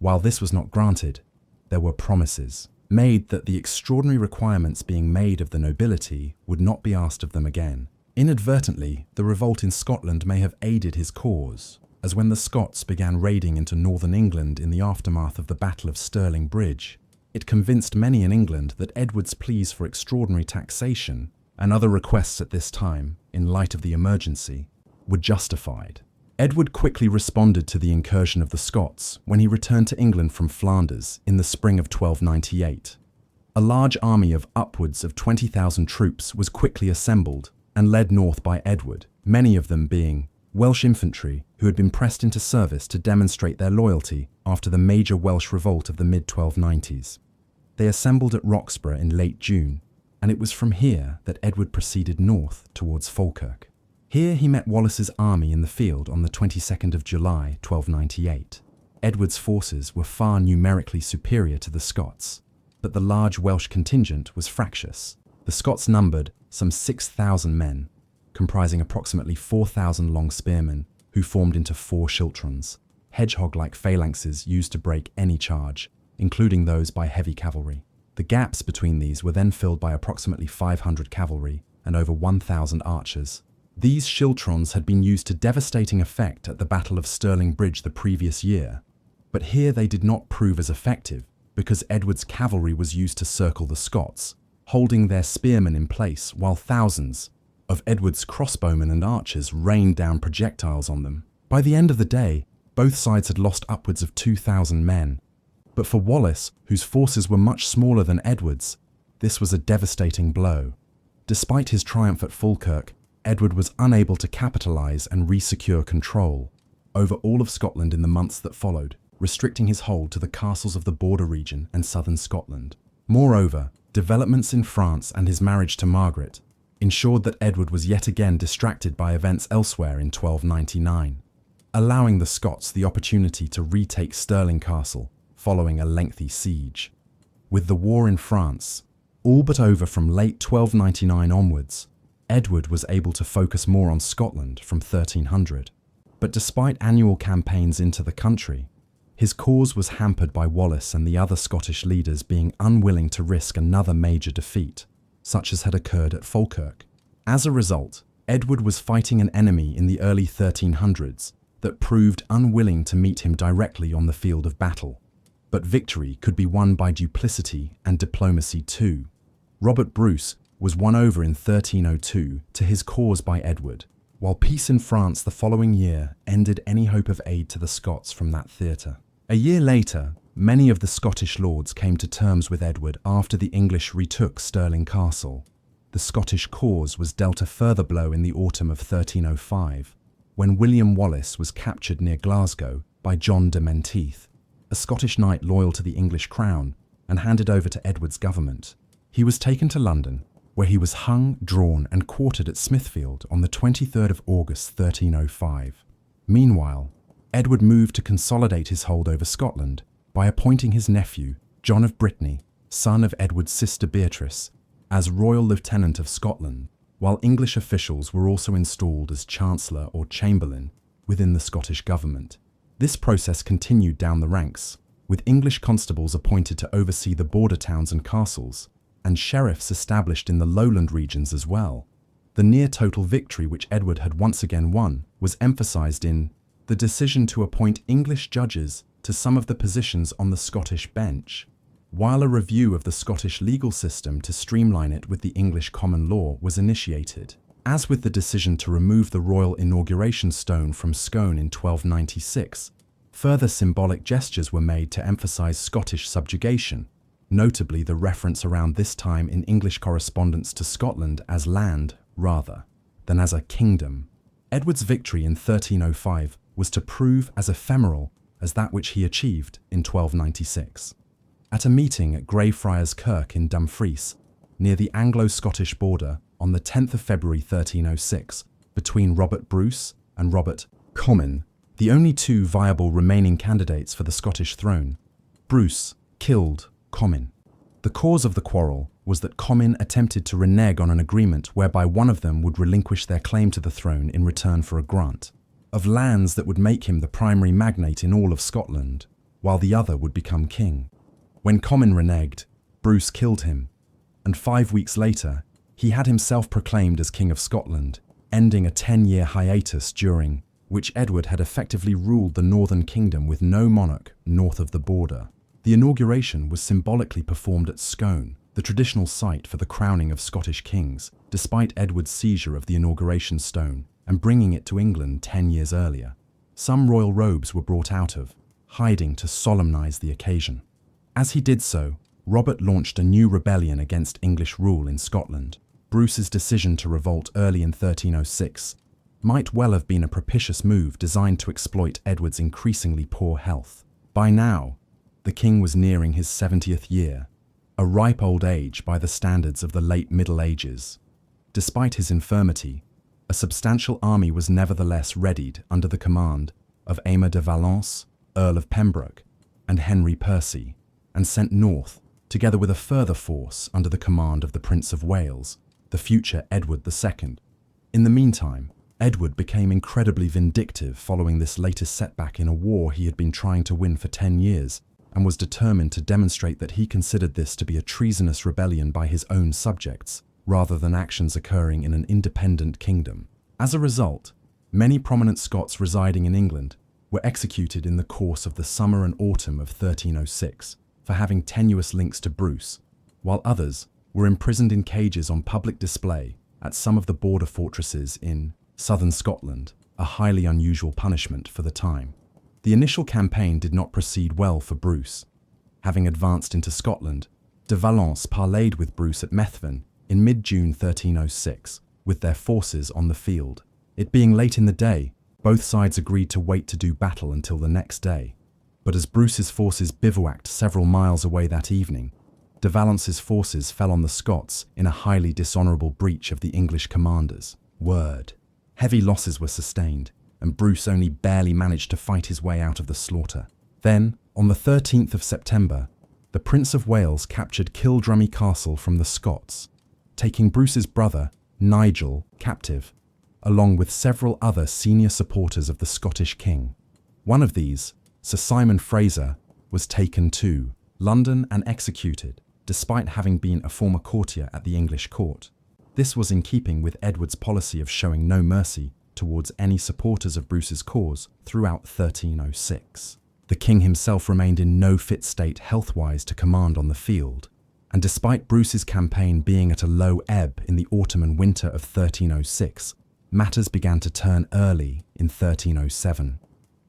A: While this was not granted, there were promises made that the extraordinary requirements being made of the nobility would not be asked of them again. Inadvertently, the revolt in Scotland may have aided his cause, as when the Scots began raiding into northern England in the aftermath of the Battle of Stirling Bridge, it convinced many in England that Edward's pleas for extraordinary taxation and other requests at this time, in light of the emergency, were justified. Edward quickly responded to the incursion of the Scots when he returned to England from Flanders in the spring of 1298. A large army of upwards of 20,000 troops was quickly assembled and led north by Edward, many of them being Welsh infantry who had been pressed into service to demonstrate their loyalty after the major Welsh revolt of the mid-1290s. They assembled at Roxburgh in late June, and it was from here that Edward proceeded north towards Falkirk. Here he met Wallace's army in the field on the 22nd of July, 1298. Edward's forces were far numerically superior to the Scots, but the large Welsh contingent was fractious. The Scots numbered some 6,000 men, comprising approximately 4,000 long spearmen who formed into 4 schiltrons, hedgehog-like phalanxes used to break any charge, including those by heavy cavalry. The gaps between these were then filled by approximately 500 cavalry and over 1,000 archers. These schiltrons had been used to devastating effect at the Battle of Stirling Bridge the previous year, but here they did not prove as effective because Edward's cavalry was used to circle the Scots, holding their spearmen in place while thousands of Edward's crossbowmen and archers rained down projectiles on them. By the end of the day, both sides had lost upwards of 2,000 men, but for Wallace, whose forces were much smaller than Edward's, this was a devastating blow. Despite his triumph at Falkirk, Edward was unable to capitalise and re-secure control over all of Scotland in the months that followed, restricting his hold to the castles of the border region and southern Scotland. Moreover, developments in France and his marriage to Margaret ensured that Edward was yet again distracted by events elsewhere in 1299, allowing the Scots the opportunity to retake Stirling Castle following a lengthy siege. With the war in France all but over from late 1299 onwards, Edward was able to focus more on Scotland from 1300. But despite annual campaigns into the country, his cause was hampered by Wallace and the other Scottish leaders being unwilling to risk another major defeat, such as had occurred at Falkirk. As a result, Edward was fighting an enemy in the early 1300s that proved unwilling to meet him directly on the field of battle. But victory could be won by duplicity and diplomacy too. Robert Bruce was won over in 1302 to his cause by Edward, while peace in France the following year ended any hope of aid to the Scots from that theatre. A year later, many of the Scottish lords came to terms with Edward after the English retook Stirling Castle. The Scottish cause was dealt a further blow in the autumn of 1305, when William Wallace was captured near Glasgow by John de Menteith, a Scottish knight loyal to the English crown, and handed over to Edward's government. He was taken to London, where he was hung, drawn, and quartered at Smithfield on the 23rd of August 1305. Meanwhile, Edward moved to consolidate his hold over Scotland by appointing his nephew, John of Brittany, son of Edward's sister Beatrice, as Royal Lieutenant of Scotland, while English officials were also installed as Chancellor or Chamberlain within the Scottish government. This process continued down the ranks, with English constables appointed to oversee the border towns and castles, and sheriffs established in the lowland regions as well. The near-total victory which Edward had once again won was emphasised in the decision to appoint English judges to some of the positions on the Scottish bench, while a review of the Scottish legal system to streamline it with the English common law was initiated. As with the decision to remove the royal inauguration stone from Scone in 1296, further symbolic gestures were made to emphasise Scottish subjugation, notably the reference around this time in English correspondence to Scotland as land rather than as a kingdom. Edward's victory in 1305 was to prove as ephemeral as that which he achieved in 1296. At a meeting at Greyfriars Kirk in Dumfries, near the Anglo-Scottish border on the 10th of February 1306, between Robert Bruce and Robert Comyn, the only two viable remaining candidates for the Scottish throne, Bruce killed Comyn. The cause of the quarrel was that Comyn attempted to renege on an agreement whereby one of them would relinquish their claim to the throne in return for a grant of lands that would make him the primary magnate in all of Scotland, while the other would become king. When Comyn reneged, Bruce killed him, and 5 weeks later, he had himself proclaimed as King of Scotland, ending a 10-year hiatus during which Edward had effectively ruled the northern kingdom with no monarch north of the border. The inauguration was symbolically performed at Scone, the traditional site for the crowning of Scottish kings, despite Edward's seizure of the inauguration stone and bringing it to England 10 years earlier. Some royal robes were brought out of hiding to solemnize the occasion. As he did so, Robert launched a new rebellion against English rule in Scotland. Bruce's decision to revolt early in 1306 might well have been a propitious move designed to exploit Edward's increasingly poor health. By now, the king was nearing his 70th year, a ripe old age by the standards of the late Middle Ages. Despite his infirmity, a substantial army was nevertheless readied under the command of Aymer de Valence, Earl of Pembroke, and Henry Percy, and sent north, together with a further force under the command of the Prince of Wales, the future Edward II. In the meantime, Edward became incredibly vindictive following this latest setback in a war he had been trying to win for 10 years, and was determined to demonstrate that he considered this to be a treasonous rebellion by his own subjects, rather than actions occurring in an independent kingdom. As a result, many prominent Scots residing in England were executed in the course of the summer and autumn of 1306 for having tenuous links to Bruce, while others were imprisoned in cages on public display at some of the border fortresses in southern Scotland, a highly unusual punishment for the time. The initial campaign did not proceed well for Bruce. Having advanced into Scotland, de Valence parleyed with Bruce at Methven in mid-June 1306, with their forces on the field. It being late in the day, both sides agreed to wait to do battle until the next day. But as Bruce's forces bivouacked several miles away that evening, de Valence's forces fell on the Scots in a highly dishonourable breach of the English commander's word. Heavy losses were sustained, and Bruce only barely managed to fight his way out of the slaughter. Then, on the 13th of September, the Prince of Wales captured Kildrummy Castle from the Scots, taking Bruce's brother, Nigel, captive, along with several other senior supporters of the Scottish king. One of these, Sir Simon Fraser, was taken to London and executed, despite having been a former courtier at the English court. This was in keeping with Edward's policy of showing no mercy towards any supporters of Bruce's cause throughout 1306. The king himself remained in no fit state health-wise to command on the field, and despite Bruce's campaign being at a low ebb in the autumn and winter of 1306, matters began to turn early in 1307.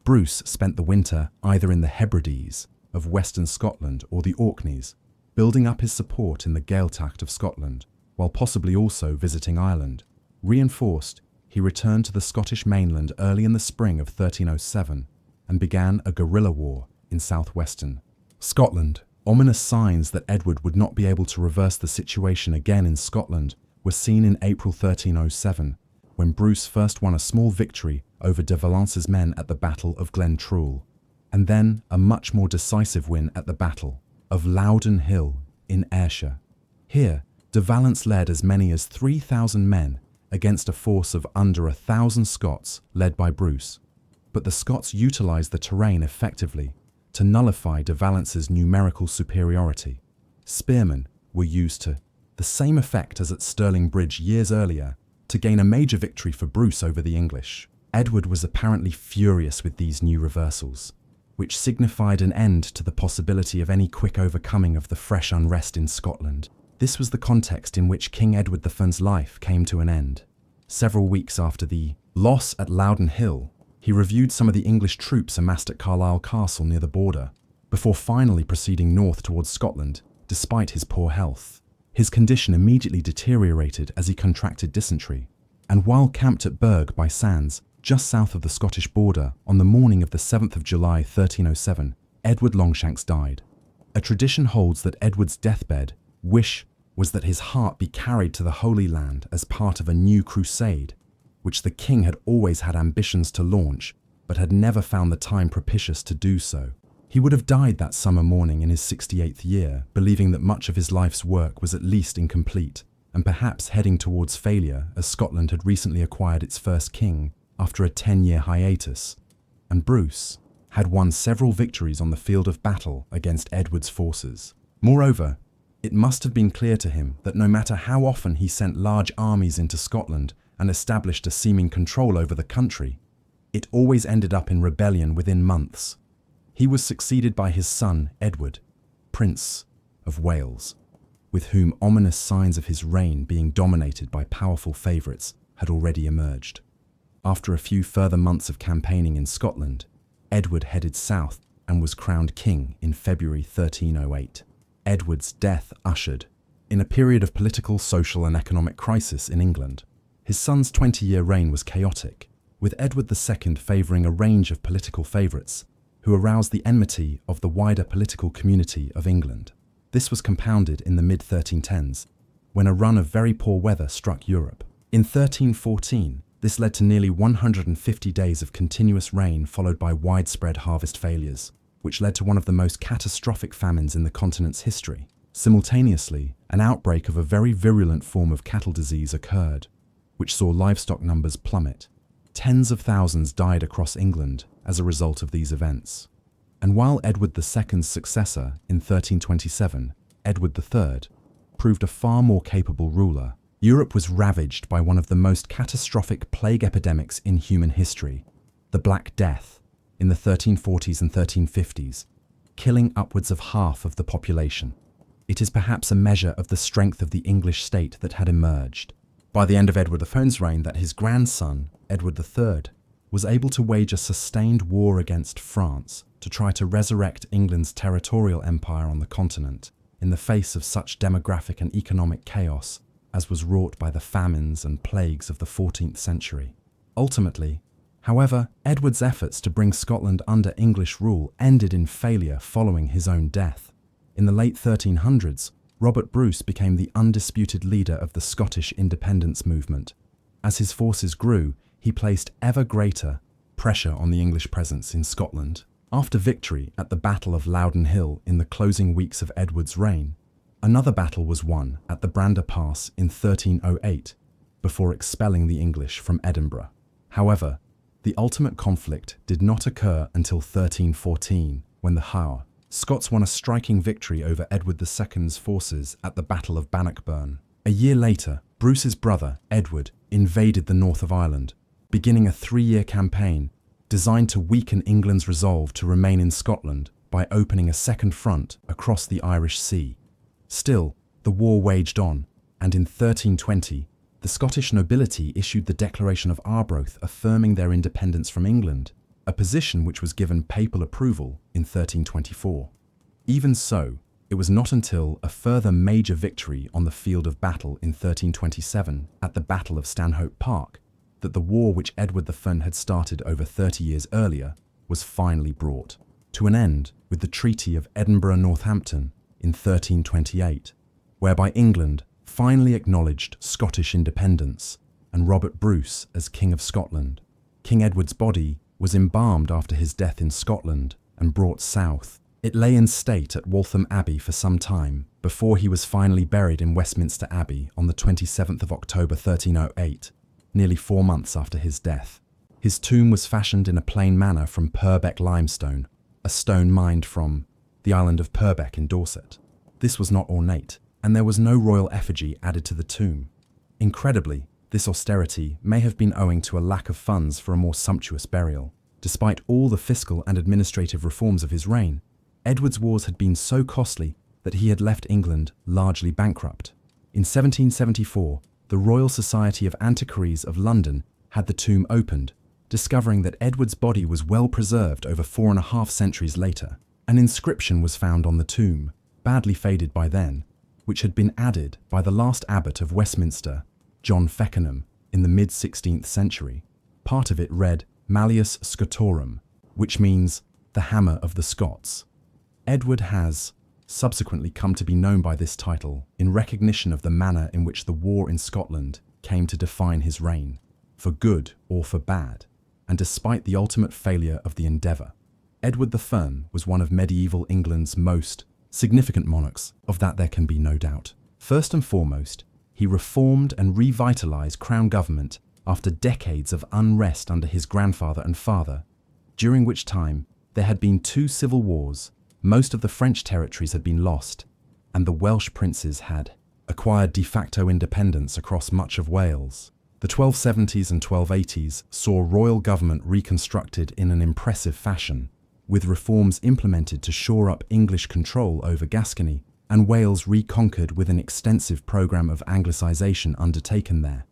A: Bruce spent the winter either in the Hebrides of western Scotland or the Orkneys, building up his support in the Gaeltacht of Scotland, while possibly also visiting Ireland. Reinforced, he returned to the Scottish mainland early in the spring of 1307 and began a guerrilla war in southwestern Scotland, Ominous signs that Edward would not be able to reverse the situation again in Scotland were seen in April 1307, when Bruce first won a small victory over de Valence's men at the Battle of Glentrool, and then a much more decisive win at the Battle of Loudon Hill in Ayrshire. Here, de Valence led as many as 3,000 men against a force of under 1,000 Scots led by Bruce, but the Scots utilised the terrain effectively to nullify de Valence's numerical superiority. Spearmen were used to the same effect as at Stirling Bridge years earlier to gain a major victory for Bruce over the English. Edward was apparently furious with these new reversals, which signified an end to the possibility of any quick overcoming of the fresh unrest in Scotland. This was the context in which King Edward I's life came to an end. Several weeks after the loss at Loudon Hill, he reviewed some of the English troops amassed at Carlisle Castle near the border, before finally proceeding north towards Scotland, despite his poor health. His condition immediately deteriorated as he contracted dysentery, and while camped at Berg by Sands, just south of the Scottish border, on the morning of the 7th of July 1307, Edward Longshanks died. A tradition holds that Edward's deathbed wish was that his heart be carried to the Holy Land as part of a new crusade, which the king had always had ambitions to launch, but had never found the time propitious to do so. He would have died that summer morning in his 68th year, believing that much of his life's work was at least incomplete, and perhaps heading towards failure, as Scotland had recently acquired its first king after a 10-year hiatus, and Bruce had won several victories on the field of battle against Edward's forces. Moreover, it must have been clear to him that no matter how often he sent large armies into Scotland and established a seeming control over the country, it always ended up in rebellion within months. He was succeeded by his son, Edward, Prince of Wales, with whom ominous signs of his reign being dominated by powerful favourites had already emerged. After a few further months of campaigning in Scotland, Edward headed south and was crowned king in February 1308. Edward's death ushered in a period of political, social and economic crisis in England. His son's 20-year reign was chaotic, with Edward II favouring a range of political favourites who aroused the enmity of the wider political community of England. This was compounded in the mid-1310s, when a run of very poor weather struck Europe. In 1314, this led to nearly 150 days of continuous rain followed by widespread harvest failures, which led to one of the most catastrophic famines in the continent's history. Simultaneously, an outbreak of a very virulent form of cattle disease occurred, which saw livestock numbers plummet. Tens of thousands died across England as a result of these events. And while Edward II's successor in 1327, Edward III, proved a far more capable ruler, Europe was ravaged by one of the most catastrophic plague epidemics in human history, the Black Death, in the 1340s and 1350s, killing upwards of half of the population. It is perhaps a measure of the strength of the English state that had emerged by the end of Edward I's reign that his grandson, Edward III, was able to wage a sustained war against France to try to resurrect England's territorial empire on the continent in the face of such demographic and economic chaos as was wrought by the famines and plagues of the 14th century. Ultimately, however, Edward's efforts to bring Scotland under English rule ended in failure following his own death. In the late 1300s, Robert Bruce became the undisputed leader of the Scottish independence movement. As his forces grew, he placed ever greater pressure on the English presence in Scotland. After victory at the Battle of Loudon Hill in the closing weeks of Edward's reign, another battle was won at the Brander Pass in 1308, before expelling the English from Edinburgh. However, the ultimate conflict did not occur until 1314, when the Scots won a striking victory over Edward II's forces at the Battle of Bannockburn. A year later, Bruce's brother, Edward, invaded the north of Ireland, beginning a 3-year campaign designed to weaken England's resolve to remain in Scotland by opening a second front across the Irish Sea. Still, the war waged on, and in 1320, the Scottish nobility issued the Declaration of Arbroath affirming their independence from England, a position which was given papal approval in 1324. Even so, it was not until a further major victory on the field of battle in 1327 at the Battle of Stanhope Park that the war which Edward I had started over 30 years earlier was finally brought to an end with the Treaty of Edinburgh-Northampton in 1328, whereby England finally acknowledged Scottish independence and Robert Bruce as King of Scotland. King Edward's body was embalmed after his death in Scotland and brought south. It lay in state at Waltham Abbey for some time before he was finally buried in Westminster Abbey on the 27th of October 1308, nearly 4 months after his death. His tomb was fashioned in a plain manner from Purbeck limestone, a stone mined from the island of Purbeck in Dorset. This was not ornate, and there was no royal effigy added to the tomb. Incredibly, this austerity may have been owing to a lack of funds for a more sumptuous burial. Despite all the fiscal and administrative reforms of his reign, Edward's wars had been so costly that he had left England largely bankrupt. In 1774, the Royal Society of Antiquaries of London had the tomb opened, discovering that Edward's body was well preserved over 4.5 centuries later. An inscription was found on the tomb, badly faded by then, which had been added by the last abbot of Westminster, John Feckenham, in the mid-16th century. Part of it read Malleus Scotorum, which means the hammer of the Scots. Edward has subsequently come to be known by this title in recognition of the manner in which the war in Scotland came to define his reign, for good or for bad, and despite the ultimate failure of the endeavour. Edward the Firm was one of medieval England's most significant monarchs, of that there can be no doubt. First and foremost, he reformed and revitalised crown government after decades of unrest under his grandfather and father, during which time there had been 2 civil wars, most of the French territories had been lost, and the Welsh princes had acquired de facto independence across much of Wales. The 1270s and 1280s saw royal government reconstructed in an impressive fashion, with reforms implemented to shore up English control over Gascony, and Wales reconquered with an extensive programme of Anglicisation undertaken there.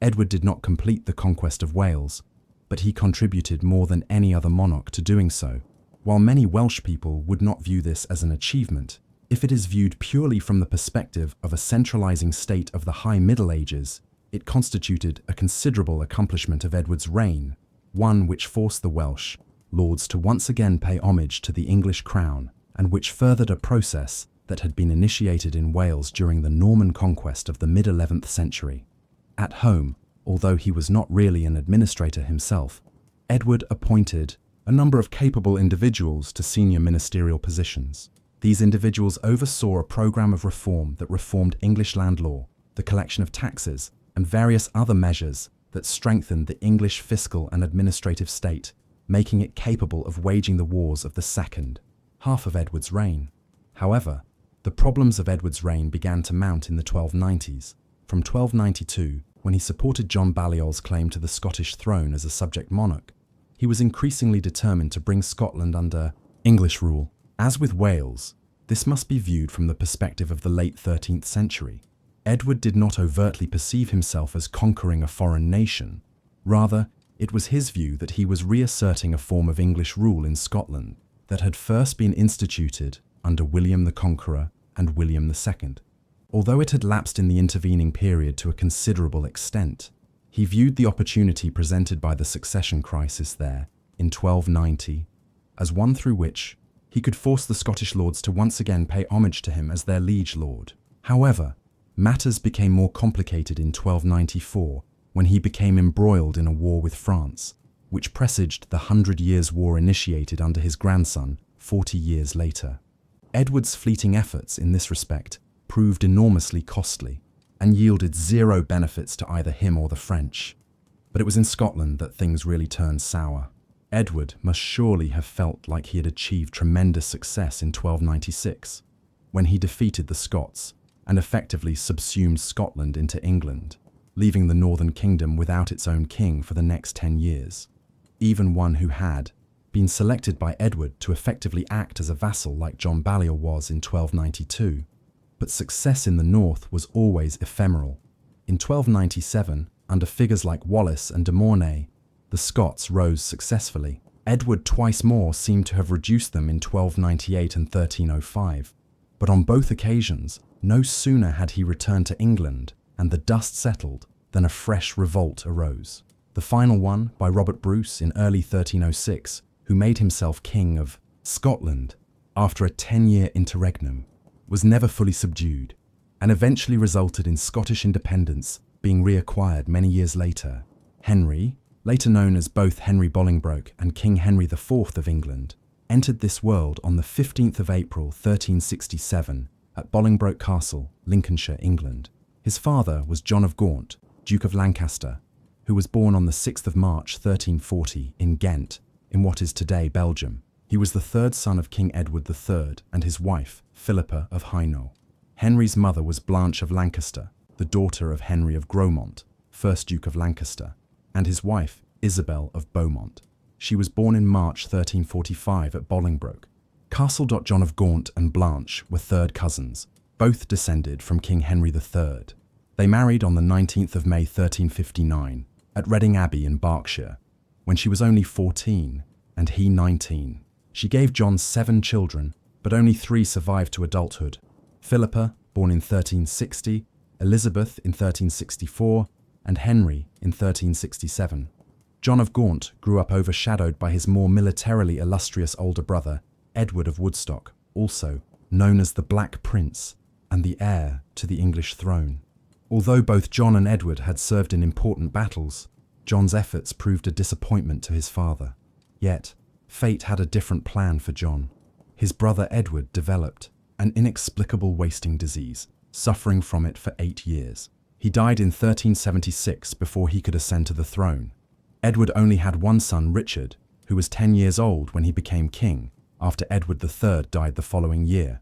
A: Edward did not complete the conquest of Wales, but he contributed more than any other monarch to doing so. While many Welsh people would not view this as an achievement, if it is viewed purely from the perspective of a centralising state of the High Middle Ages, it constituted a considerable accomplishment of Edward's reign, one which forced the Welsh lords to once again pay homage to the English crown, and which furthered a process that had been initiated in Wales during the Norman conquest of the mid-11th century. At home, although he was not really an administrator himself, Edward appointed a number of capable individuals to senior ministerial positions. These individuals oversaw a programme of reform that reformed English land law, the collection of taxes, and various other measures that strengthened the English fiscal and administrative state, making it capable of waging the wars of the second half of Edward's reign. However, the problems of Edward's reign began to mount in the 1290s. From 1292, when he supported John Balliol's claim to the Scottish throne as a subject monarch, he was increasingly determined to bring Scotland under English rule. As with Wales, this must be viewed from the perspective of the late 13th century. Edward did not overtly perceive himself as conquering a foreign nation. Rather, it was his view that he was reasserting a form of English rule in Scotland that had first been instituted under William the Conqueror and William II. Although it had lapsed in the intervening period to a considerable extent, he viewed the opportunity presented by the succession crisis there in 1290 as one through which he could force the Scottish lords to once again pay homage to him as their liege lord. However, matters became more complicated in 1294 when he became embroiled in a war with France, which presaged the 100 Years' War initiated under his grandson 40 years later. Edward's fleeting efforts in this respect proved enormously costly and yielded zero benefits to either him or the French. But it was in Scotland that things really turned sour. Edward must surely have felt like he had achieved tremendous success in 1296, when he defeated the Scots and effectively subsumed Scotland into England, leaving the Northern Kingdom without its own king for the next 10 years. Even one who had been selected by Edward to effectively act as a vassal like John Balliol was in 1292. But success in the north was always ephemeral. In 1297, under figures like Wallace and de Mornay, the Scots rose successfully. Edward twice more seemed to have reduced them in 1298 and 1305. But on both occasions, no sooner had he returned to England and the dust settled than a fresh revolt arose. The final one by Robert Bruce in early 1306, who made himself King of Scotland after a 10-year interregnum. was never fully subdued and eventually resulted in Scottish independence being reacquired many years later. Henry, later known as both Henry Bolingbroke and King Henry IV of England, entered this world on the 15th of April 1367 at Bolingbroke Castle, Lincolnshire, England. His father was John of Gaunt, Duke of Lancaster, who was born on the 6th of March 1340 in Ghent, in what is today Belgium. He was the third son of King Edward III and his wife, Philippa of Hainault. Henry's mother was Blanche of Lancaster, the daughter of Henry of Grosmont, 1st Duke of Lancaster, and his wife, Isabel of Beaumont. She was born in March 1345 at Bolingbroke. Castle. John of Gaunt and Blanche were third cousins, both descended from King Henry III. They married on the 19th of May 1359 at Reading Abbey in Berkshire, when she was only 14 and he 19. She gave John 7 children, but only 3 survived to adulthood. Philippa, born in 1360, Elizabeth in 1364, and Henry in 1367. John of Gaunt grew up overshadowed by his more militarily illustrious older brother, Edward of Woodstock, also known as the Black Prince and the heir to the English throne. Although both John and Edward had served in important battles, John's efforts proved a disappointment to his father. Yet, fate had a different plan for John. His brother Edward developed an inexplicable wasting disease, suffering from it for 8 years. He died in 1376 before he could ascend to the throne. Edward only had one son, Richard, who was 10 years old when he became king, after Edward III died the following year.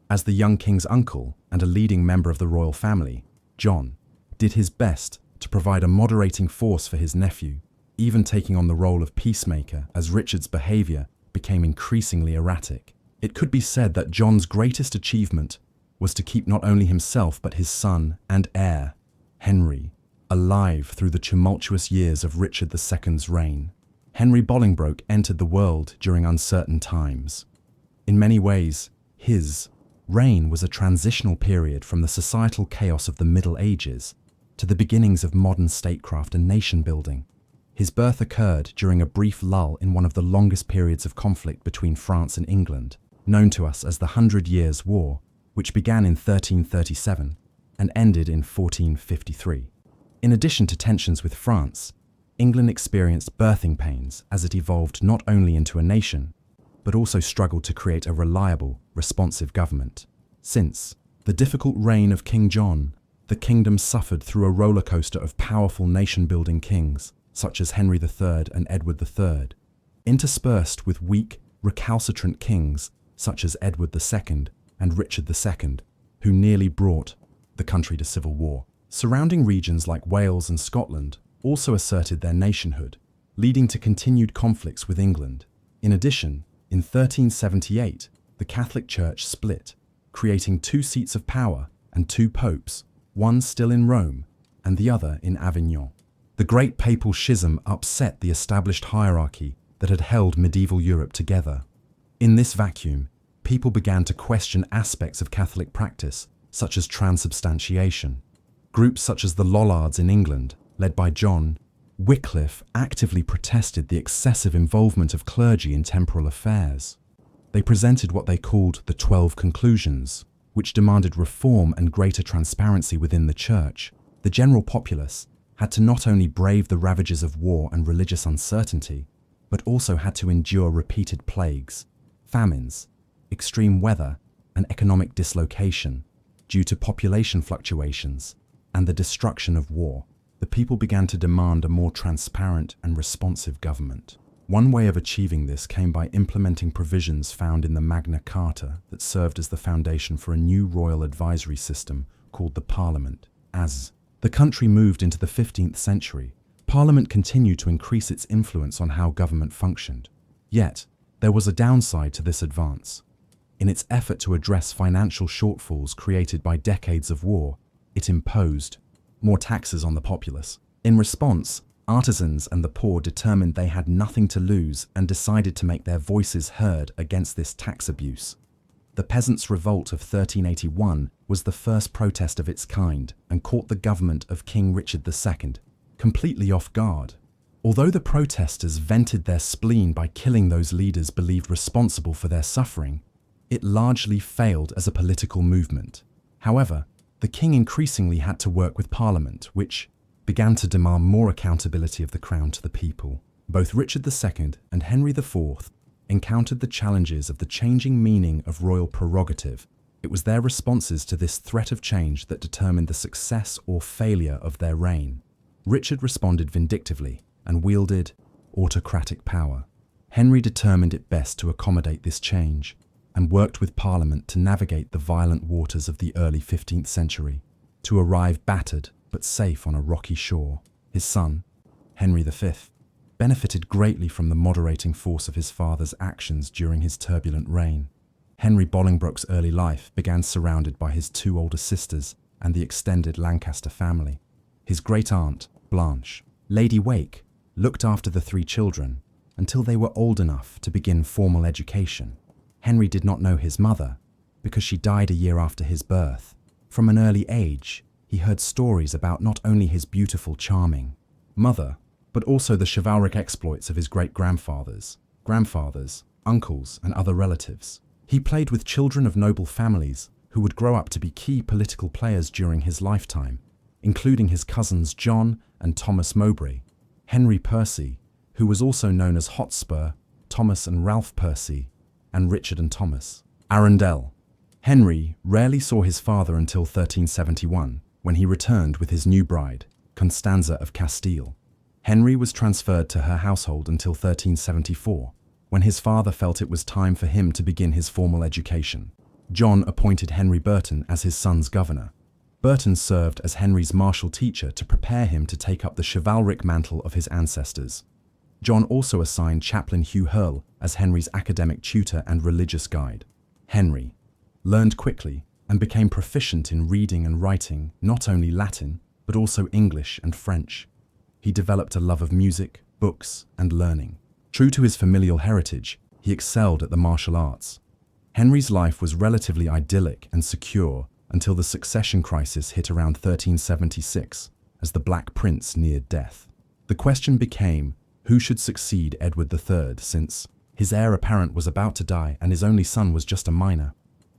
A: As the young king's uncle and a leading member of the royal family, John did his best to provide a moderating force for his nephew, even taking on the role of peacemaker as Richard's behavior became increasingly erratic. It could be said that John's greatest achievement was to keep not only himself but his son and heir, Henry, alive through the tumultuous years of Richard II's reign. Henry Bolingbroke entered the world during uncertain times. In many ways, his reign was a transitional period from the societal chaos of the Middle Ages to the beginnings of modern statecraft and nation-building. His birth occurred during a brief lull in one of the longest periods of conflict between France and England, known to us as the 100 Years' War, which began in 1337 and ended in 1453. In addition to tensions with France, England experienced birthing pains as it evolved not only into a nation, but also struggled to create a reliable, responsive government. Since the difficult reign of King John, the kingdom suffered through a rollercoaster of powerful nation-building kings, such as Henry III and Edward III, interspersed with weak, recalcitrant kings, such as Edward II and Richard II, who nearly brought the country to civil war. Surrounding regions like Wales and Scotland also asserted their nationhood, leading to continued conflicts with England. In addition, in 1378, the Catholic Church split, creating 2 seats of power and 2 popes, one still in Rome and the other in Avignon. The Great Papal Schism upset the established hierarchy that had held medieval Europe together. In this vacuum, people began to question aspects of Catholic practice, such as transubstantiation. Groups such as the Lollards in England, led by John Wycliffe, actively protested the excessive involvement of clergy in temporal affairs. They presented what they called the 12 Conclusions, which demanded reform and greater transparency within the church. The general populace had to not only brave the ravages of war and religious uncertainty, but also had to endure repeated plagues, famines, extreme weather, and economic dislocation due to population fluctuations and the destruction of war. The people began to demand a more transparent and responsive government. One way of achieving this came by implementing provisions found in the Magna Carta that served as the foundation for a new royal advisory system called the Parliament. As the country moved into the 15th century, Parliament continued to increase its influence on how government functioned. Yet, there was a downside to this advance. In its effort to address financial shortfalls created by decades of war, it imposed more taxes on the populace. In response, artisans and the poor determined they had nothing to lose and decided to make their voices heard against this tax abuse. The Peasants' Revolt of 1381 was the first protest of its kind and caught the government of King Richard II completely off guard. Although the protesters vented their spleen by killing those leaders believed responsible for their suffering, It largely failed as a political movement. However, the king increasingly had to work with Parliament, which began to demand more accountability of the crown to the people. Both Richard II and Henry IV encountered the challenges of the changing meaning of royal prerogative. It was their responses to this threat of change that determined the success or failure of their reign. Richard responded vindictively and wielded autocratic power. Henry determined it best to accommodate this change and worked with Parliament to navigate the violent waters of the early 15th century, to arrive battered but safe on a rocky shore. His son, Henry V, benefited greatly from the moderating force of his father's actions during his turbulent reign. Henry Bolingbroke's early life began surrounded by his two older sisters and the extended Lancaster family. His great-aunt, Blanche, Lady Wake, looked after the three children until they were old enough to begin formal education. Henry did not know his mother because she died a year after his birth. From an early age, he heard stories about not only his beautiful, charming mother, but also the chivalric exploits of his great-grandfathers, grandfathers, uncles, and other relatives. He played with children of noble families who would grow up to be key political players during his lifetime, including his cousins John and Thomas Mowbray, Henry Percy, who was also known as Hotspur, Thomas and Ralph Percy, and Richard and Thomas Arundel. Henry rarely saw his father until 1371, when he returned with his new bride, Constanza of Castile. Henry was transferred to her household until 1374, when his father felt it was time for him to begin his formal education. John appointed Henry Burton as his son's governor. Burton served as Henry's martial teacher to prepare him to take up the chivalric mantle of his ancestors. John also assigned chaplain Hugh Hurle as Henry's academic tutor and religious guide. Henry learned quickly and became proficient in reading and writing not only Latin, but also English and French. He developed a love of music, books, and learning. True to his familial heritage, he excelled at the martial arts. Henry's life was relatively idyllic and secure until the succession crisis hit around 1376, as the Black Prince neared death. The question became who should succeed Edward III, since his heir apparent was about to die and his only son was just a minor.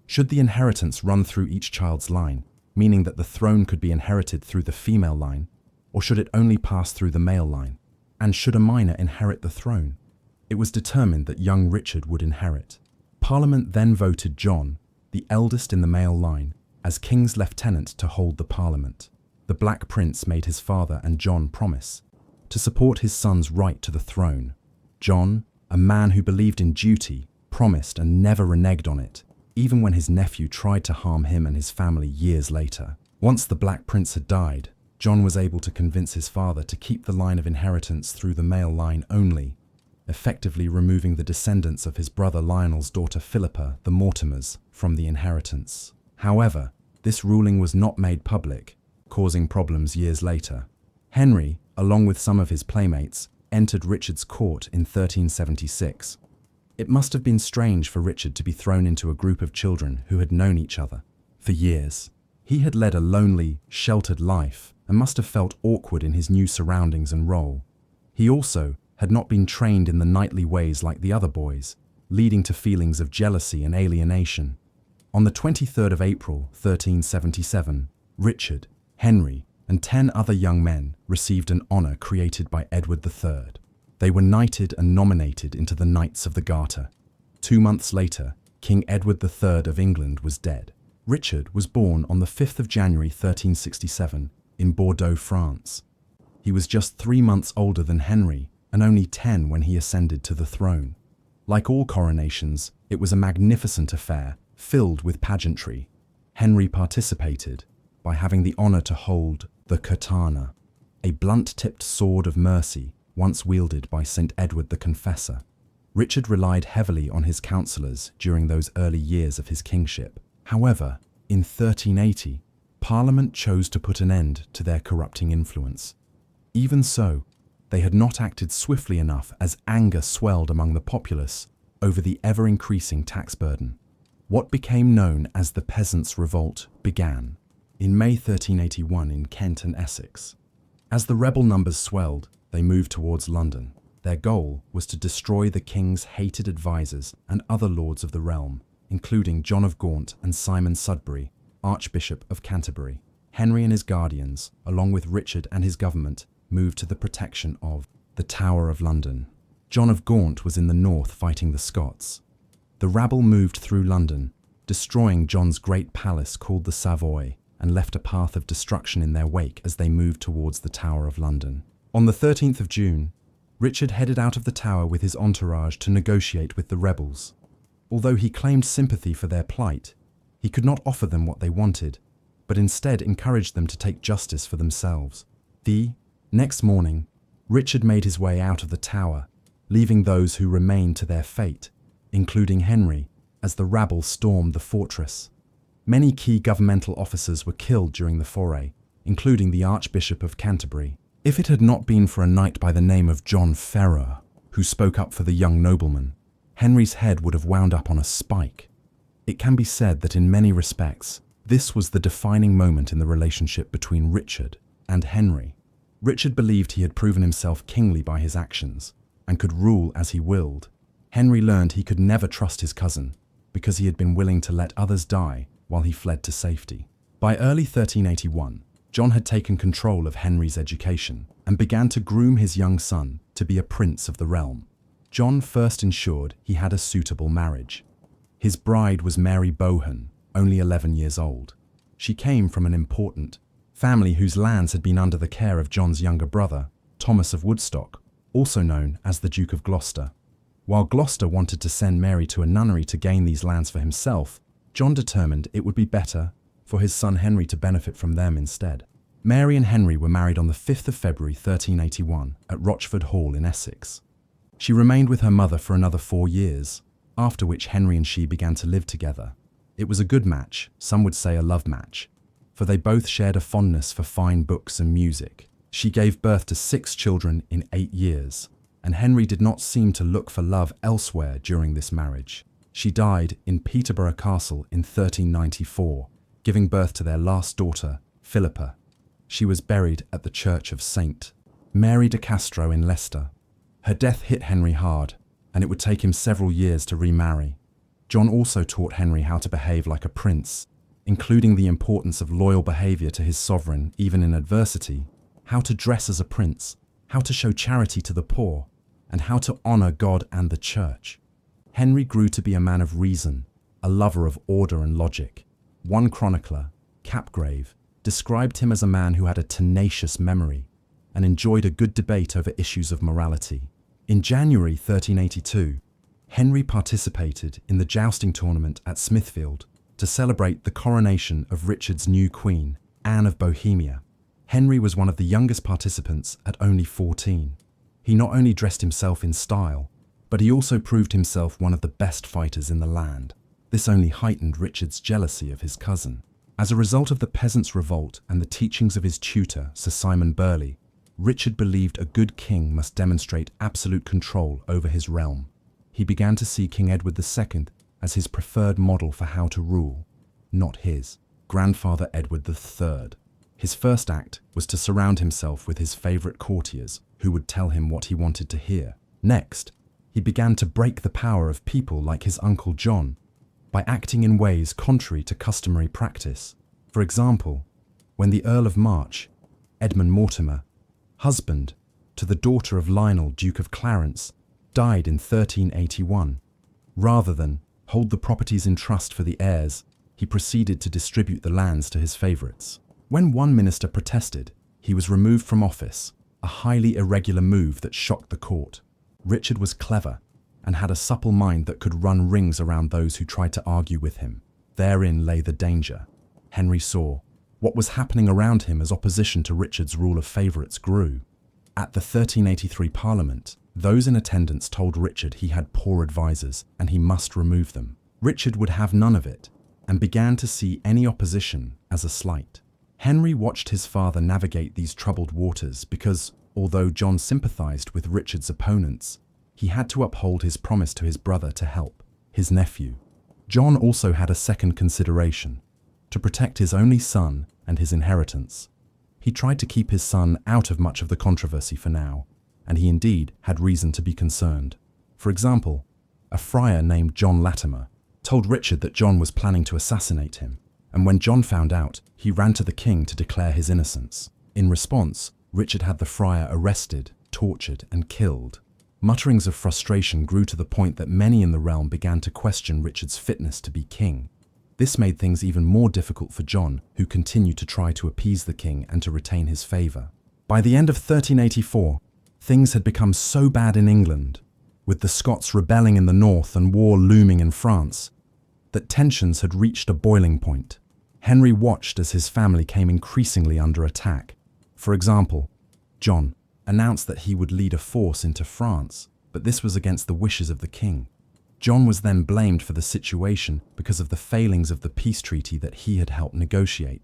A: Should the inheritance run through each child's line, meaning that the throne could be inherited through the female line, or should it only pass through the male line? And should a minor inherit the throne? It was determined that young Richard would inherit. Parliament then voted John, the eldest in the male line, as King's lieutenant to hold the Parliament. The Black Prince made his father and John promise to support his son's right to the throne. John, a man who believed in duty, promised and never reneged on it, even when his nephew tried to harm him and his family years later. Once the Black Prince had died, John was able to convince his father to keep the line of inheritance through the male line only, effectively removing the descendants of his brother Lionel's daughter Philippa, the Mortimers, from the inheritance. However, this ruling was not made public, causing problems years later. Henry, along with some of his playmates, entered Richard's court in 1376. It must have been strange for Richard to be thrown into a group of children who had known each other for years. He had led a lonely, sheltered life and must have felt awkward in his new surroundings and role. He also had not been trained in the knightly ways like the other boys, leading to feelings of jealousy and alienation. On the 23rd of April, 1377, Richard, Henry, and 10 other young men received an honour created by Edward III. They were knighted and nominated into the Knights of the Garter. 2 months later, King Edward III of England was dead. Richard was born on the 5th of January 1367 in Bordeaux, France. He was just 3 months older than Henry and only 10 when he ascended to the throne. Like all coronations, it was a magnificent affair filled with pageantry. Henry participated by having the honour to hold the katana, a blunt-tipped sword of mercy once wielded by St. Edward the Confessor. Richard relied heavily on his counsellors during those early years of his kingship. However, in 1380, Parliament chose to put an end to their corrupting influence. Even so, they had not acted swiftly enough as anger swelled among the populace over the ever-increasing tax burden. What became known as the Peasants' Revolt began in May 1381 in Kent and Essex. As the rebel numbers swelled, they moved towards London. Their goal was to destroy the king's hated advisors and other lords of the realm. including John of Gaunt and Simon Sudbury, Archbishop of Canterbury. Henry and his guardians, along with Richard and his government, moved to the protection of the Tower of London. John of Gaunt was in the north fighting the Scots. The rabble moved through London, destroying John's great palace called the Savoy, and left a path of destruction in their wake as they moved towards the Tower of London. On the 13th of June, Richard headed out of the tower with his entourage to negotiate with the rebels. Although he claimed sympathy for their plight, he could not offer them what they wanted, but instead encouraged them to take justice for themselves. The next morning, Richard made his way out of the tower, leaving those who remained to their fate, including Henry, as the rabble stormed the fortress. Many key governmental officers were killed during the foray, including the Archbishop of Canterbury. If it had not been for a knight by the name of John Ferrer, who spoke up for the young nobleman, Henry's head would have wound up on a spike. It can be said that in many respects, this was the defining moment in the relationship between Richard and Henry. Richard believed he had proven himself kingly by his actions and could rule as he willed. Henry learned he could never trust his cousin because he had been willing to let others die while he fled to safety. By early 1381, John had taken control of Henry's education and began to groom his young son to be a prince of the realm. John first ensured he had a suitable marriage. His bride was Mary Bohun, only 11 years old. She came from an important family whose lands had been under the care of John's younger brother, Thomas of Woodstock, also known as the Duke of Gloucester. While Gloucester wanted to send Mary to a nunnery to gain these lands for himself, John determined it would be better for his son Henry to benefit from them instead. Mary and Henry were married on the 5th of February 1381 at Rochford Hall in Essex. She remained with her mother for another 4 years, after which Henry and she began to live together. It was a good match, some would say a love match, for they both shared a fondness for fine books and music. She gave birth to 6 children in 8 years, and Henry did not seem to look for love elsewhere during this marriage. She died in Peterborough Castle in 1394, giving birth to their last daughter, Philippa. She was buried at the Church of St. Mary de Castro in Leicester. Her death hit Henry hard, and it would take him several years to remarry. John also taught Henry how to behave like a prince, including the importance of loyal behavior to his sovereign even in adversity, how to dress as a prince, how to show charity to the poor, and how to honor God and the church. Henry grew to be a man of reason, a lover of order and logic. One chronicler, Capgrave, described him as a man who had a tenacious memory and enjoyed a good debate over issues of morality. In January 1382, Henry participated in the jousting tournament at Smithfield to celebrate the coronation of Richard's new queen, Anne of Bohemia. Henry was one of the youngest participants at only 14. He not only dressed himself in style, but he also proved himself one of the best fighters in the land. This only heightened Richard's jealousy of his cousin. As a result of the peasants' revolt and the teachings of his tutor, Sir Simon Burley, Richard believed a good king must demonstrate absolute control over his realm. He began to see King Edward II as his preferred model for how to rule, not his grandfather Edward III. His first act was to surround himself with his favorite courtiers who would tell him what he wanted to hear. Next, he began to break the power of people like his uncle John by acting in ways contrary to customary practice. For example, when the Earl of March, Edmund Mortimer, husband to the daughter of Lionel, Duke of Clarence, died in 1381, rather than hold the properties in trust for the heirs, he proceeded to distribute the lands to his favorites. When one minister protested, he was removed from office, a highly irregular move that shocked the court. Richard was clever and had a supple mind that could run rings around those who tried to argue with him. Therein lay the danger. Henry saw what was happening around him as opposition to Richard's rule of favourites grew. At the 1383 Parliament, those in attendance told Richard he had poor advisers and he must remove them. Richard would have none of it and began to see any opposition as a slight. Henry watched his father navigate these troubled waters because, although John sympathised with Richard's opponents, he had to uphold his promise to his brother to help his nephew. John also had a second consideration: to protect his only son and his inheritance. He tried to keep his son out of much of the controversy for now, and he indeed had reason to be concerned. For example, a friar named John Latimer told Richard that John was planning to assassinate him, and when John found out, he ran to the king to declare his innocence. In response, Richard had the friar arrested, tortured, and killed. Mutterings of frustration grew to the point that many in the realm began to question Richard's fitness to be king. This made things even more difficult for John, who continued to try to appease the king and to retain his favour. By the end of 1384, things had become so bad in England, with the Scots rebelling in the north and war looming in France, that tensions had reached a boiling point. Henry watched as his family came increasingly under attack. For example, John announced that he would lead a force into France, but this was against the wishes of the king. John was then blamed for the situation because of the failings of the peace treaty that he had helped negotiate.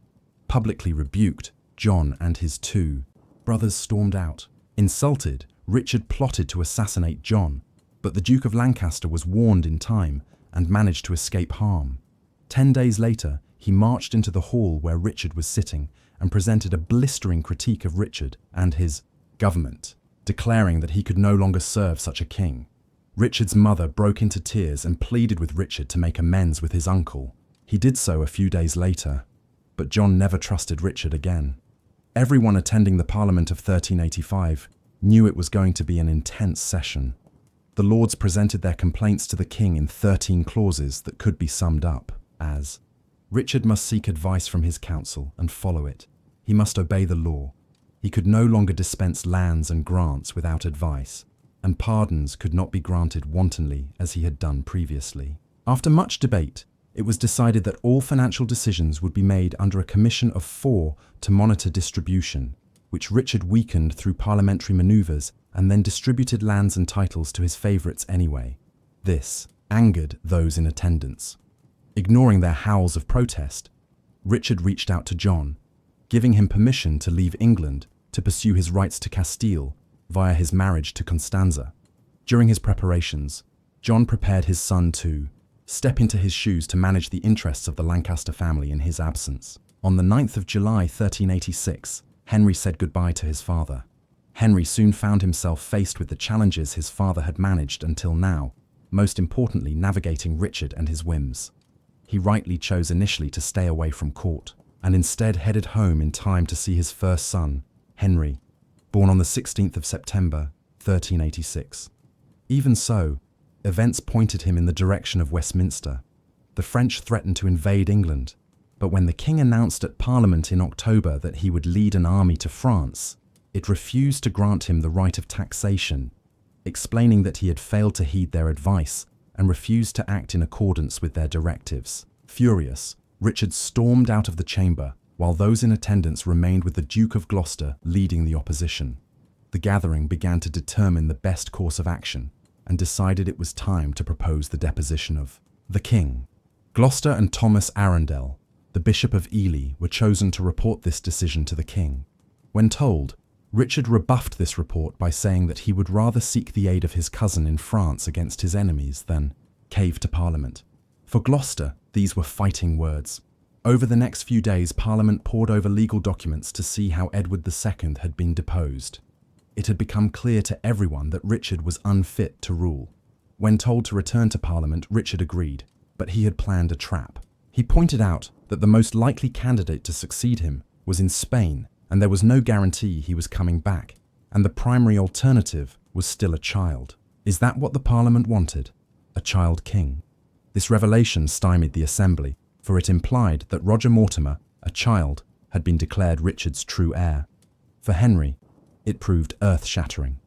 A: Publicly rebuked, John and his two brothers stormed out. Insulted, Richard plotted to assassinate John, but the Duke of Lancaster was warned in time and managed to escape harm. 10 days later, he marched into the hall where Richard was sitting and presented a blistering critique of Richard and his government, declaring that he could no longer serve such a king. Richard's mother broke into tears and pleaded with Richard to make amends with his uncle. He did so a few days later, but John never trusted Richard again. Everyone attending the Parliament of 1385 knew it was going to be an intense session. The Lords presented their complaints to the king in 13 clauses that could be summed up as: Richard must seek advice from his council and follow it. He must obey the law. He could no longer dispense lands and grants without advice, and pardons could not be granted wantonly as he had done previously. After much debate, it was decided that all financial decisions would be made under a commission of 4 to monitor distribution, which Richard weakened through parliamentary manoeuvres and then distributed lands and titles to his favourites anyway. This angered those in attendance. Ignoring their howls of protest, Richard reached out to John, giving him permission to leave England to pursue his rights to Castile via his marriage to Constanza. During his preparations, John prepared his son to step into his shoes to manage the interests of the Lancaster family in his absence. On the 9th of July 1386, Henry said goodbye to his father. Henry soon found himself faced with the challenges his father had managed until now, most importantly navigating Richard and his whims. He rightly chose initially to stay away from court, and instead headed home in time to see his first son, Henry, born on the 16th of September, 1386. Even so, events pointed him in the direction of Westminster. The French threatened to invade England, but when the king announced at Parliament in October that he would lead an army to France, it refused to grant him the right of taxation, explaining that he had failed to heed their advice and refused to act in accordance with their directives. Furious, Richard stormed out of the chamber, while those in attendance remained with the Duke of Gloucester leading the opposition. The gathering began to determine the best course of action and decided it was time to propose the deposition of the king. Gloucester and Thomas Arundel, the Bishop of Ely, were chosen to report this decision to the king. When told, Richard rebuffed this report by saying that he would rather seek the aid of his cousin in France against his enemies than cave to Parliament. For Gloucester, these were fighting words. Over the next few days, Parliament pored over legal documents to see how Edward II had been deposed. It had become clear to everyone that Richard was unfit to rule. When told to return to Parliament, Richard agreed, but he had planned a trap. He pointed out that the most likely candidate to succeed him was in Spain, and there was no guarantee he was coming back, and the primary alternative was still a child. Is that what the Parliament wanted? A child king? This revelation stymied the assembly, for it implied that Roger Mortimer, a child, had been declared Richard's true heir. For Henry, it proved earth-shattering.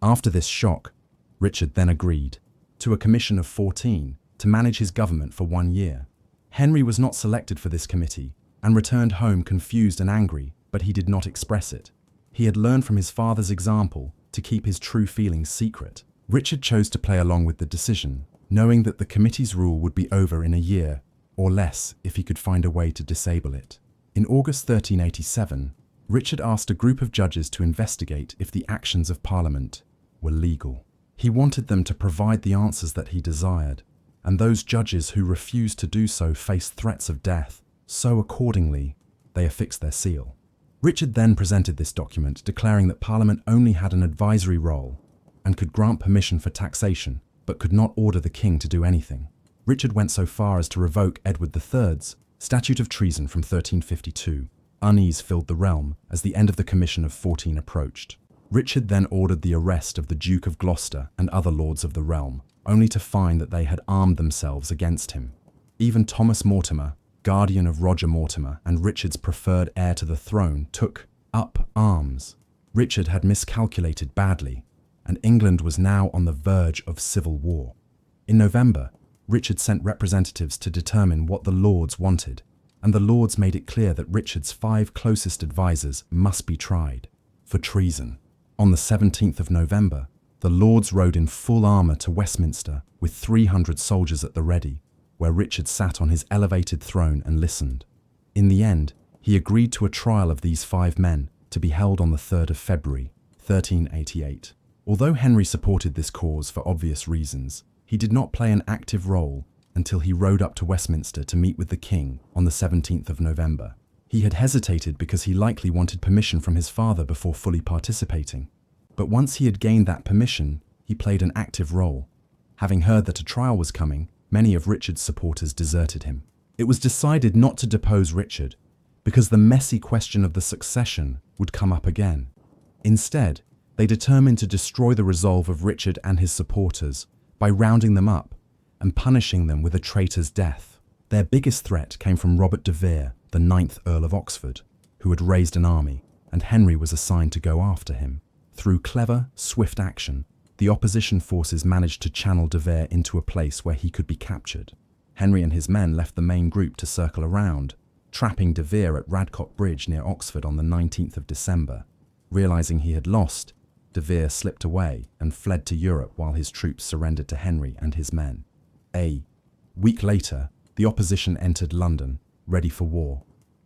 A: After this shock, Richard then agreed to a commission of 14 to manage his government for 1 year. Henry was not selected for this committee and returned home confused and angry, but he did not express it. He had learned from his father's example to keep his true feelings secret. Richard chose to play along with the decision, knowing that the committee's rule would be over in a year, or less if he could find a way to disable it. In August 1387, Richard asked a group of judges to investigate if the actions of Parliament were legal. He wanted them to provide the answers that he desired, and those judges who refused to do so faced threats of death, so accordingly, they affixed their seal. Richard then presented this document declaring that Parliament only had an advisory role and could grant permission for taxation, but could not order the king to do anything. Richard went so far as to revoke Edward III's statute of treason from 1352. Unease filled the realm as the end of the Commission of 14 approached. Richard then ordered the arrest of the Duke of Gloucester and other lords of the realm, only to find that they had armed themselves against him. Even Thomas Mortimer, guardian of Roger Mortimer and Richard's preferred heir to the throne, took up arms. Richard had miscalculated badly, and England was now on the verge of civil war. In November, Richard sent representatives to determine what the Lords wanted, and the Lords made it clear that Richard's 5 closest advisers must be tried for treason. On the 17th of November, the Lords rode in full armour to Westminster with 300 soldiers at the ready, where Richard sat on his elevated throne and listened. In the end, he agreed to a trial of these 5 men to be held on the 3rd of February, 1388. Although Henry supported this cause for obvious reasons, he did not play an active role until he rode up to Westminster to meet with the king on the 17th of November. He had hesitated because he likely wanted permission from his father before fully participating. But once he had gained that permission, he played an active role. Having heard that a trial was coming, many of Richard's supporters deserted him. It was decided not to depose Richard, because the messy question of the succession would come up again. Instead, they determined to destroy the resolve of Richard and his supporters by rounding them up and punishing them with a traitor's death. Their biggest threat came from Robert de Vere, the 9th Earl of Oxford, who had raised an army, and Henry was assigned to go after him. Through clever, swift action, the opposition forces managed to channel de Vere into a place where he could be captured. Henry and his men left the main group to circle around, trapping de Vere at Radcot Bridge near Oxford on the 19th of December. Realizing he had lost, de Vere slipped away and fled to Europe while his troops surrendered to Henry and his men. A week later, the opposition entered London, ready for war.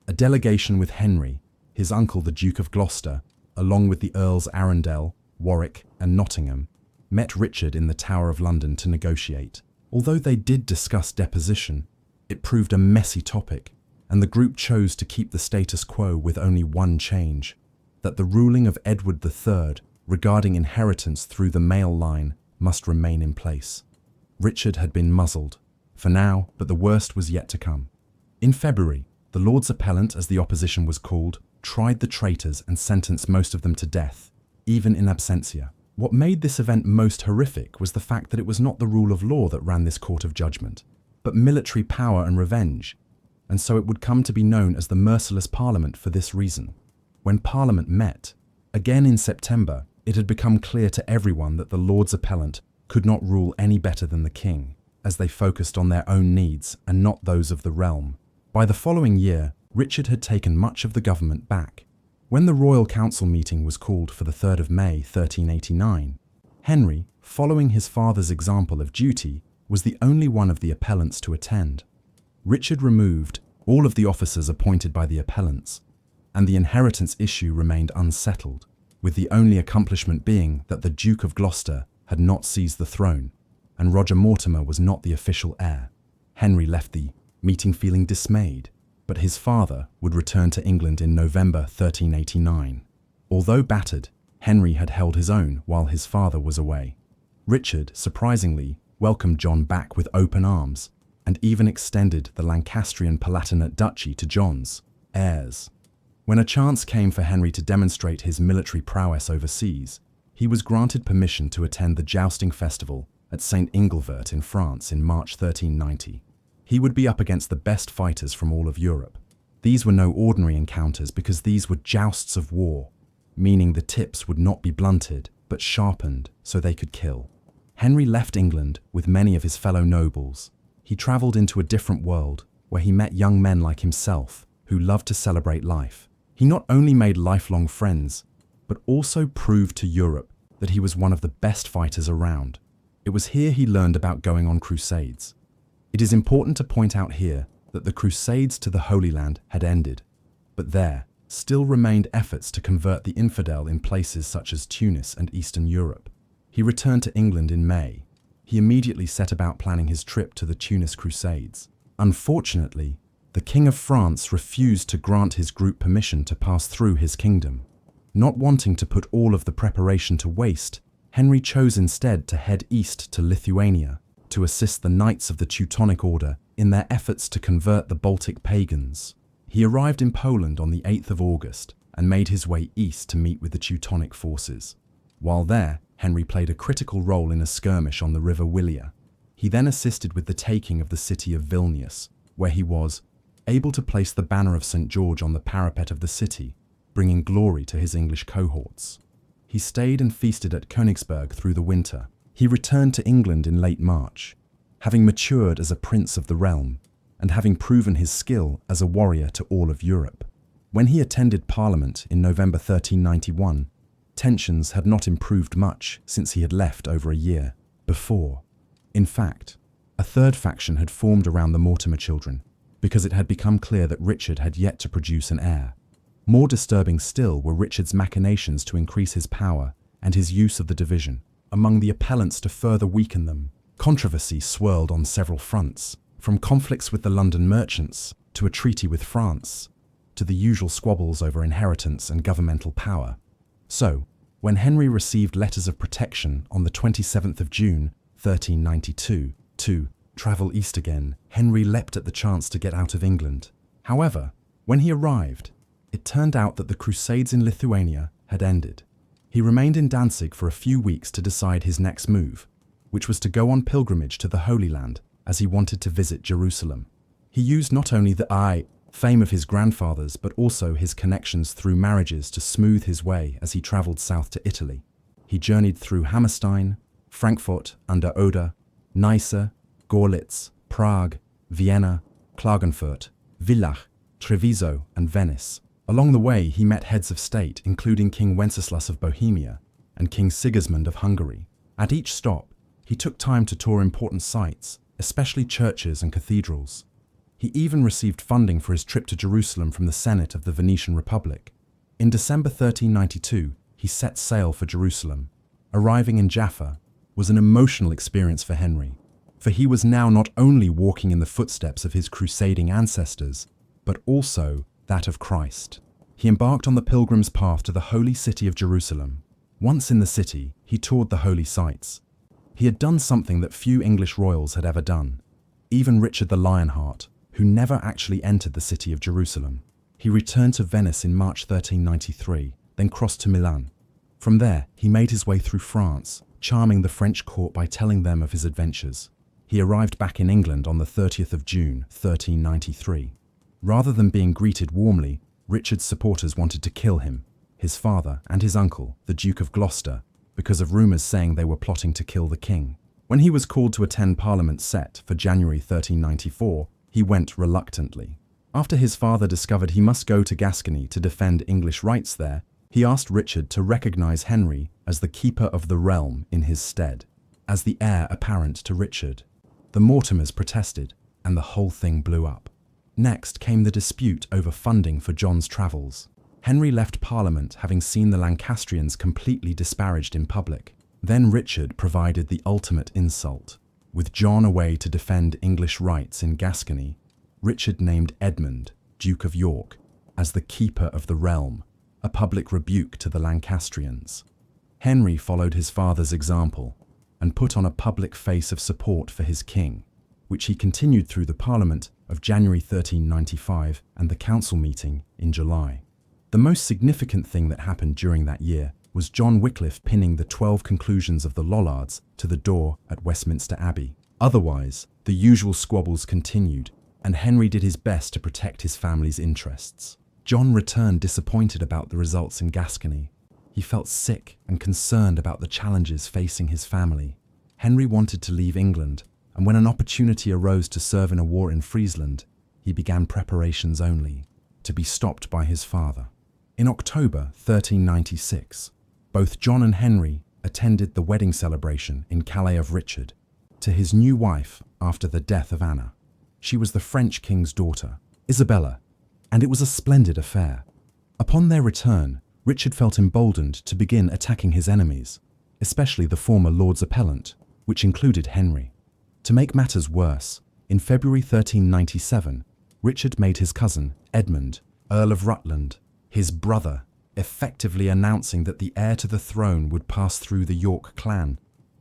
A: A delegation with Henry, his uncle the Duke of Gloucester, along with the Earls Arundel, Warwick and Nottingham, met Richard in the Tower of London to negotiate. Although they did discuss deposition, it proved a messy topic, and the group chose to keep the status quo with only one change: that the ruling of Edward III regarding inheritance through the male line must remain in place. Richard had been muzzled, for now, but the worst was yet to come. In February, the Lords Appellant, as the opposition was called, tried the traitors and sentenced most of them to death, even in absentia. What made this event most horrific was the fact that it was not the rule of law that ran this court of judgment, but military power and revenge, and so it would come to be known as the Merciless Parliament for this reason. When Parliament met, again in September, it had become clear to everyone that the Lords Appellant could not rule any better than the king, as they focused on their own needs and not those of the realm. By the following year, Richard had taken much of the government back. When the Royal Council meeting was called for the 3rd of May 1389, Henry, following his father's example of duty, was the only one of the appellants to attend. Richard removed all of the officers appointed by the appellants, and the inheritance issue remained unsettled, with the only accomplishment being that the Duke of Gloucester had not seized the throne, and Roger Mortimer was not the official heir. Henry left the meeting feeling dismayed, but his father would return to England in November 1389. Although battered, Henry had held his own while his father was away. Richard, surprisingly, welcomed John back with open arms, and even extended the Lancastrian Palatinate Duchy to John's heirs. When a chance came for Henry to demonstrate his military prowess overseas, he was granted permission to attend the jousting festival at St. Ingelvert in France in March 1390. He would be up against the best fighters from all of Europe. These were no ordinary encounters because these were jousts of war, meaning the tips would not be blunted but sharpened so they could kill. Henry left England with many of his fellow nobles. He travelled into a different world where he met young men like himself who loved to celebrate life. He not only made lifelong friends, but also proved to Europe that he was one of the best fighters around. It was here he learned about going on crusades. It is important to point out here that the crusades to the Holy Land had ended, but there still remained efforts to convert the infidel in places such as Tunis and Eastern Europe. He returned to England in May. He immediately set about planning his trip to the Tunis Crusades. Unfortunately, the King of France refused to grant his group permission to pass through his kingdom. Not wanting to put all of the preparation to waste, Henry chose instead to head east to Lithuania to assist the Knights of the Teutonic Order in their efforts to convert the Baltic pagans. He arrived in Poland on the 8th of August and made his way east to meet with the Teutonic forces. While there, Henry played a critical role in a skirmish on the River Wilia. He then assisted with the taking of the city of Vilnius, where he was able to place the banner of St. George on the parapet of the city, bringing glory to his English cohorts. He stayed and feasted at Königsberg through the winter. He returned to England in late March, having matured as a prince of the realm and having proven his skill as a warrior to all of Europe. When he attended Parliament in November 1391, tensions had not improved much since he had left over a year before. In fact, a third faction had formed around the Mortimer children because it had become clear that Richard had yet to produce an heir. More disturbing still were Richard's machinations to increase his power and his use of the division among the appellants to further weaken them. Controversy swirled on several fronts, from conflicts with the London merchants to a treaty with France, to the usual squabbles over inheritance and governmental power. So, when Henry received letters of protection on the 27th of June, 1392, to travel east again, Henry leapt at the chance to get out of England. However, when he arrived, it turned out that the Crusades in Lithuania had ended. He remained in Danzig for a few weeks to decide his next move, which was to go on pilgrimage to the Holy Land, as he wanted to visit Jerusalem. He used not only the fame of his grandfathers, but also his connections through marriages to smooth his way as he travelled south to Italy. He journeyed through Hammerstein, Frankfurt under Oder, Neisse, Gorlitz, Prague, Vienna, Klagenfurt, Villach, Treviso, and Venice. Along the way, he met heads of state, including King Wenceslas of Bohemia and King Sigismund of Hungary. At each stop, he took time to tour important sites, especially churches and cathedrals. He even received funding for his trip to Jerusalem from the Senate of the Venetian Republic. In December 1392, he set sail for Jerusalem. Arriving in Jaffa was an emotional experience for Henry, for he was now not only walking in the footsteps of his crusading ancestors, but also that of Christ. He embarked on the pilgrim's path to the holy city of Jerusalem. Once in the city, he toured the holy sites. He had done something that few English royals had ever done. Even Richard the Lionheart, who never actually entered the city of Jerusalem. He returned to Venice in March 1393, then crossed to Milan. From there, he made his way through France, charming the French court by telling them of his adventures. He arrived back in England on the 30th of June, 1393. Rather than being greeted warmly, Richard's supporters wanted to kill him, his father and his uncle, the Duke of Gloucester, because of rumours saying they were plotting to kill the king. When he was called to attend Parliament set for January 1394, he went reluctantly. After his father discovered he must go to Gascony to defend English rights there, he asked Richard to recognise Henry as the keeper of the realm in his stead, as the heir apparent to Richard. The Mortimers protested, and the whole thing blew up. Next came the dispute over funding for John's travels. Henry left Parliament having seen the Lancastrians completely disparaged in public. Then Richard provided the ultimate insult. With John away to defend English rights in Gascony, Richard named Edmund, Duke of York, as the keeper of the realm, a public rebuke to the Lancastrians. Henry followed his father's example and put on a public face of support for his king, which he continued through the Parliament of January 1395 and the council meeting in July. The most significant thing that happened during that year was John Wycliffe pinning the 12 conclusions of the Lollards to the door at Westminster Abbey. Otherwise, the usual squabbles continued, and Henry did his best to protect his family's interests. John returned disappointed about the results in Gascony. He felt sick and concerned about the challenges facing his family. Henry wanted to leave England, and when an opportunity arose to serve in a war in Friesland, he began preparations only, to be stopped by his father. In October 1396, both John and Henry attended the wedding celebration in Calais of Richard to his new wife after the death of Anna. She was the French king's daughter, Isabella, and it was a splendid affair. Upon their return, Richard felt emboldened to begin attacking his enemies, especially the former Lords Appellant, which included Henry. To make matters worse, in February 1397, Richard made his cousin, Edmund, Earl of Rutland, his brother, effectively announcing that the heir to the throne would pass through the York clan,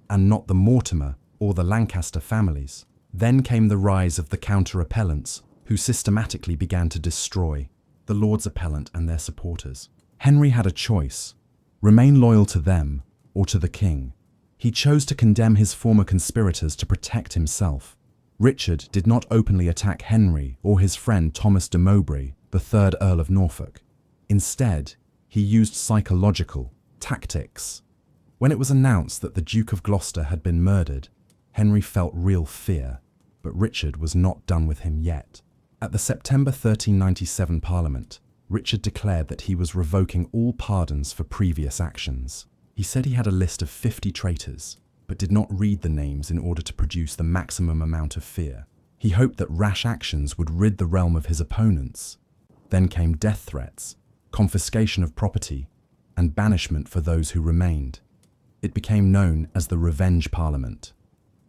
A: and not the Mortimer or the Lancaster families. Then came the rise of the counter-appellants, who systematically began to destroy the Lords Appellant and their supporters. Henry had a choice: remain loyal to them or to the king. He chose to condemn his former conspirators to protect himself. Richard did not openly attack Henry or his friend Thomas de Mowbray, the 3rd Earl of Norfolk. Instead, he used psychological tactics. When it was announced that the Duke of Gloucester had been murdered, Henry felt real fear, but Richard was not done with him yet. At the September 1397 Parliament, Richard declared that he was revoking all pardons for previous actions. He said he had a list of 50 traitors, but did not read the names in order to produce the maximum amount of fear. He hoped that rash actions would rid the realm of his opponents. Then came death threats, confiscation of property, and banishment for those who remained. It became known as the Revenge Parliament.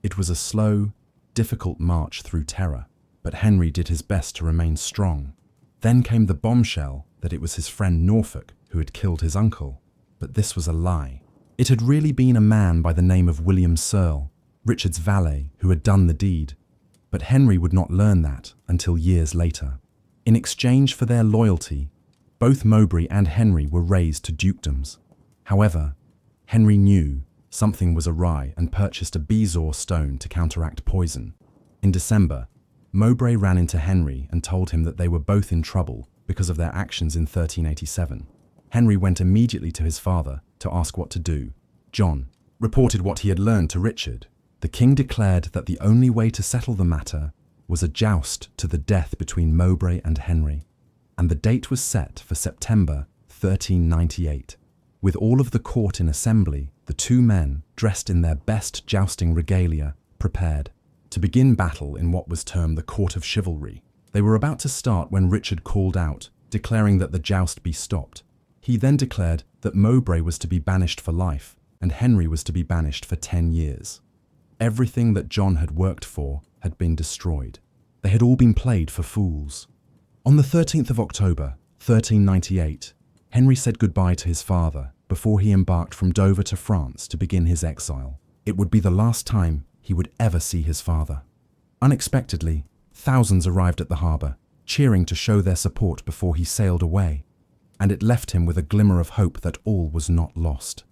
A: It was a slow, difficult march through terror, but Henry did his best to remain strong. Then came the bombshell that it was his friend Norfolk who had killed his uncle. But this was a lie. It had really been a man by the name of William Searle, Richard's valet, who had done the deed. But Henry would not learn that until years later. In exchange for their loyalty, both Mowbray and Henry were raised to dukedoms. However, Henry knew something was awry and purchased a bezoar stone to counteract poison. In December, Mowbray ran into Henry and told him that they were both in trouble because of their actions in 1387. Henry went immediately to his father to ask what to do. John reported what he had learned to Richard. The king declared that the only way to settle the matter was a joust to the death between Mowbray and Henry, and the date was set for September 1398. With all of the court in assembly, the two men, dressed in their best jousting regalia, prepared to begin battle in what was termed the Court of Chivalry. They were about to start when Richard called out, declaring that the joust be stopped. He then declared that Mowbray was to be banished for life and Henry was to be banished for 10 years. Everything that John had worked for had been destroyed. They had all been played for fools. On the 13th of October, 1398, Henry said goodbye to his father before he embarked from Dover to France to begin his exile. It would be the last time he would ever see his father. Unexpectedly, thousands arrived at the harbour, cheering to show their support before he sailed away, and it left him with a glimmer of hope that all was not lost.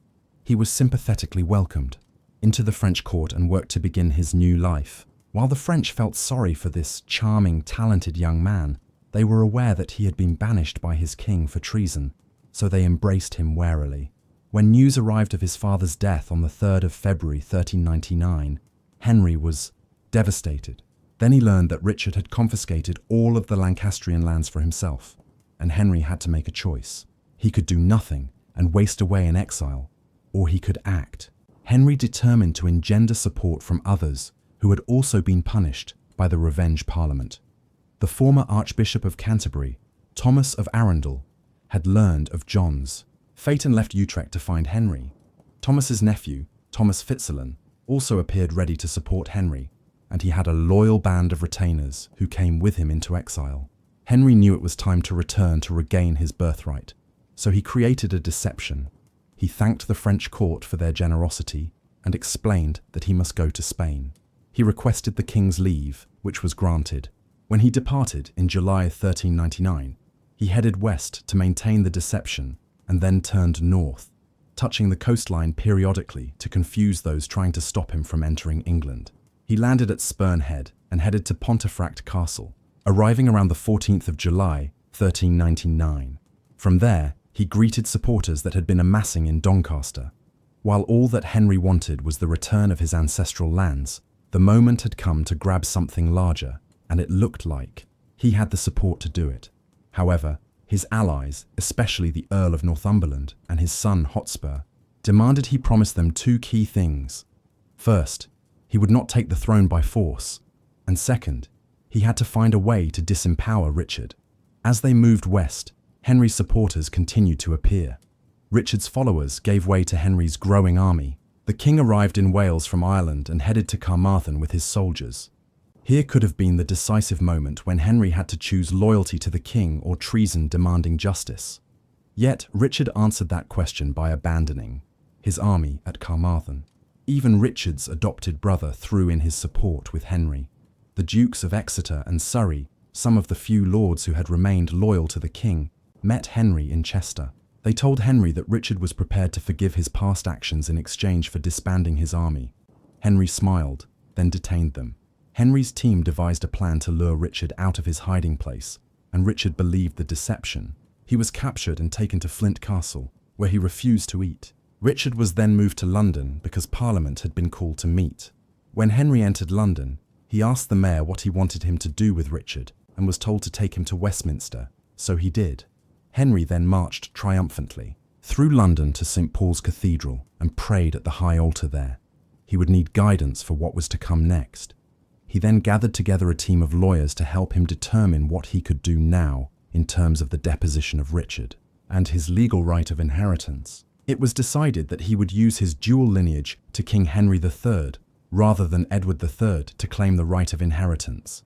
A: He was sympathetically welcomed into the French court and worked to begin his new life. While the French felt sorry for this charming, talented young man, they were aware that he had been banished by his king for treason, so they embraced him warily. When news arrived of his father's death on the 3rd of February 1399, Henry was devastated. Then he learned that Richard had confiscated all of the Lancastrian lands for himself, and Henry had to make a choice. He could do nothing and waste away in exile, or he could act. Henry determined to engender support from others who had also been punished by the Revenge Parliament. The former Archbishop of Canterbury, Thomas of Arundel, had learned of John's fate and left Utrecht to find Henry. Thomas's nephew, Thomas Fitzalan, also appeared ready to support Henry, and he had a loyal band of retainers who came with him into exile. Henry knew it was time to return to regain his birthright, so he created a deception. He thanked the French court for their generosity and explained that he must go to Spain. He requested the king's leave, which was granted. When he departed in July 1399, he headed west to maintain the deception and then turned north, touching the coastline periodically to confuse those trying to stop him from entering England. He landed at Spurn Head and headed to Pontefract Castle, arriving around the 14th of July 1399. From there, he greeted supporters that had been amassing in Doncaster. While all that Henry wanted was the return of his ancestral lands, the moment had come to grab something larger, and it looked like he had the support to do it. However, his allies, especially the Earl of Northumberland and his son Hotspur, demanded he promise them two key things. First, he would not take the throne by force, and second, he had to find a way to disempower Richard. As they moved west, Henry's supporters continued to appear. Richard's followers gave way to Henry's growing army. The king arrived in Wales from Ireland and headed to Carmarthen with his soldiers. Here could have been the decisive moment when Henry had to choose loyalty to the king or treason demanding justice. Yet Richard answered that question by abandoning his army at Carmarthen. Even Richard's adopted brother threw in his support with Henry. The Dukes of Exeter and Surrey, some of the few lords who had remained loyal to the king, met Henry in Chester. They told Henry that Richard was prepared to forgive his past actions in exchange for disbanding his army. Henry smiled, then detained them. Henry's team devised a plan to lure Richard out of his hiding place, and Richard believed the deception. He was captured and taken to Flint Castle, where he refused to eat. Richard was then moved to London because Parliament had been called to meet. When Henry entered London, he asked the mayor what he wanted him to do with Richard and was told to take him to Westminster, so he did. Henry then marched triumphantly through London to St. Paul's Cathedral and prayed at the high altar there. He would need guidance for what was to come next. He then gathered together a team of lawyers to help him determine what he could do now in terms of the deposition of Richard and his legal right of inheritance. It was decided that he would use his dual lineage to King Henry III rather than Edward III to claim the right of inheritance.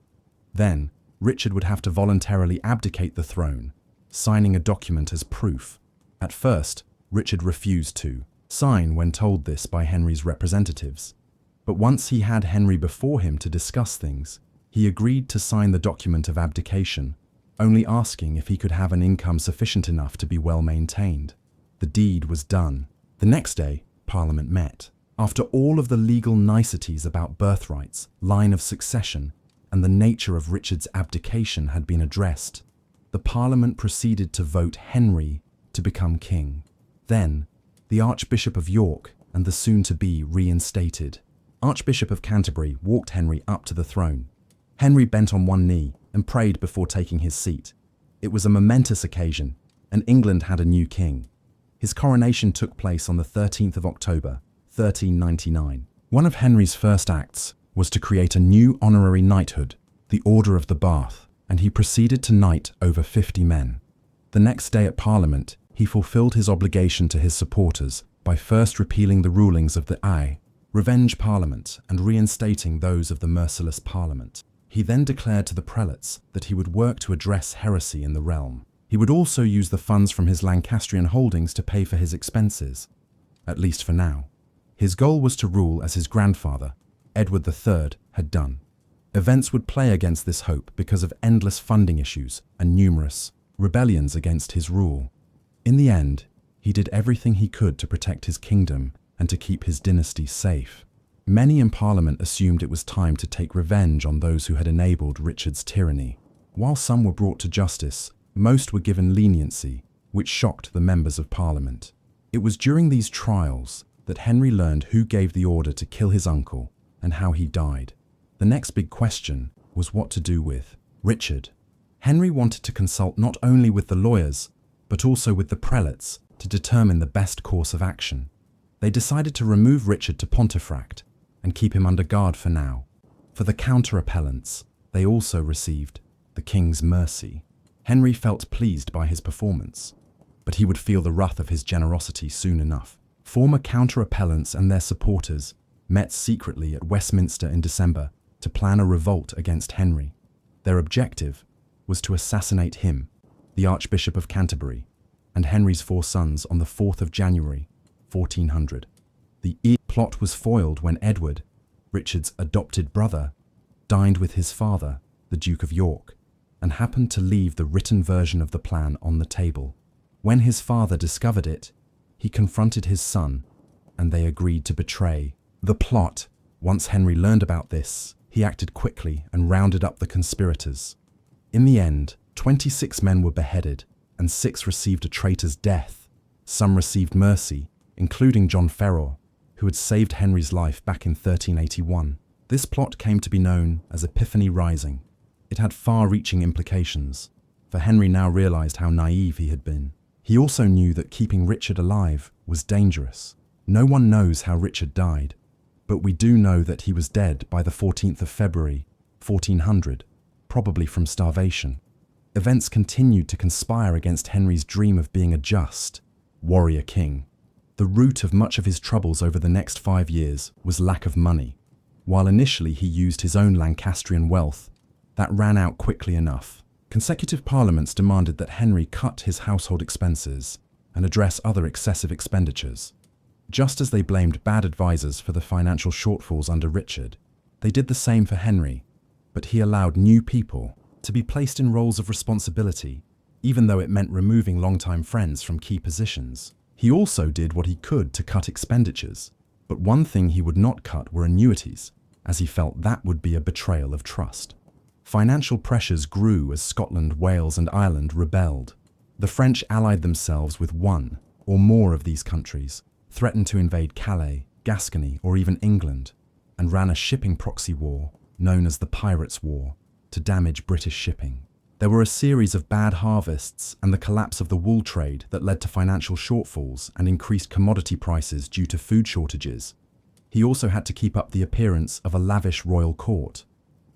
A: Then, Richard would have to voluntarily abdicate the throne, signing a document as proof. At first, Richard refused to sign when told this by Henry's representatives. But once he had Henry before him to discuss things, he agreed to sign the document of abdication, only asking if he could have an income sufficient enough to be well maintained. The deed was done. The next day, Parliament met. After all of the legal niceties about birthrights, line of succession, and the nature of Richard's abdication had been addressed, the Parliament proceeded to vote Henry to become king. Then, the Archbishop of York and the soon-to-be reinstated Archbishop of Canterbury walked Henry up to the throne. Henry bent on one knee and prayed before taking his seat. It was a momentous occasion, and England had a new king. His coronation took place on the 13th of October, 1399. One of Henry's first acts was to create a new honorary knighthood, the Order of the Bath, and he proceeded to knight over 50 men. The next day at Parliament, he fulfilled his obligation to his supporters by first repealing the rulings of the Revenge Parliament and reinstating those of the Merciless Parliament. He then declared to the prelates that he would work to address heresy in the realm. He would also use the funds from his Lancastrian holdings to pay for his expenses, at least for now. His goal was to rule as his grandfather, Edward III, had done. Events would play against this hope because of endless funding issues and numerous rebellions against his rule. In the end, he did everything he could to protect his kingdom and to keep his dynasty safe. Many in Parliament assumed it was time to take revenge on those who had enabled Richard's tyranny. While some were brought to justice, most were given leniency, which shocked the members of Parliament. It was during these trials that Henry learned who gave the order to kill his uncle and how he died. The next big question was what to do with Richard. Henry wanted to consult not only with the lawyers, but also with the prelates to determine the best course of action. They decided to remove Richard to Pontefract and keep him under guard for now. For the counter-appellants, they also received the king's mercy. Henry felt pleased by his performance, but he would feel the wrath of his generosity soon enough. Former counter-appellants and their supporters met secretly at Westminster in December to plan a revolt against Henry. Their objective was to assassinate him, the Archbishop of Canterbury, and Henry's 4 sons on the 4th of January, 1400. The plot was foiled when Edward, Richard's adopted brother, dined with his father, the Duke of York, and happened to leave the written version of the plan on the table. When his father discovered it, he confronted his son, and they agreed to betray the plot. Once Henry learned about this, he acted quickly and rounded up the conspirators. In the end, 26 men were beheaded, and 6 received a traitor's death. Some received mercy, including John Ferror, who had saved Henry's life back in 1381. This plot came to be known as Epiphany Rising. It had far-reaching implications, for Henry now realized how naive he had been. He also knew that keeping Richard alive was dangerous. No one knows how Richard died, but we do know that he was dead by the 14th of February, 1400, probably from starvation. Events continued to conspire against Henry's dream of being a just warrior king. The root of much of his troubles over the next 5 years was lack of money. While initially he used his own Lancastrian wealth, that ran out quickly enough. Consecutive parliaments demanded that Henry cut his household expenses and address other excessive expenditures. Just as they blamed bad advisors for the financial shortfalls under Richard, they did the same for Henry, but he allowed new people to be placed in roles of responsibility, even though it meant removing longtime friends from key positions. He also did what he could to cut expenditures, but one thing he would not cut were annuities, as he felt that would be a betrayal of trust. Financial pressures grew as Scotland, Wales, and Ireland rebelled. The French allied themselves with one or more of these countries, threatened to invade Calais, Gascony, or even England, and ran a shipping proxy war known as the Pirates' War to damage British shipping. There were a series of bad harvests and the collapse of the wool trade that led to financial shortfalls and increased commodity prices due to food shortages. He also had to keep up the appearance of a lavish royal court.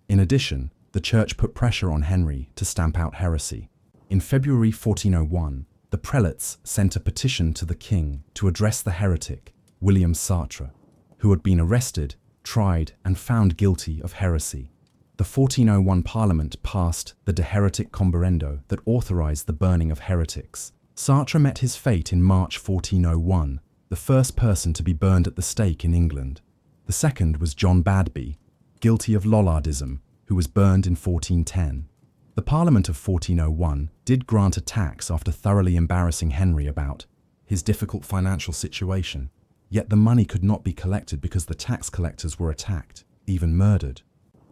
A: In addition, the church put pressure on Henry to stamp out heresy. In February 1401, the prelates sent a petition to the king to address the heretic, William Sartre, who had been arrested, tried, and found guilty of heresy. The 1401 Parliament passed the De Heretic Comberendo that authorized the burning of heretics. Sartre met his fate in March 1401, the first person to be burned at the stake in England. The second was John Badby, guilty of Lollardism, who was burned in 1410. The Parliament of 1401 did grant a tax after thoroughly embarrassing Henry about his difficult financial situation, yet the money could not be collected because the tax collectors were attacked, even murdered.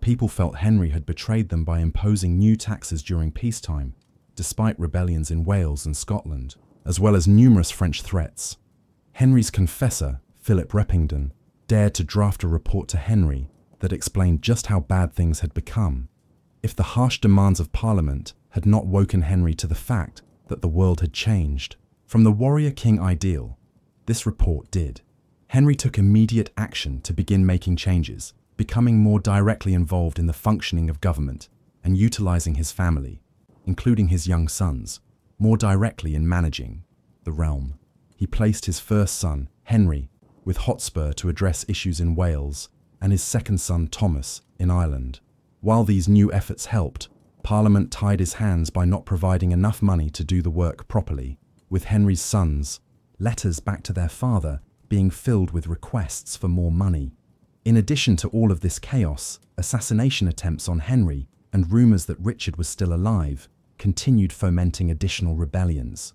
A: People felt Henry had betrayed them by imposing new taxes during peacetime, despite rebellions in Wales and Scotland, as well as numerous French threats. Henry's confessor, Philip Repington, dared to draft a report to Henry that explained just how bad things had become. If the harsh demands of Parliament had not woken Henry to the fact that the world had changed from the warrior king ideal, this report did. Henry took immediate action to begin making changes, becoming more directly involved in the functioning of government and utilizing his family, including his young sons, more directly in managing the realm. He placed his first son, Henry, with Hotspur to address issues in Wales, and his second son, Thomas, in Ireland. While these new efforts helped, Parliament tied his hands by not providing enough money to do the work properly, with Henry's sons' letters back to their father being filled with requests for more money. In addition to all of this chaos, assassination attempts on Henry and rumours that Richard was still alive continued fomenting additional rebellions.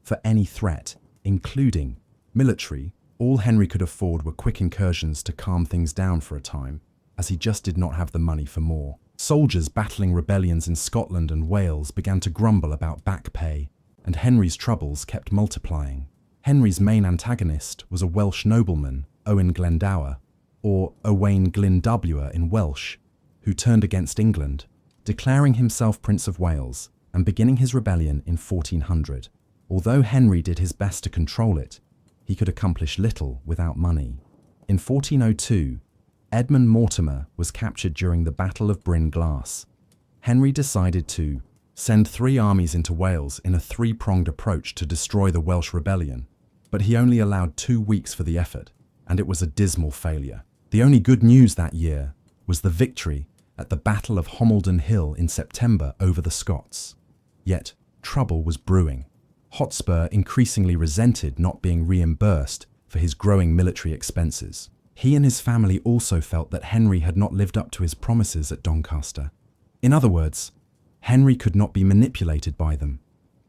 A: For any threat, including military, all Henry could afford were quick incursions to calm things down for a time, as he just did not have the money for more. Soldiers battling rebellions in Scotland and Wales began to grumble about back pay, and Henry's troubles kept multiplying. Henry's main antagonist was a Welsh nobleman, Owain Glendower, or Owain Glyndwr in Welsh, who turned against England, declaring himself Prince of Wales and beginning his rebellion in 1400. Although Henry did his best to control it, he could accomplish little without money. In 1402, Edmund Mortimer was captured during the Battle of Bryn Glas. Henry decided to send 3 armies into Wales in a 3-pronged approach to destroy the Welsh rebellion, but he only allowed 2 weeks for the effort, and it was a dismal failure. The only good news that year was the victory at the Battle of Homildon Hill in September over the Scots. Yet, trouble was brewing. Hotspur increasingly resented not being reimbursed for his growing military expenses. He and his family also felt that Henry had not lived up to his promises at Doncaster. In other words, Henry could not be manipulated by them.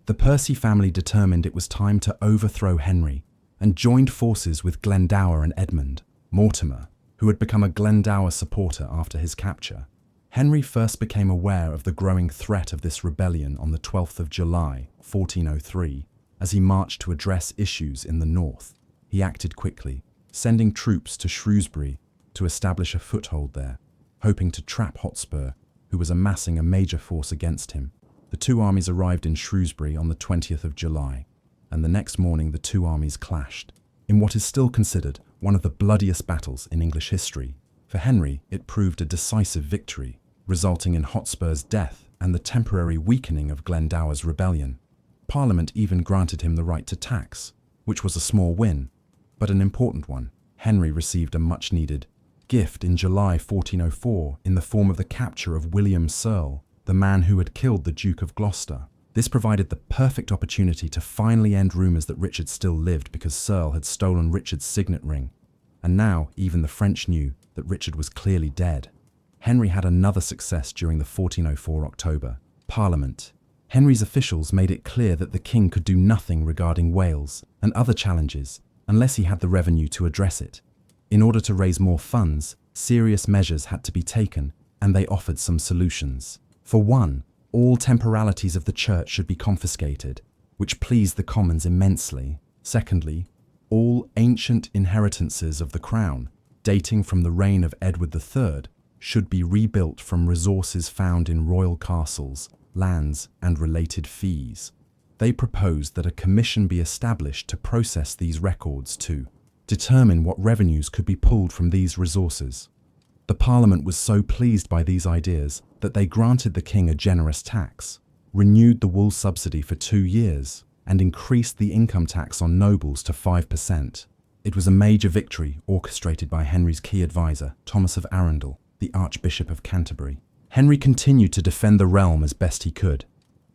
A: The Percy family determined it was time to overthrow Henry and joined forces with Glendower and Edmund Mortimer, who had become a Glendower supporter after his capture. Henry first became aware of the growing threat of this rebellion on the 12th of July, 1403, as he marched to address issues in the north. He acted quickly, sending troops to Shrewsbury to establish a foothold there, hoping to trap Hotspur, who was amassing a major force against him. The 2 armies arrived in Shrewsbury on the 20th of July, and the next morning the 2 armies clashed, in what is still considered one of the bloodiest battles in English history. For Henry, it proved a decisive victory, resulting in Hotspur's death and the temporary weakening of Glendower's rebellion. Parliament even granted him the right to tax, which was a small win, but an important one. Henry received a much-needed gift in July 1404 in the form of the capture of William Searle, the man who had killed the Duke of Gloucester. This provided the perfect opportunity to finally end rumours that Richard still lived because Searle had stolen Richard's signet ring. And now even the French knew that Richard was clearly dead. Henry had another success during the 1404 October Parliament. Henry's officials made it clear that the king could do nothing regarding Wales and other challenges unless he had the revenue to address it. In order to raise more funds, serious measures had to be taken, and they offered some solutions. For one, all temporalities of the church should be confiscated, which pleased the Commons immensely. Secondly, all ancient inheritances of the crown, dating from the reign of Edward III, should be rebuilt from resources found in royal castles, lands, and related fees. They proposed that a commission be established to process these records to determine what revenues could be pulled from these resources. The Parliament was so pleased by these ideas that they granted the king a generous tax, renewed the wool subsidy for 2 years, and increased the income tax on nobles to 5%. It was a major victory orchestrated by Henry's key advisor, Thomas of Arundel, the Archbishop of Canterbury. Henry continued to defend the realm as best he could,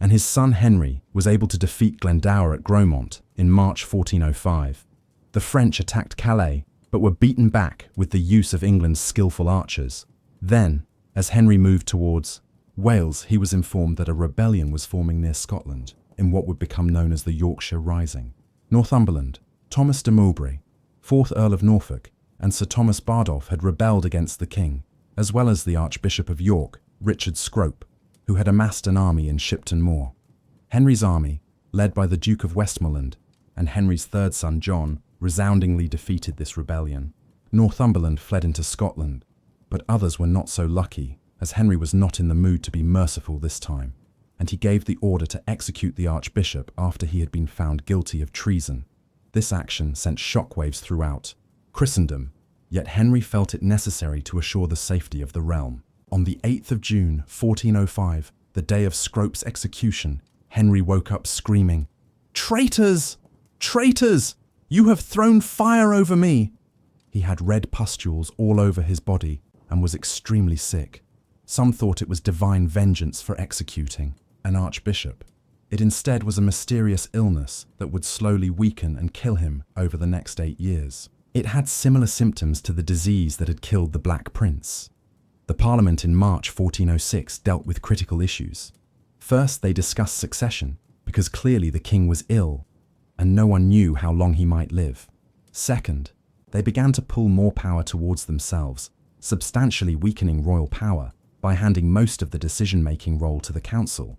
A: and his son Henry was able to defeat Glendower at Grosmont in March 1405. The French attacked Calais, but were beaten back with the use of England's skillful archers. Then, as Henry moved towards Wales, he was informed that a rebellion was forming near Scotland, in what would become known as the Yorkshire Rising. Northumberland, Thomas de Mowbray, 4th Earl of Norfolk, and Sir Thomas Bardolph had rebelled against the king, as well as the Archbishop of York, Richard Scrope, who had amassed an army in Shipton Moor. Henry's army, led by the Duke of Westmoreland and Henry's third son John, resoundingly defeated this rebellion. Northumberland fled into Scotland, but others were not so lucky, as Henry was not in the mood to be merciful this time, and he gave the order to execute the Archbishop after he had been found guilty of treason. This action sent shockwaves throughout Christendom, yet Henry felt it necessary to assure the safety of the realm. On the 8th of June, 1405, the day of Scrope's execution, Henry woke up screaming, "Traitors! Traitors! You have thrown fire over me!" He had red pustules all over his body and was extremely sick. Some thought it was divine vengeance for executing an archbishop. It instead was a mysterious illness that would slowly weaken and kill him over the next 8 years. It had similar symptoms to the disease that had killed the Black Prince. The Parliament in March 1406 dealt with critical issues. First, they discussed succession, because clearly the king was ill, and no one knew how long he might live. Second, they began to pull more power towards themselves, substantially weakening royal power by handing most of the decision-making role to the council.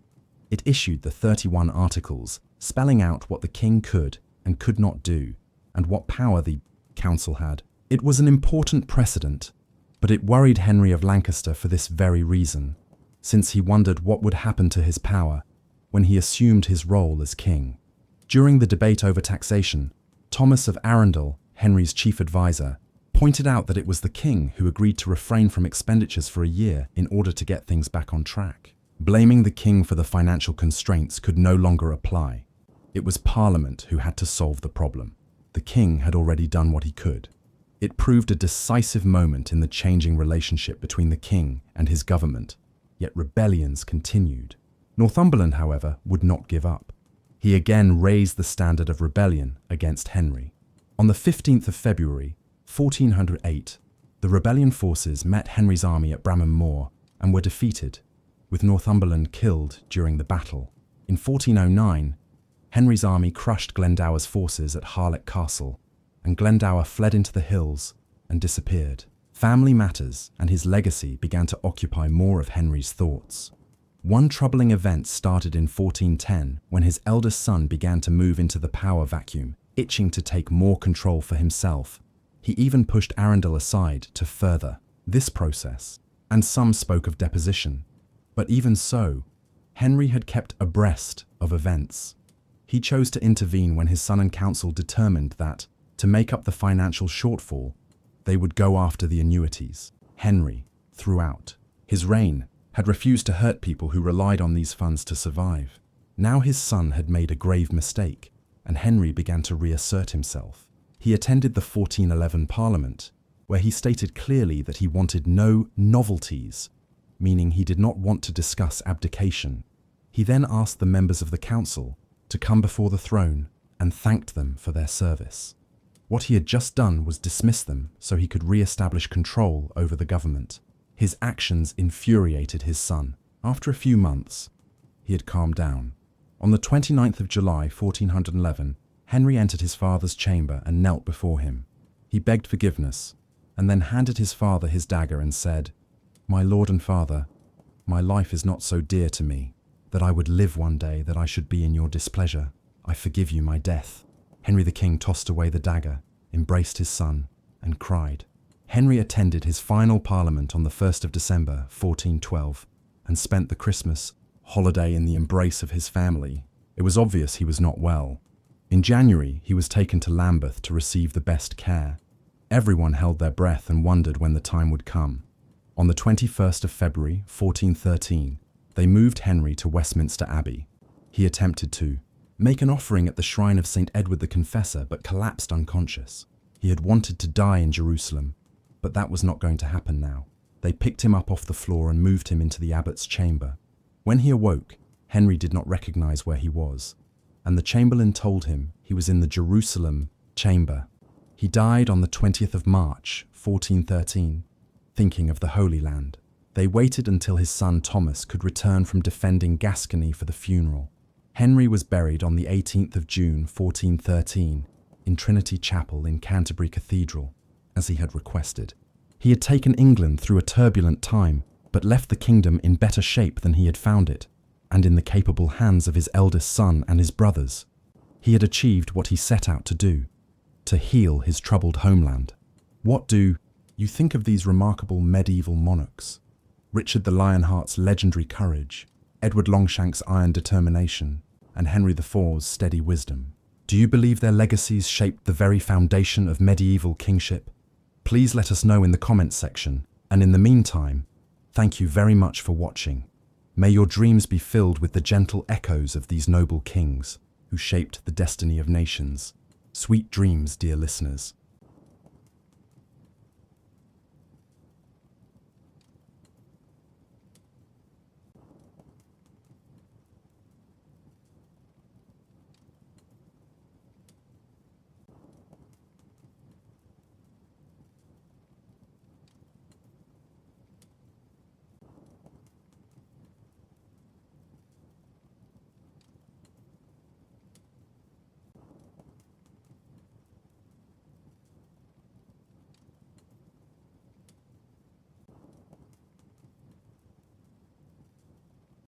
A: It issued the 31 articles, spelling out what the king could and could not do, and what power the council had. It was an important precedent, but it worried Henry of Lancaster for this very reason, since he wondered what would happen to his power when he assumed his role as king. During the debate over taxation, Thomas of Arundel, Henry's chief advisor, pointed out that it was the king who agreed to refrain from expenditures for a year in order to get things back on track. Blaming the king for the financial constraints could no longer apply. It was Parliament who had to solve the problem. The king had already done what he could. It proved a decisive moment in the changing relationship between the king and his government, yet rebellions continued. Northumberland, however, would not give up. He again raised the standard of rebellion against Henry. On the 15th of February, 1408, the rebellion forces met Henry's army at Bramham Moor and were defeated, with Northumberland killed during the battle. In 1409, Henry's army crushed Glendower's forces at Harlech Castle, and Glendower fled into the hills and disappeared. Family matters and his legacy began to occupy more of Henry's thoughts. One troubling event started in 1410 when his eldest son began to move into the power vacuum, itching to take more control for himself. He even pushed Arundel aside to further this process, and some spoke of deposition. But even so, Henry had kept abreast of events. He chose to intervene when his son and council determined that, to make up the financial shortfall, they would go after the annuities. Henry, throughout his reign, had refused to hurt people who relied on these funds to survive. Now his son had made a grave mistake, and Henry began to reassert himself. He attended the 1411 Parliament, where he stated clearly that he wanted no novelties, meaning he did not want to discuss abdication. He then asked the members of the council to come before the throne and thanked them for their service. What he had just done was dismiss them so he could re-establish control over the government. His actions infuriated his son. After a few months, he had calmed down. On the 29th of July, 1411, Henry entered his father's chamber and knelt before him. He begged forgiveness and then handed his father his dagger and said, "My lord and father, my life is not so dear to me that I would live one day that I should be in your displeasure. I forgive you my death." Henry the King tossed away the dagger, embraced his son, and cried. Henry attended his final parliament on the 1st of December, 1412, and spent the Christmas holiday in the embrace of his family. It was obvious he was not well. In January, he was taken to Lambeth to receive the best care. Everyone held their breath and wondered when the time would come. On the 21st of February, 1413, they moved Henry to Westminster Abbey. He attempted to make an offering at the shrine of St. Edward the Confessor, but collapsed unconscious. He had wanted to die in Jerusalem, but that was not going to happen now. They picked him up off the floor and moved him into the abbot's chamber. When he awoke, Henry did not recognize where he was, and the chamberlain told him he was in the Jerusalem chamber. He died on the 20th of March, 1413, thinking of the Holy Land. They waited until his son Thomas could return from defending Gascony for the funeral. Henry was buried on the 18th of June, 1413, in Trinity Chapel in Canterbury Cathedral, as he had requested. He had taken England through a turbulent time, but left the kingdom in better shape than he had found it, and in the capable hands of his eldest son and his brothers. He had achieved what he set out to do, to heal his troubled homeland. What do you think of these remarkable medieval monarchs? Richard the Lionheart's legendary courage, Edward Longshanks' iron determination, and Henry IV's steady wisdom. Do you believe their legacies shaped the very foundation of medieval kingship? Please let us know in the comments section, and in the meantime, thank you very much for watching. May your dreams be filled with the gentle echoes of these noble kings who shaped the destiny of nations. Sweet dreams, dear listeners.